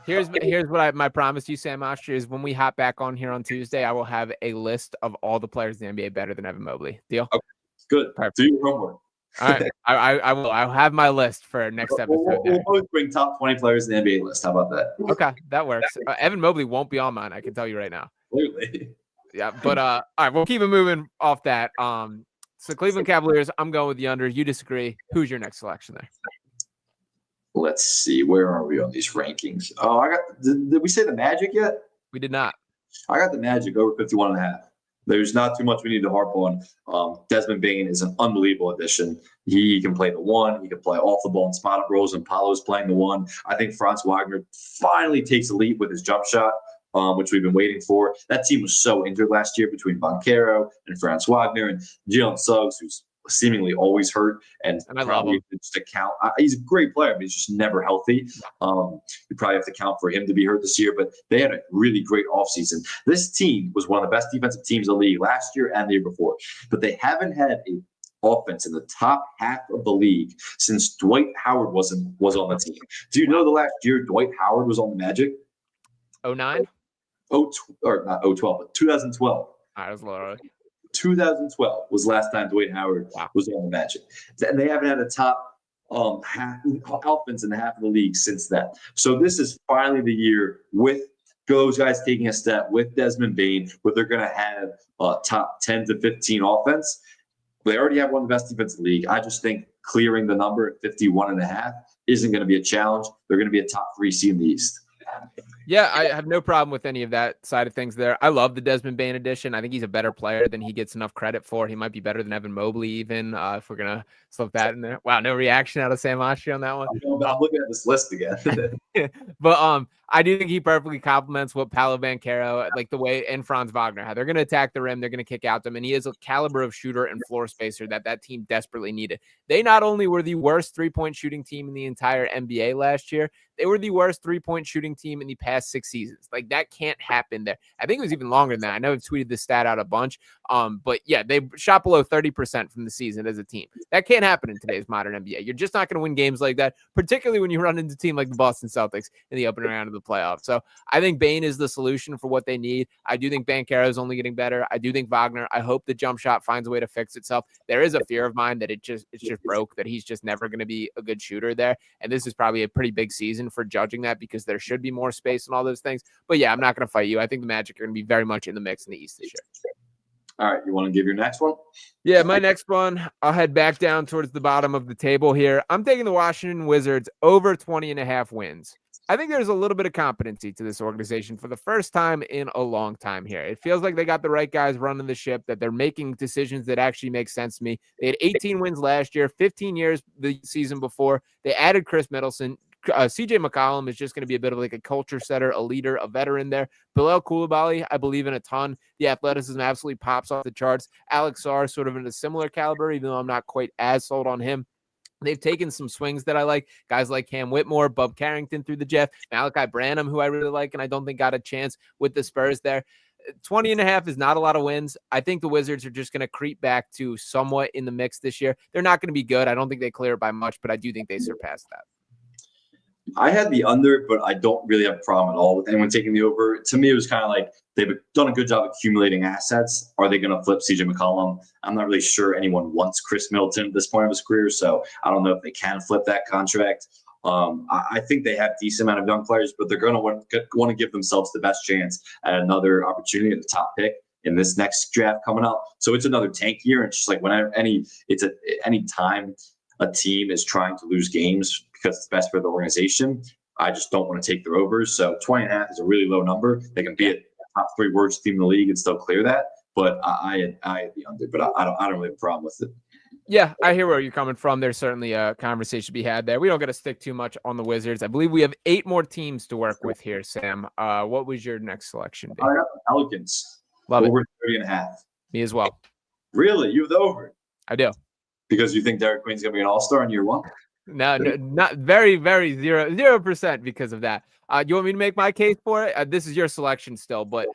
S1: Here's what my promise to you, Sam Oshtry, is when we hop back on here on Tuesday, I will have a list of all the players in the NBA better than Evan Mobley. Deal?
S2: Okay. Good.
S1: Perfect.
S2: Do your homework.
S1: All right. I will. I'll have my list for next episode.
S2: We'll both bring top 20 players in the NBA list. How about that?
S1: Okay, that works. Evan Mobley won't be on mine. I can tell you right now.
S2: Clearly.
S1: Yeah, but all right, we'll keep it moving off that. So Cleveland Cavaliers, I'm going with the under. You disagree. Who's your next selection there?
S2: Let's see. Where are we on these rankings? Oh, did we say the Magic yet?
S1: We did not.
S2: I got the Magic over 51.5. There's not too much we need to harp on. Desmond Bane is an unbelievable addition. He can play the one. He can play off the ball and spot up roles, and Paolo's playing the one. I think Franz Wagner finally takes a leap with his jump shot, which we've been waiting for. That team was so injured last year between Banchero and Franz Wagner and Jalen Suggs, who's seemingly always hurt, and
S1: I love him.
S2: Just to count. He's a great player, but he's just never healthy. You probably have to count for him to be hurt this year, but they had a really great offseason. This team was one of the best defensive teams in the league last year and the year before, but they haven't had a offense in the top half of the league since Dwight Howard was on the team. Do you know the last year Dwight Howard was on the Magic?
S1: 09?
S2: Or not 012, but 2012.
S1: That was a little early.
S2: 2012 was last time Dwight Howard was on the Magic. And they haven't had a top offense in the half of the league since then. So this is finally the year with those guys taking a step, with Desmond Bane, where they're going to have a top 10 to 15 offense. They already have one of the best defense in the league. I just think clearing the number at 51.5 isn't going to be a challenge. They're going to be a top 3 seed in the East.
S1: Yeah, I have no problem with any of that side of things there. I love the Desmond Bane addition. I think he's a better player than he gets enough credit for. He might be better than Evan Mobley even, if we're going to slip that in there. Wow, no reaction out of Sam Oshtry on that one.
S2: I'm looking at this list again.
S1: But I do think he perfectly complements what Paolo Banchero, like the way, and Franz Wagner, how they're going to attack the rim, they're going to kick out them, and he is a caliber of shooter and floor spacer that team desperately needed. They not only were the worst three-point shooting team in the entire NBA last year, they were the worst three-point shooting team in the past 6 seasons. Like, that can't happen there. I think it was even longer than that. I know I've tweeted this stat out a bunch. But yeah, they shot below 30% from the season as a team. That can't happen in today's modern NBA. You're just not going to win games like that, particularly when you run into a team like the Boston Celtics in the opening round of the playoffs. So I think Bane is the solution for what they need. I do think Banchero is only getting better. I do think Wagner, I hope the jump shot finds a way to fix itself. There is a fear of mine that it's just broke, that he's just never going to be a good shooter there. And this is probably a pretty big season for judging that, because there should be more space and all those things. But yeah, I'm not going to fight you. I think the Magic are going to be very much in the mix in the East this year.
S2: All right, you want to give your next one?
S1: Yeah, my next one, I'll head back down towards the bottom of the table here. I'm taking the Washington Wizards over 20.5 wins. I think there's a little bit of competency to this organization for the first time in a long time here. It feels like they got the right guys running the ship, that they're making decisions that actually make sense to me. They had 18 wins last year, 15 years the season before. They added Chris Middleton. CJ McCollum is just going to be a bit of like a culture setter, a leader, a veteran there. Bilal Coulibaly, I believe in a ton. The athleticism absolutely pops off the charts. Alex Sarr, sort of in a similar caliber, even though I'm not quite as sold on him. They've taken some swings that I like. Guys like Cam Whitmore, Bub Carrington through the Jeff, Malachi Branham, who I really like, and I don't think got a chance with the Spurs there. 20.5 is not a lot of wins. I think the Wizards are just going to creep back to somewhat in the mix this year. They're not going to be good. I don't think they clear it by much, but I do think they surpass that.
S2: I had the under, but I don't really have a problem at all with anyone taking the over. To me, it was kind of like they've done a good job accumulating assets. Are they going to flip CJ McCollum? I'm not really sure anyone wants Chris Middleton at this point of his career, so I don't know if they can flip that contract. I think they have a decent amount of young players, but they're going to want to give themselves the best chance at another opportunity at the top pick in this next draft coming up. So it's another tank year. It's just like whenever any time a team is trying to lose games because it's best for the organization, I just don't want to take their overs. So 20.5 is a really low number. They can be a top 3 worst team in the league and still clear that. But I had the under, but I don't really have a problem with it.
S1: Yeah, I hear where you're coming from. There's certainly a conversation to be had there. We don't got to stick too much on the Wizards. I believe we have 8 more teams to work with here, Sam. What was your next selection?
S2: I got the Pelicans.
S1: Love
S2: over
S1: it.
S2: 30.5.
S1: Me as well.
S2: Really? You have the over?
S1: I do.
S2: Because you think Derek Queen's going to be an all-star in year 1?
S1: No, not very 0% because of that. You want me to make my case for it? This is your selection still, but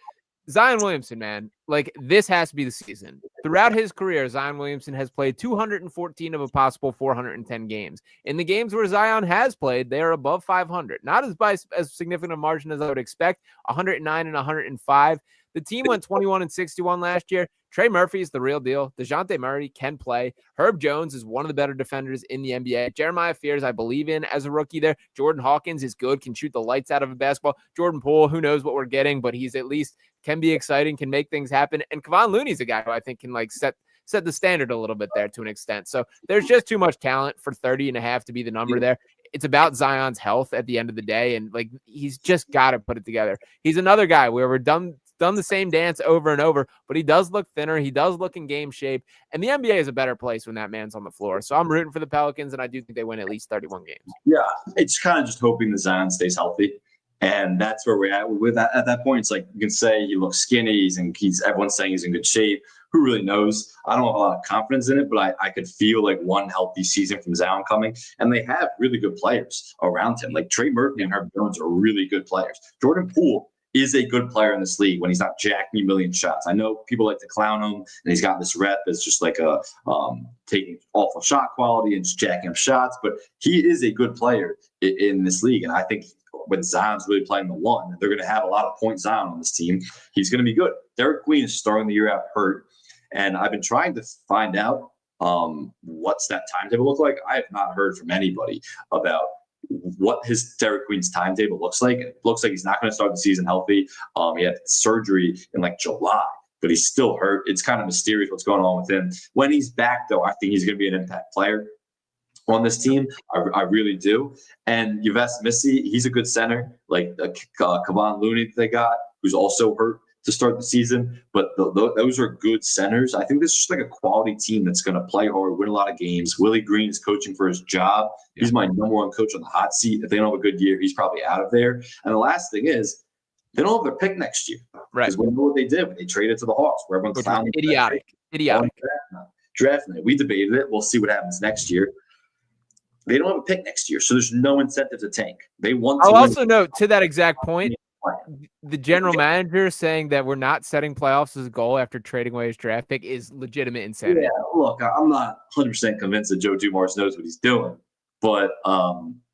S1: Zion Williamson, man, like this has to be the season. Throughout his career, Zion Williamson has played 214 of a possible 410 games. In the games where Zion has played, they are above 500. Not as significant a margin as I would expect, 109 and 105. The team went 21-61 last year. Trey Murphy is the real deal. DeJounte Murray can play. Herb Jones is one of the better defenders in the NBA. Jeremiah Fears, I believe in as a rookie there. Jordan Hawkins is good, can shoot the lights out of a basketball. Jordan Poole, who knows what we're getting, but he's at least can be exciting, can make things happen. And Kevon Looney's a guy who I think can like set the standard a little bit there to an extent. So there's just too much talent for 30.5 to be the number there. It's about Zion's health at the end of the day. And like, he's just got to put it together. He's another guy where we're done the same dance over and over, but he does look thinner. He does look in game shape. And the NBA is a better place when that man's on the floor. So I'm rooting for the Pelicans, and I do think they win at least 31 games.
S2: Yeah, it's kind of just hoping that Zion stays healthy. And that's where we're at with that. At that point, it's like you can say he looks skinny, everyone's saying he's in good shape. Who really knows? I don't have a lot of confidence in it, but I could feel like one healthy season from Zion coming. And they have really good players around him. Like Trey Murphy and Herb Jones are really good players. Jordan Poole is a good player in this league when he's not jacking a million shots. I know people like to clown him, and he's got this rep as just like a taking awful shot quality and just jacking up shots, but he is a good player in this league. And I think when Zion's really playing the one, they're going to have a lot of points Zion on this team. He's going to be good. Derek Queen is starting the year out hurt, and I've been trying to find out what's that timetable look like. I have not heard from anybody about what his Derek Queen's timetable looks like. It looks like he's not going to start the season healthy. He had surgery in like July, but he's still hurt. It's kind of mysterious what's going on with him. When he's back, though, I think he's going to be an impact player on this team. I really do. And Yves Missy, he's a good center, like Kevon Looney that they got, who's also hurt to start the season. But those are good centers. I think this is just like a quality team that's going to play hard, win a lot of games. Willie Green is coaching for his job. Yeah. He's my number one coach on the hot seat. If they don't have a good year, he's probably out of there. And the last thing is, they don't have their pick next year. Right. Because we know what they did when they traded to the Hawks, where everyone clowned them. Idiotic. Draft night. We debated it. We'll see what happens next year. They don't have a pick next year, so there's no incentive to tank. They want to
S1: I'll also note to that exact point, the general manager saying that we're not setting playoffs as a goal after trading away his draft pick is legitimate insanity.
S2: Yeah, look, I'm not 100% convinced that Joe Dumars knows what he's doing, but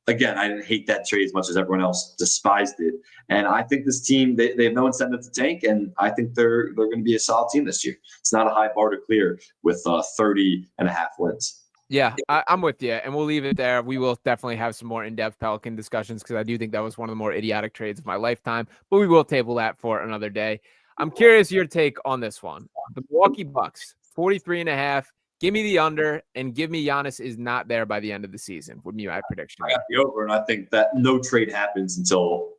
S2: again, I didn't hate that trade as much as everyone else despised it. And I think this team, they have no incentive to tank, and I think they're going to be a solid team this year. It's not a high bar to clear with 30.5 wins.
S1: Yeah, I'm with you, and we'll leave it there. We will definitely have some more in-depth Pelican discussions because I do think that was one of the more idiotic trades of my lifetime, but we will table that for another day. I'm curious your take on this one. The Milwaukee Bucks, 43.5. Give me the under, and give me Giannis is not there by the end of the season. Would be my prediction.
S2: I got the over, and I think that no trade happens until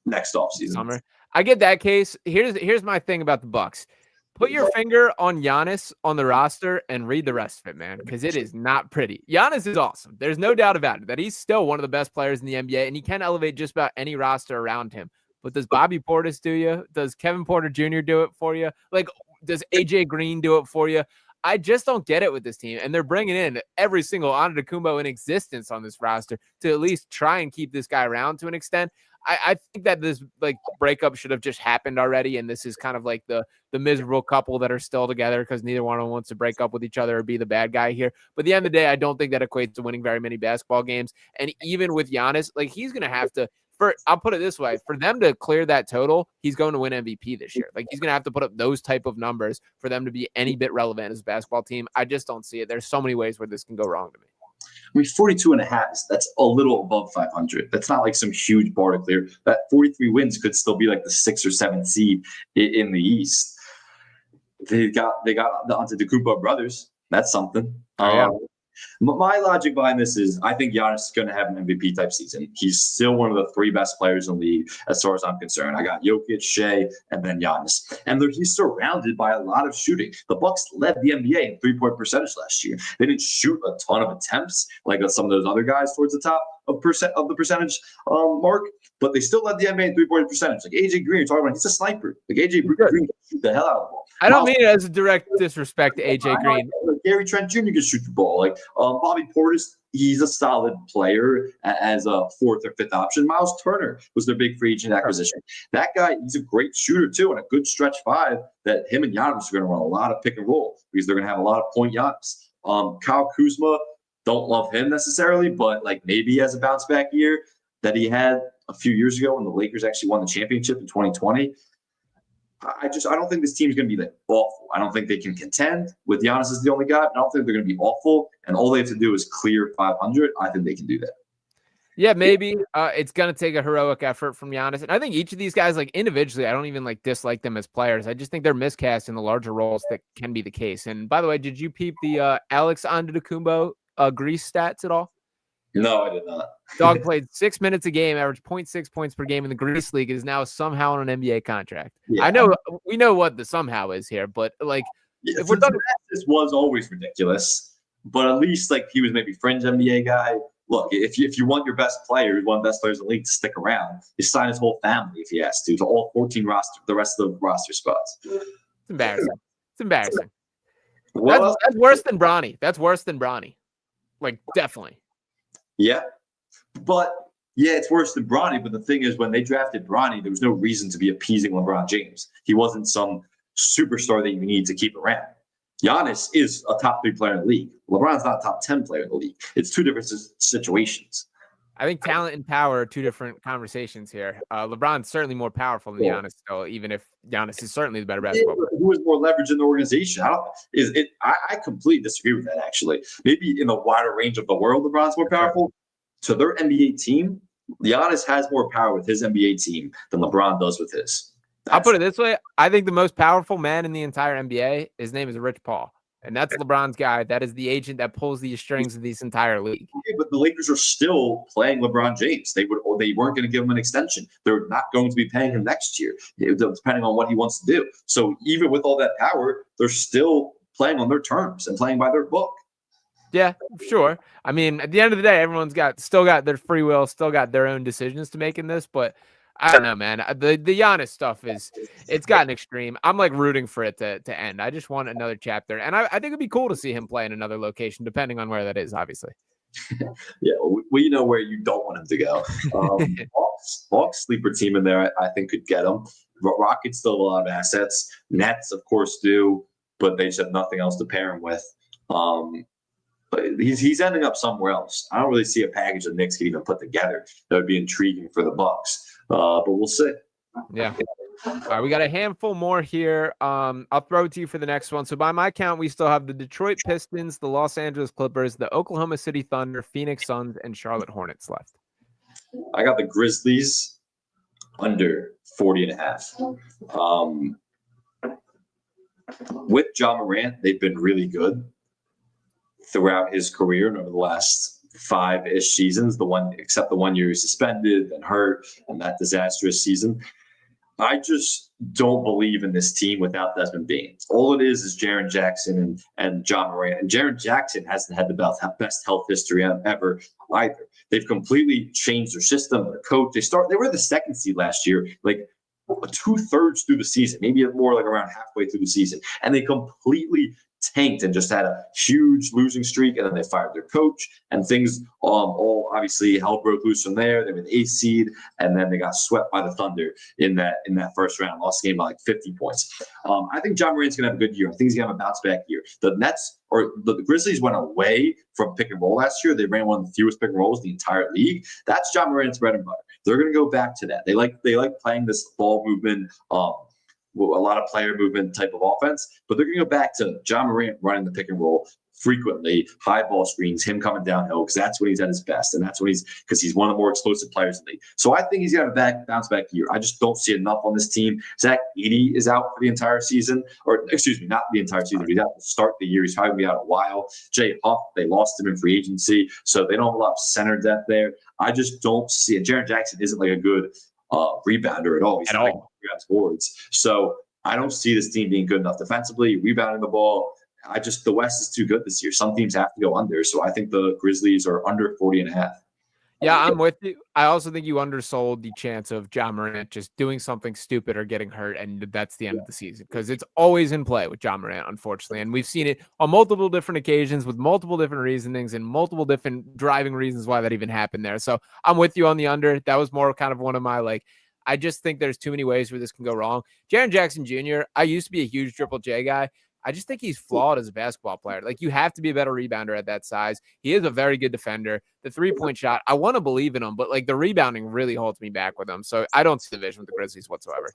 S2: next offseason.
S1: Summer. I get that case. Here's my thing about the Bucks. Put your finger on Giannis on the roster and read the rest of it, man, because it is not pretty. Giannis is awesome. There's no doubt about it that he's still one of the best players in the NBA, and he can elevate just about any roster around him. But does Bobby Portis do you? Does Kevin Porter Jr. do it for you? Like, does AJ Green do it for you? I just don't get it with this team. And they're bringing in every single Antetokounmpo in existence on this roster to at least try and keep this guy around to an extent. I think that this breakup should have just happened already. And this is kind of like the miserable couple that are still together because neither one of them wants to break up with each other or be the bad guy here. But at the end of the day, I don't think that equates to winning very many basketball games. And even with Giannis, he's going to have to, I'll put it this way, for them to clear that total, he's going to win MVP this year. He's going to have to put up those type of numbers for them to be any bit relevant as a basketball team. I just don't see it. There's so many ways where this can go wrong to me.
S2: I mean, 42.5, that's a little above 500. That's not like some huge bar to clear. That 43 wins could still be like the 6th or 7th seed in the East. They got the Antetokounmpo brothers. That's something.
S1: Yeah.
S2: My logic behind this is I think Giannis is going to have an MVP type season. He's still one of the 3 best players in the league as far as I'm concerned. I got Jokic, Shea, and then Giannis. And he's surrounded by a lot of shooting. The Bucks led the NBA in three-point percentage last year. They didn't shoot a ton of attempts like some of those other guys towards the top of the percentage mark, but they still led the NBA in three-point percentage. Like AJ Green, you're talking about, he's a sniper. Like AJ Green can shoot the hell out of the ball.
S1: I don't mean it as a direct disrespect to AJ Green.
S2: Gary Trent Jr. can shoot the ball. Like Bobby Portis, he's a solid player as a 4th or 5th option. Miles Turner was their big free agent acquisition. That guy, he's a great shooter too, and a good stretch 5 that him and Giannis are going to run a lot of pick and roll because they're going to have a lot of point Giannis. Kyle Kuzma, don't love him necessarily, but maybe he has a bounce back year that he had a few years ago when the Lakers actually won the championship in 2020. I don't think this team is going to be awful. I don't think they can contend with Giannis as the only guy. I don't think they're going to be awful, and all they have to do is clear 500. I think they can do that.
S1: Yeah, maybe it's going to take a heroic effort from Giannis. And I think each of these guys, individually, I don't even dislike them as players. I just think they're miscast in the larger roles that can be the case. And by the way, did you peep the Alex Antetokounmpo Greece stats at all?
S2: No, I did not.
S1: Dog played 6 minutes a game, averaged 0.6 points per game in the Greece league, and is now somehow on an NBA contract. Yeah. I know we know what the somehow is here, but
S2: if we're talking, this was always ridiculous. But at least he was maybe fringe NBA guy. Look, if you want your best player, one of the best players in the league to stick around, you sign his whole family if he has to all 14 the rest of the roster spots.
S1: It's embarrassing. It's embarrassing. That's worse than Bronny. That's worse than Bronny. Definitely.
S2: Yeah. But, it's worse than Bronny. But the thing is, when they drafted Bronny, there was no reason to be appeasing LeBron James. He wasn't some superstar that you need to keep around. Giannis is a top 3 player in the league. LeBron's not a top 10 player in the league. It's 2 different situations.
S1: I think talent and power are 2 different conversations here. LeBron's certainly more powerful than Giannis, though, even if Giannis is certainly the better basketball player.
S2: Who has more leverage in the organization? I completely disagree with that, actually. Maybe in the wider range of the world, LeBron's more powerful. To their NBA team, Giannis has more power with his NBA team than LeBron does with his.
S1: I'll put it this way. I think the most powerful man in the entire NBA, his name is Rich Paul. And that's LeBron's guy. That is the agent that pulls the strings of this entire league.
S2: Yeah, but the Lakers are still playing LeBron James. They weren't going to give him an extension. They're not going to be paying him next year, depending on what he wants to do. So even with all that power, they're still playing on their terms and playing by their book.
S1: Yeah, sure. I mean, at the end of the day, everyone's still got their free will, still got their own decisions to make in this, but I don't know, man. The Giannis stuff it's gotten extreme. I'm rooting for it to end. I just want another chapter. And I think it'd be cool to see him play in another location, depending on where that is, obviously.
S2: Yeah, we know where you don't want him to go. Hawks sleeper team in there, I think could get him. Rockets still have a lot of assets. Nets, of course, do, but they just have nothing else to pair him with. but he's ending up somewhere else. I don't really see a package the Knicks can even put together that would be intriguing for the Bucks. But we'll see.
S1: Yeah. All right, we got a handful more here. I'll throw it to you for the next one. So by my count, we still have the Detroit Pistons, the Los Angeles Clippers, the Oklahoma City Thunder, Phoenix Suns, and Charlotte Hornets left.
S2: I got the Grizzlies under 40.5. With Ja Morant, they've been really good throughout his career and over the last 5-ish seasons, except the 1 year he was suspended and hurt and that disastrous season. I just don't believe in this team without Desmond Bane. All it is Jaren Jackson and Ja Morant. And Jaren Jackson hasn't had the best health history ever either. They've completely changed their system, their coach. They were the second seed last year, like 2/3 through the season, maybe more like around halfway through the season. And they completely tanked and just had a huge losing streak, and then they fired their coach, and things all obviously hell broke loose from there. They were the 8th seed, and then they got swept by the Thunder in that first round, lost the game by like 50 points. I think Ja Morant's gonna have a good year. I think he's gonna have a bounce back year. The Nets or the Grizzlies went away from pick and roll last year. They ran one of the fewest pick and rolls in the entire league. That's Ja Morant's bread and butter. They're gonna go back to that. They like playing this ball movement, a lot of player movement type of offense, but they're going to go back to Ja Morant running the pick and roll frequently, high ball screens, him coming downhill, because that's when he's at his best, and that's when because he's one of the more explosive players in the league. So I think he's going to have a bounce back year. I just don't see enough on this team. Zach Edey is out for the entire season, or excuse me, not the entire season. But he's out to start the year. He's probably going to be out a while. Jay Huff, they lost him in free agency, so they don't have a lot of center depth there. I just don't see it. Jaren Jackson isn't like a good rebounder at all. He's not grabs boards. So I don't see this team being good enough defensively, rebounding the ball. The West is too good this year. Some teams have to go under. So I think the Grizzlies are under 40.5.
S1: Yeah, I'm with you. I also think you undersold the chance of Ja Morant just doing something stupid or getting hurt, and that's the end of the season, because it's always in play with Ja Morant, unfortunately. And we've seen it on multiple different occasions with multiple different reasonings and multiple different driving reasons why that even happened there. So I'm with you on the under. That was more kind of one of my I just think there's too many ways where this can go wrong. Jaren Jackson Jr., I used to be a huge Triple J guy. I just think he's flawed as a basketball player. You have to be a better rebounder at that size. He is a very good defender. The three-point shot, I want to believe in him, but the rebounding really holds me back with him. So I don't see the vision with the Grizzlies whatsoever.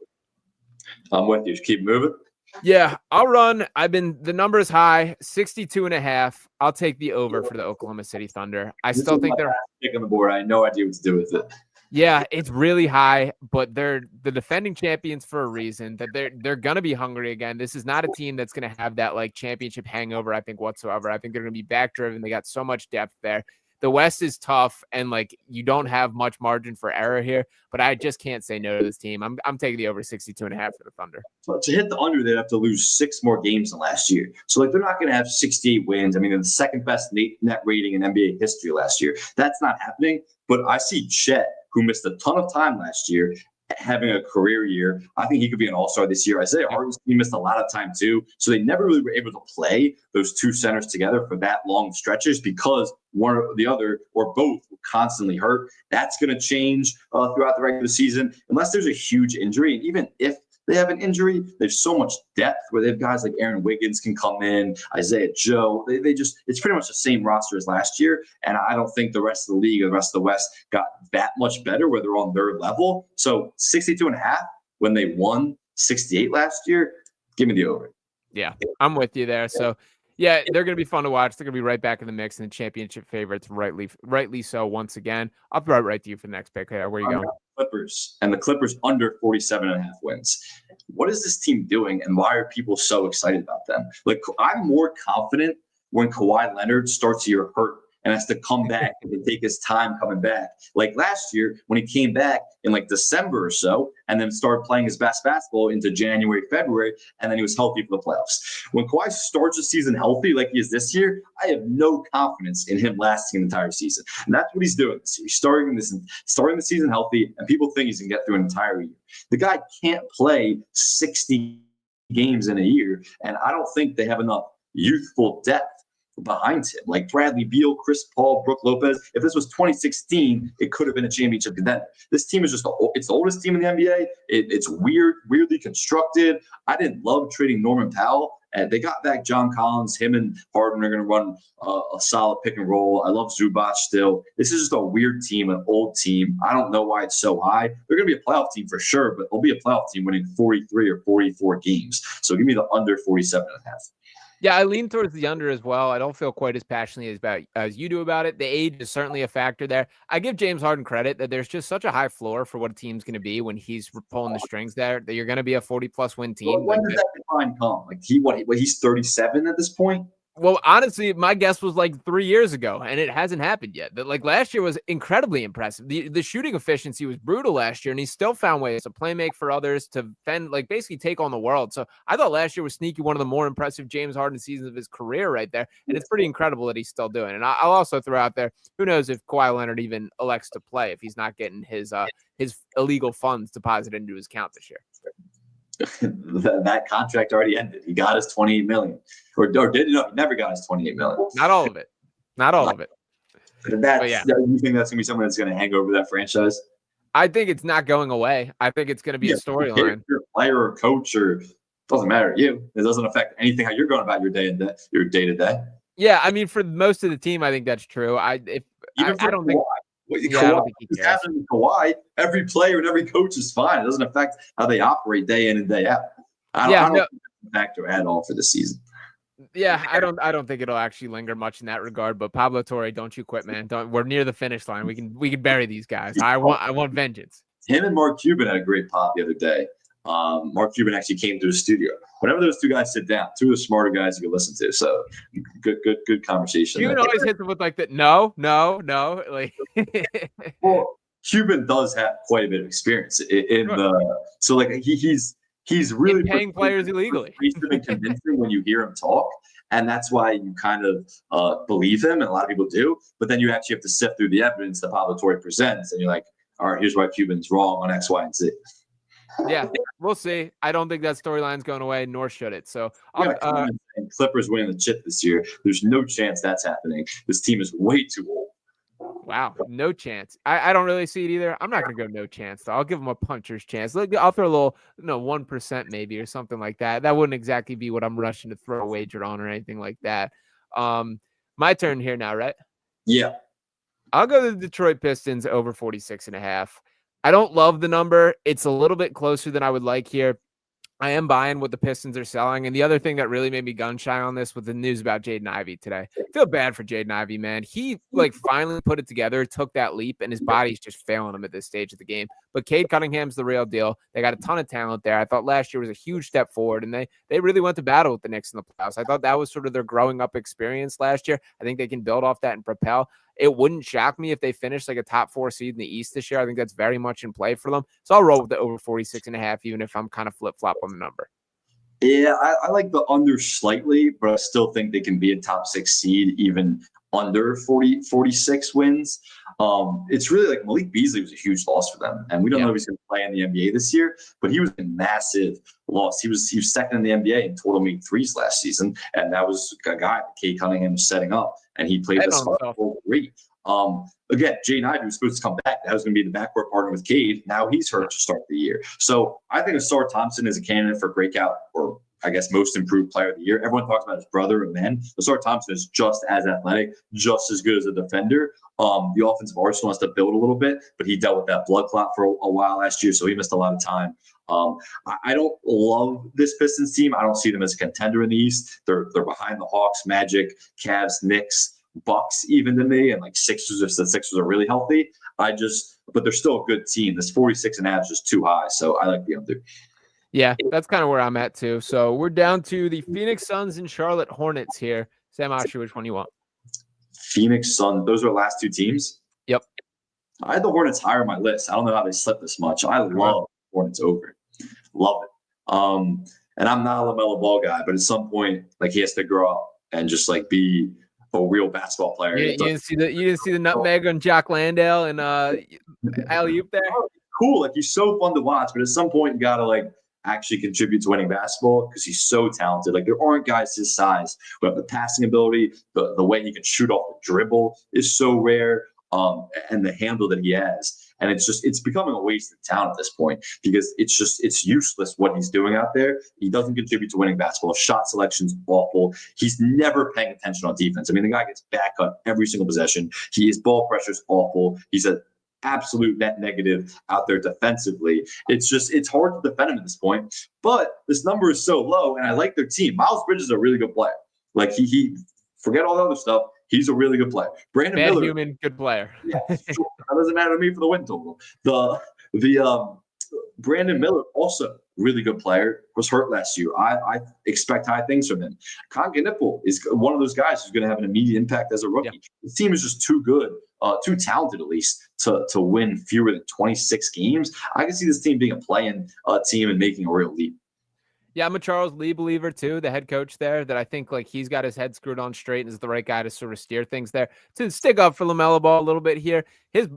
S2: I'm with you. Just keep moving.
S1: Yeah, I'll run. The number is high, 62.5. I'll take the over for the Oklahoma City Thunder. I still think they're
S2: pick on the board. I had no idea what to do with it.
S1: Yeah, it's really high, but they're the defending champions for a reason. That they're gonna be hungry again. This is not a team that's gonna have that championship hangover, I think, whatsoever. I think they're gonna be back driven. They got so much depth there. The West is tough, and you don't have much margin for error here. But I just can't say no to this team. I'm taking the over 62.5 for the Thunder.
S2: So to hit the under, they'd have to lose 6 more games than last year. So they're not going to have 68 wins. I mean, they're the second best net rating in NBA history last year. That's not happening. But I see Chet, who missed a ton of time last year, having a career year. I think he could be an all-star this year. Isaiah Hartenstein missed a lot of time too. So they never really were able to play those two centers together for that long stretches because one or the other or both were constantly hurt. That's going to change throughout the regular season unless there's a huge injury. And even if they have an injury, there's so much depth where they have guys like Aaron Wiggins can come in, Isaiah Joe. It's pretty much the same roster as last year. And I don't think the rest of the league or the rest of the West got that much better where they're on their level. So 62.5 when they won 68 last year, give me the over.
S1: Yeah, I'm with you there. So yeah, they're going to be fun to watch. They're going to be right back in the mix and the championship favorites, rightly so once again. I'll throw it right to you for the next pick. Where are you going?
S2: Clippers, and the Clippers under 47.5 wins. What is this team doing, and why are people so excited about them? I'm more confident when Kawhi Leonard starts the year hurt and has to come back and take his time coming back. Last year when he came back in December or so and then started playing his best basketball into January, February, and then he was healthy for the playoffs. When Kawhi starts the season healthy like he is this year, I have no confidence in him lasting an entire season. And that's what he's doing this year. He's starting the season healthy, and people think he's going to get through an entire year. The guy can't play 60 games in a year, and I don't think they have enough youthful depth behind him, like Bradley Beal, Chris Paul, Brook Lopez. If this was 2016, it could have been a championship contender. This team is just it's the oldest team in the NBA. It's weirdly constructed. I didn't love trading Norman Powell. And they got back John Collins. Him and Harden are going to run a solid pick and roll. I love Zubac still. This is just a weird team, an old team. I don't know why it's so high. They're going to be a playoff team for sure, but they'll be a playoff team winning 43 or 44 games. So give me the under 47.5.
S1: Yeah, I lean towards the under as well. I don't feel quite as passionately as you do about it. The age is certainly a factor there. I give James Harden credit that there's just such a high floor for what a team's going to be when he's pulling the strings there, that you're going to be a 40-plus win team.
S2: Well, when does that decline come? Like he's 37 at this point?
S1: Well, honestly, my guess was like 3 years ago, and it hasn't happened yet. But like last year was incredibly impressive. The shooting efficiency was brutal last year, and he still found ways to play make for others, to fend, like basically take on the world. So I thought last year was sneaky one of the more impressive James Harden seasons of his career right there, and it's pretty incredible that he's still doing it. And I'll also throw out there, who knows if Kawhi Leonard even elects to play if he's not getting his illegal funds deposited into his account this year.
S2: That contract already ended. He got his $28 million, or did no? He never got his $28 million.
S1: Not all of it. Not all of it.
S2: You think that's gonna be something that's gonna hang over that franchise?
S1: I think it's not going away. I think it's going to be a storyline.
S2: If you're a player or coach, or doesn't matter to you. It doesn't affect anything how you're going about your day to day.
S1: Yeah, I mean, for most of the team, I think that's true. I don't think. I don't think he cares.
S2: Happening to Kawhi, every player and every coach is fine. It doesn't affect how they operate day in and day out. I don't think it's a factor at all for the season.
S1: Yeah, I don't think it'll actually linger much in that regard. But Pablo Torre, don't you quit, man. We're near the finish line. We can bury these guys. I want vengeance.
S2: Him and Mark Cuban had a great pod the other day. Mark Cuban actually came to the studio. Whenever those two guys sit down, two of the smarter guys you can listen to. So good conversation.
S1: Cuban always hits them with like that. No. Like,
S2: well, Cuban does have quite a bit of experience so like he's really
S1: paying players illegally.
S2: And convincing when you hear him talk, and that's why you kind of believe him, and a lot of people do. But then you actually have to sift through the evidence that Pablo Torre presents, and you're like, all right, here's why Cuban's wrong on X, Y, and Z.
S1: Yeah, we'll see. I don't think that storyline's going away, nor should it. So,
S2: Clippers winning the chip this year. There's no chance that's happening. This team is way too old.
S1: Wow, no chance. I don't really see it either. I'm not going to go no chance, though. I'll give them a puncher's chance. I'll throw a little, 1% maybe or something like that. That wouldn't exactly be what I'm rushing to throw a wager on or anything like that. My turn here now, right?
S2: Yeah.
S1: I'll go to the Detroit Pistons over 46.5. I don't love the number. It's a little bit closer than I would like here. I am buying what the Pistons are selling. And the other thing that really made me gun shy on this was the news about Jaden Ivey today. I feel bad for Jaden Ivey, man. He finally put it together, took that leap, and his body's just failing him at this stage of the game. But Cade Cunningham's the real deal. They got a ton of talent there. I thought last year was a huge step forward, and they really went to battle with the Knicks in the playoffs. I thought that was sort of their growing up experience last year. I think they can build off that and propel. It wouldn't shock me if they finish like a top 4 seed in the East this year. I think that's very much in play for them. So I'll roll with the over 46.5, even if I'm kind of flip-flop on the number.
S2: Yeah, I like the under slightly, but I still think they can be a top 6 seed, even under 46 wins. It's really like Malik Beasley was a huge loss for them. And we don't know if he's going to play in the NBA this year, but he was a massive loss. He was second in the NBA in total made threes last season. And that was a guy that Cade Cunningham was setting up. And he played the spot great. Again, Jaden Ivey was supposed to come back. That was going to be the backcourt partner with Cade. Now he's hurt to start the year. So I think Asar Thompson is a candidate for breakout, or I guess most improved player of the year. Everyone talks about his brother and man. Asar Thompson is just as athletic, just as good as a defender. The offensive arsenal has to build a little bit, but he dealt with that blood clot for a while last year, so he missed a lot of time. I don't love this Pistons team. I don't see them as a contender in the East. They're behind the Hawks, Magic, Cavs, Knicks, Bucks, even to me, and like Sixers. If the Sixers are really healthy, but they're still a good team. This 46.5 is just too high, so I like the under.
S1: Yeah, that's kind of where I'm at too. So we're down to the Phoenix Suns and Charlotte Hornets here. Sam Oshtry, which one you want?
S2: Phoenix Suns. Those are the last two teams?
S1: Yep.
S2: I had the Hornets higher on my list. I don't know how they slipped this much. I love Hornets over. Love it. And I'm not a LaMelo Ball guy, but at some point, like, he has to grow up and just like be a real basketball player.
S1: You didn't see the nutmeg on Jock Landale and alley-oop there?
S2: Cool. Like, he's so fun to watch, but at some point you gotta like actually contribute to winning basketball because he's so talented. Like there aren't guys his size who have the passing ability, the way he can shoot off the dribble is so rare, and the handle that he has. And it's becoming a wasted talent at this point because it's useless what he's doing out there. He doesn't contribute to winning basketball. Shot selection's awful. He's never paying attention on defense. I mean, the guy gets back cut every single possession. His ball pressure's awful. He's an absolute net negative out there defensively. It's hard to defend him at this point. But this number is so low, and I like their team. Miles Bridges is a really good player. Like he forget all the other stuff. He's a really good player. Brandon
S1: Bad
S2: Miller,
S1: human, good player.
S2: yeah, sure. That doesn't matter to me for the win total. The Brandon Miller, also really good player, was hurt last year. I expect high things from him. Antetokounmpo is one of those guys who's going to have an immediate impact as a rookie. Yeah. The team is just too good, too talented at least, to win fewer than 26 games. I can see this team being a play-in team and making a real leap.
S1: Yeah, I'm a Charles Lee believer too, the head coach there, that I think like he's got his head screwed on straight and is the right guy to sort of steer things there. To stick up for LaMelo Ball a little bit here, he's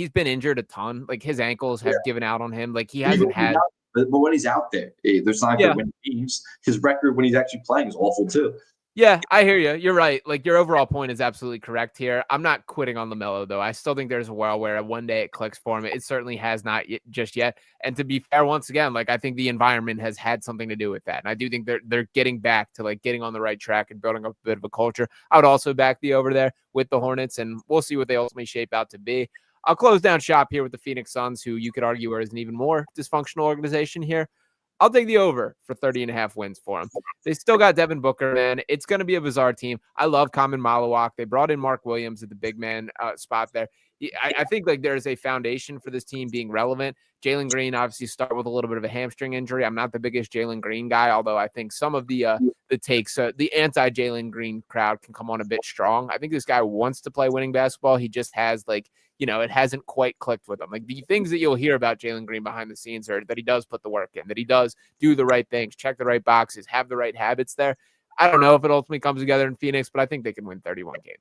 S1: been injured a ton. Like his ankles have given out on him. Like he hasn't had.
S2: But when he's out there, there's not like winning games. His record when he's actually playing is awful too.
S1: Yeah, I hear you. You're right. Like your overall point is absolutely correct here. I'm not quitting on LaMelo though. I still think there's a world where one day it clicks for him. It certainly has not just yet. And to be fair, once again, like I think the environment has had something to do with that. And I do think they're getting back to like getting on the right track and building up a bit of a culture. I would also back the over there with the Hornets, and we'll see what they ultimately shape out to be. I'll close down shop here with the Phoenix Suns, who you could argue are an even more dysfunctional organization here. I'll take the over for 30.5 wins for them. They still got Devin Booker, man. It's going to be a bizarre team. I love Kamen Malawak. They brought in Mark Williams at the big man spot there. I think like there's a foundation for this team being relevant. Jalen Green obviously started with a little bit of a hamstring injury. I'm not the biggest Jalen Green guy, although I think some of the takes, the anti-Jalen Green crowd can come on a bit strong. I think this guy wants to play winning basketball. He just has like, it hasn't quite clicked with him. Like the things that you'll hear about Jalen Green behind the scenes are that he does put the work in, that he does do the right things, check the right boxes, have the right habits there. I don't know if it ultimately comes together in Phoenix, but I think they can win 31 games.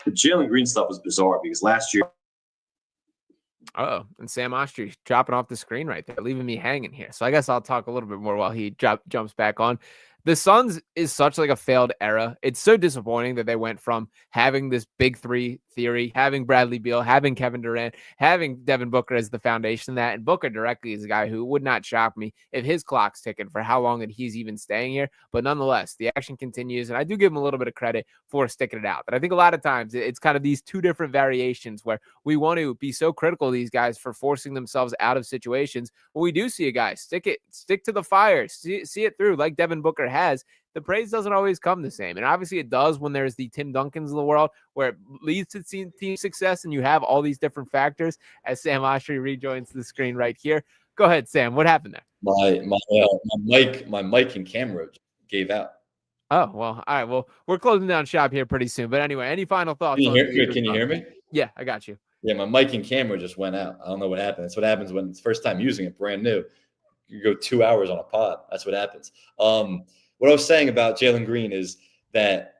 S2: The Jalen Green stuff was bizarre because last year.
S1: Oh, and Sam Oshtry dropping off the screen right there, leaving me hanging here. So I guess I'll talk a little bit more while he jumps back on. The Suns is such like a failed era. It's so disappointing that they went from having this big three theory, having Bradley Beal, having Kevin Durant, having Devin Booker as the foundation of that. And Booker directly is a guy who would not shock me if his clock's ticking for how long that he's even staying here. But nonetheless, the action continues. And I do give him a little bit of credit for sticking it out. But I think a lot of times it's kind of these two different variations where we want to be so critical of these guys for forcing themselves out of situations. When we do see a guy stick to the fire, see it through like Devin Booker has, the praise doesn't always come the same. And obviously it does when there's the Tim Duncans of the world where it leads to team success and you have all these different factors. As Sam Oshtry rejoins the screen right here. Go ahead, Sam. What happened there?
S3: My mic and camera gave out.
S1: Oh, well, all right. Well, we're closing down shop here pretty soon. But anyway, any final thoughts?
S3: Can you hear me?
S1: Yeah, I got you.
S3: Yeah, my mic and camera just went out. I don't know what happened. That's what happens when it's first time using it, brand new. You go 2 hours on a pod. That's what happens. What I was saying about Jalen Green is that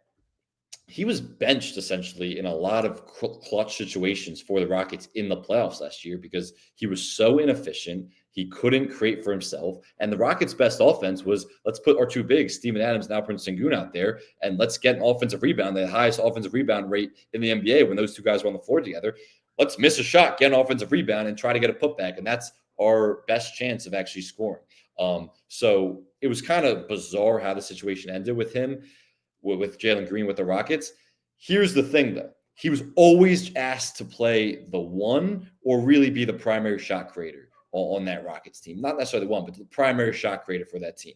S3: he was benched essentially in a lot of clutch situations for the Rockets in the playoffs last year because he was so inefficient. He couldn't create for himself. And the Rockets' best offense was, let's put our two bigs, Steven Adams and Alperen Sengun, out there, and let's get an offensive rebound, the highest offensive rebound rate in the NBA when those two guys were on the floor together. Let's miss a shot, get an offensive rebound, and try to get a putback. And that's our best chance of actually scoring. So it was kind of bizarre how the situation ended with him, with Jalen Green with the Rockets. Here's the thing, though. He was always asked to play the one or really be the primary shot creator on that Rockets team. Not necessarily one, but the primary shot creator for that team.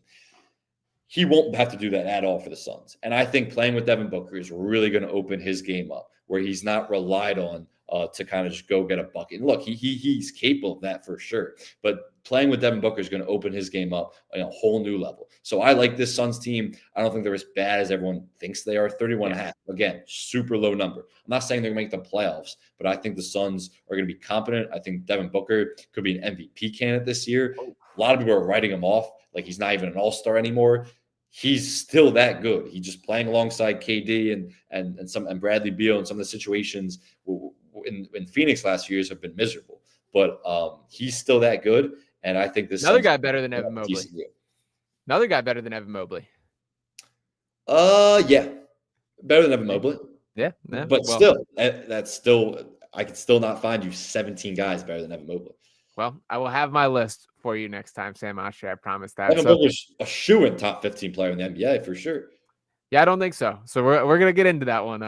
S3: He won't have to do that at all for the Suns. And I think playing with Devin Booker is really going to open his game up where he's not relied on to kind of just go get a bucket. And look, he's capable of that for sure. But playing with Devin Booker is going to open his game up on a whole new level. So I like this Suns team. I don't think they're as bad as everyone thinks they are. 31.5. Again, super low number. I'm not saying they're going to make the playoffs, but I think the Suns are going to be competent. I think Devin Booker could be an MVP candidate this year. A lot of people are writing him off like he's not even an all-star anymore. He's still that good. He's just playing alongside KD and Bradley Beal, and some of the situations in Phoenix last year have been miserable. But he's still that good. And I think this
S1: another
S3: Suns
S1: guy better than Evan
S3: have a
S1: Mobley.
S3: decent year.
S1: Another guy better than Evan Mobley.
S3: Yeah, better than Evan Mobley.
S1: Yeah,
S3: But still, that's still, I could still not find you 17 guys better than Evan Mobley.
S1: Well, I will have my list for you next time, Sam Oshtry. I promise that.
S3: Evan Mobley's a shoo-in top 15 player in the NBA for sure.
S1: Yeah, I don't think so. So we're gonna get into that one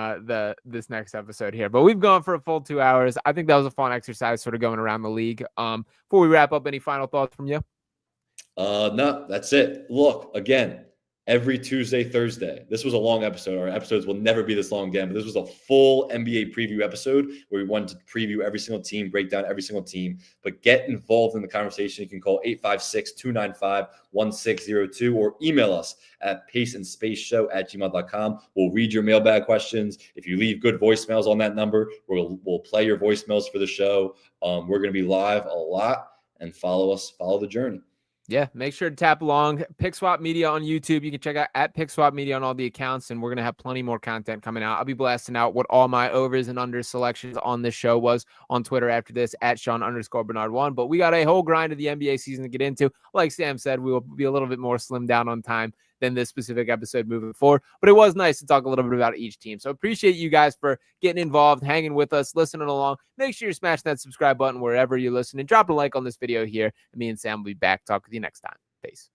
S1: this next episode here. But we've gone for a full 2 hours. I think that was a fun exercise, sort of going around the league. Before we wrap up, any final thoughts from you?
S3: No, that's it. Look, again, every Tuesday, Thursday. This was a long episode. Our episodes will never be this long again, but this was a full NBA preview episode where we wanted to preview every single team, break down every single team, but get involved in the conversation. You can call 856-295-1602 or email us at paceandspaceshow@gmail.com. We'll read your mailbag questions. If you leave good voicemails on that number, we'll play your voicemails for the show. We're going to be live a lot, and follow us, follow the journey.
S1: Yeah, make sure to tap along. Pick Swap Media on YouTube. You can check out at Pick Swap Media on all the accounts, and we're going to have plenty more content coming out. I'll be blasting out what all my overs and unders selections on this show was on Twitter after this, at Sean_Barnard1. But we got a whole grind of the NBA season to get into. Like Sam said, we will be a little bit more slimmed down on time than this specific episode moving forward. But it was nice to talk a little bit about each team. So appreciate you guys for getting involved, hanging with us, listening along. Make sure you smash that subscribe button wherever you listen and drop a like on this video here. And me and Sam will be back. Talk with you next time. Peace.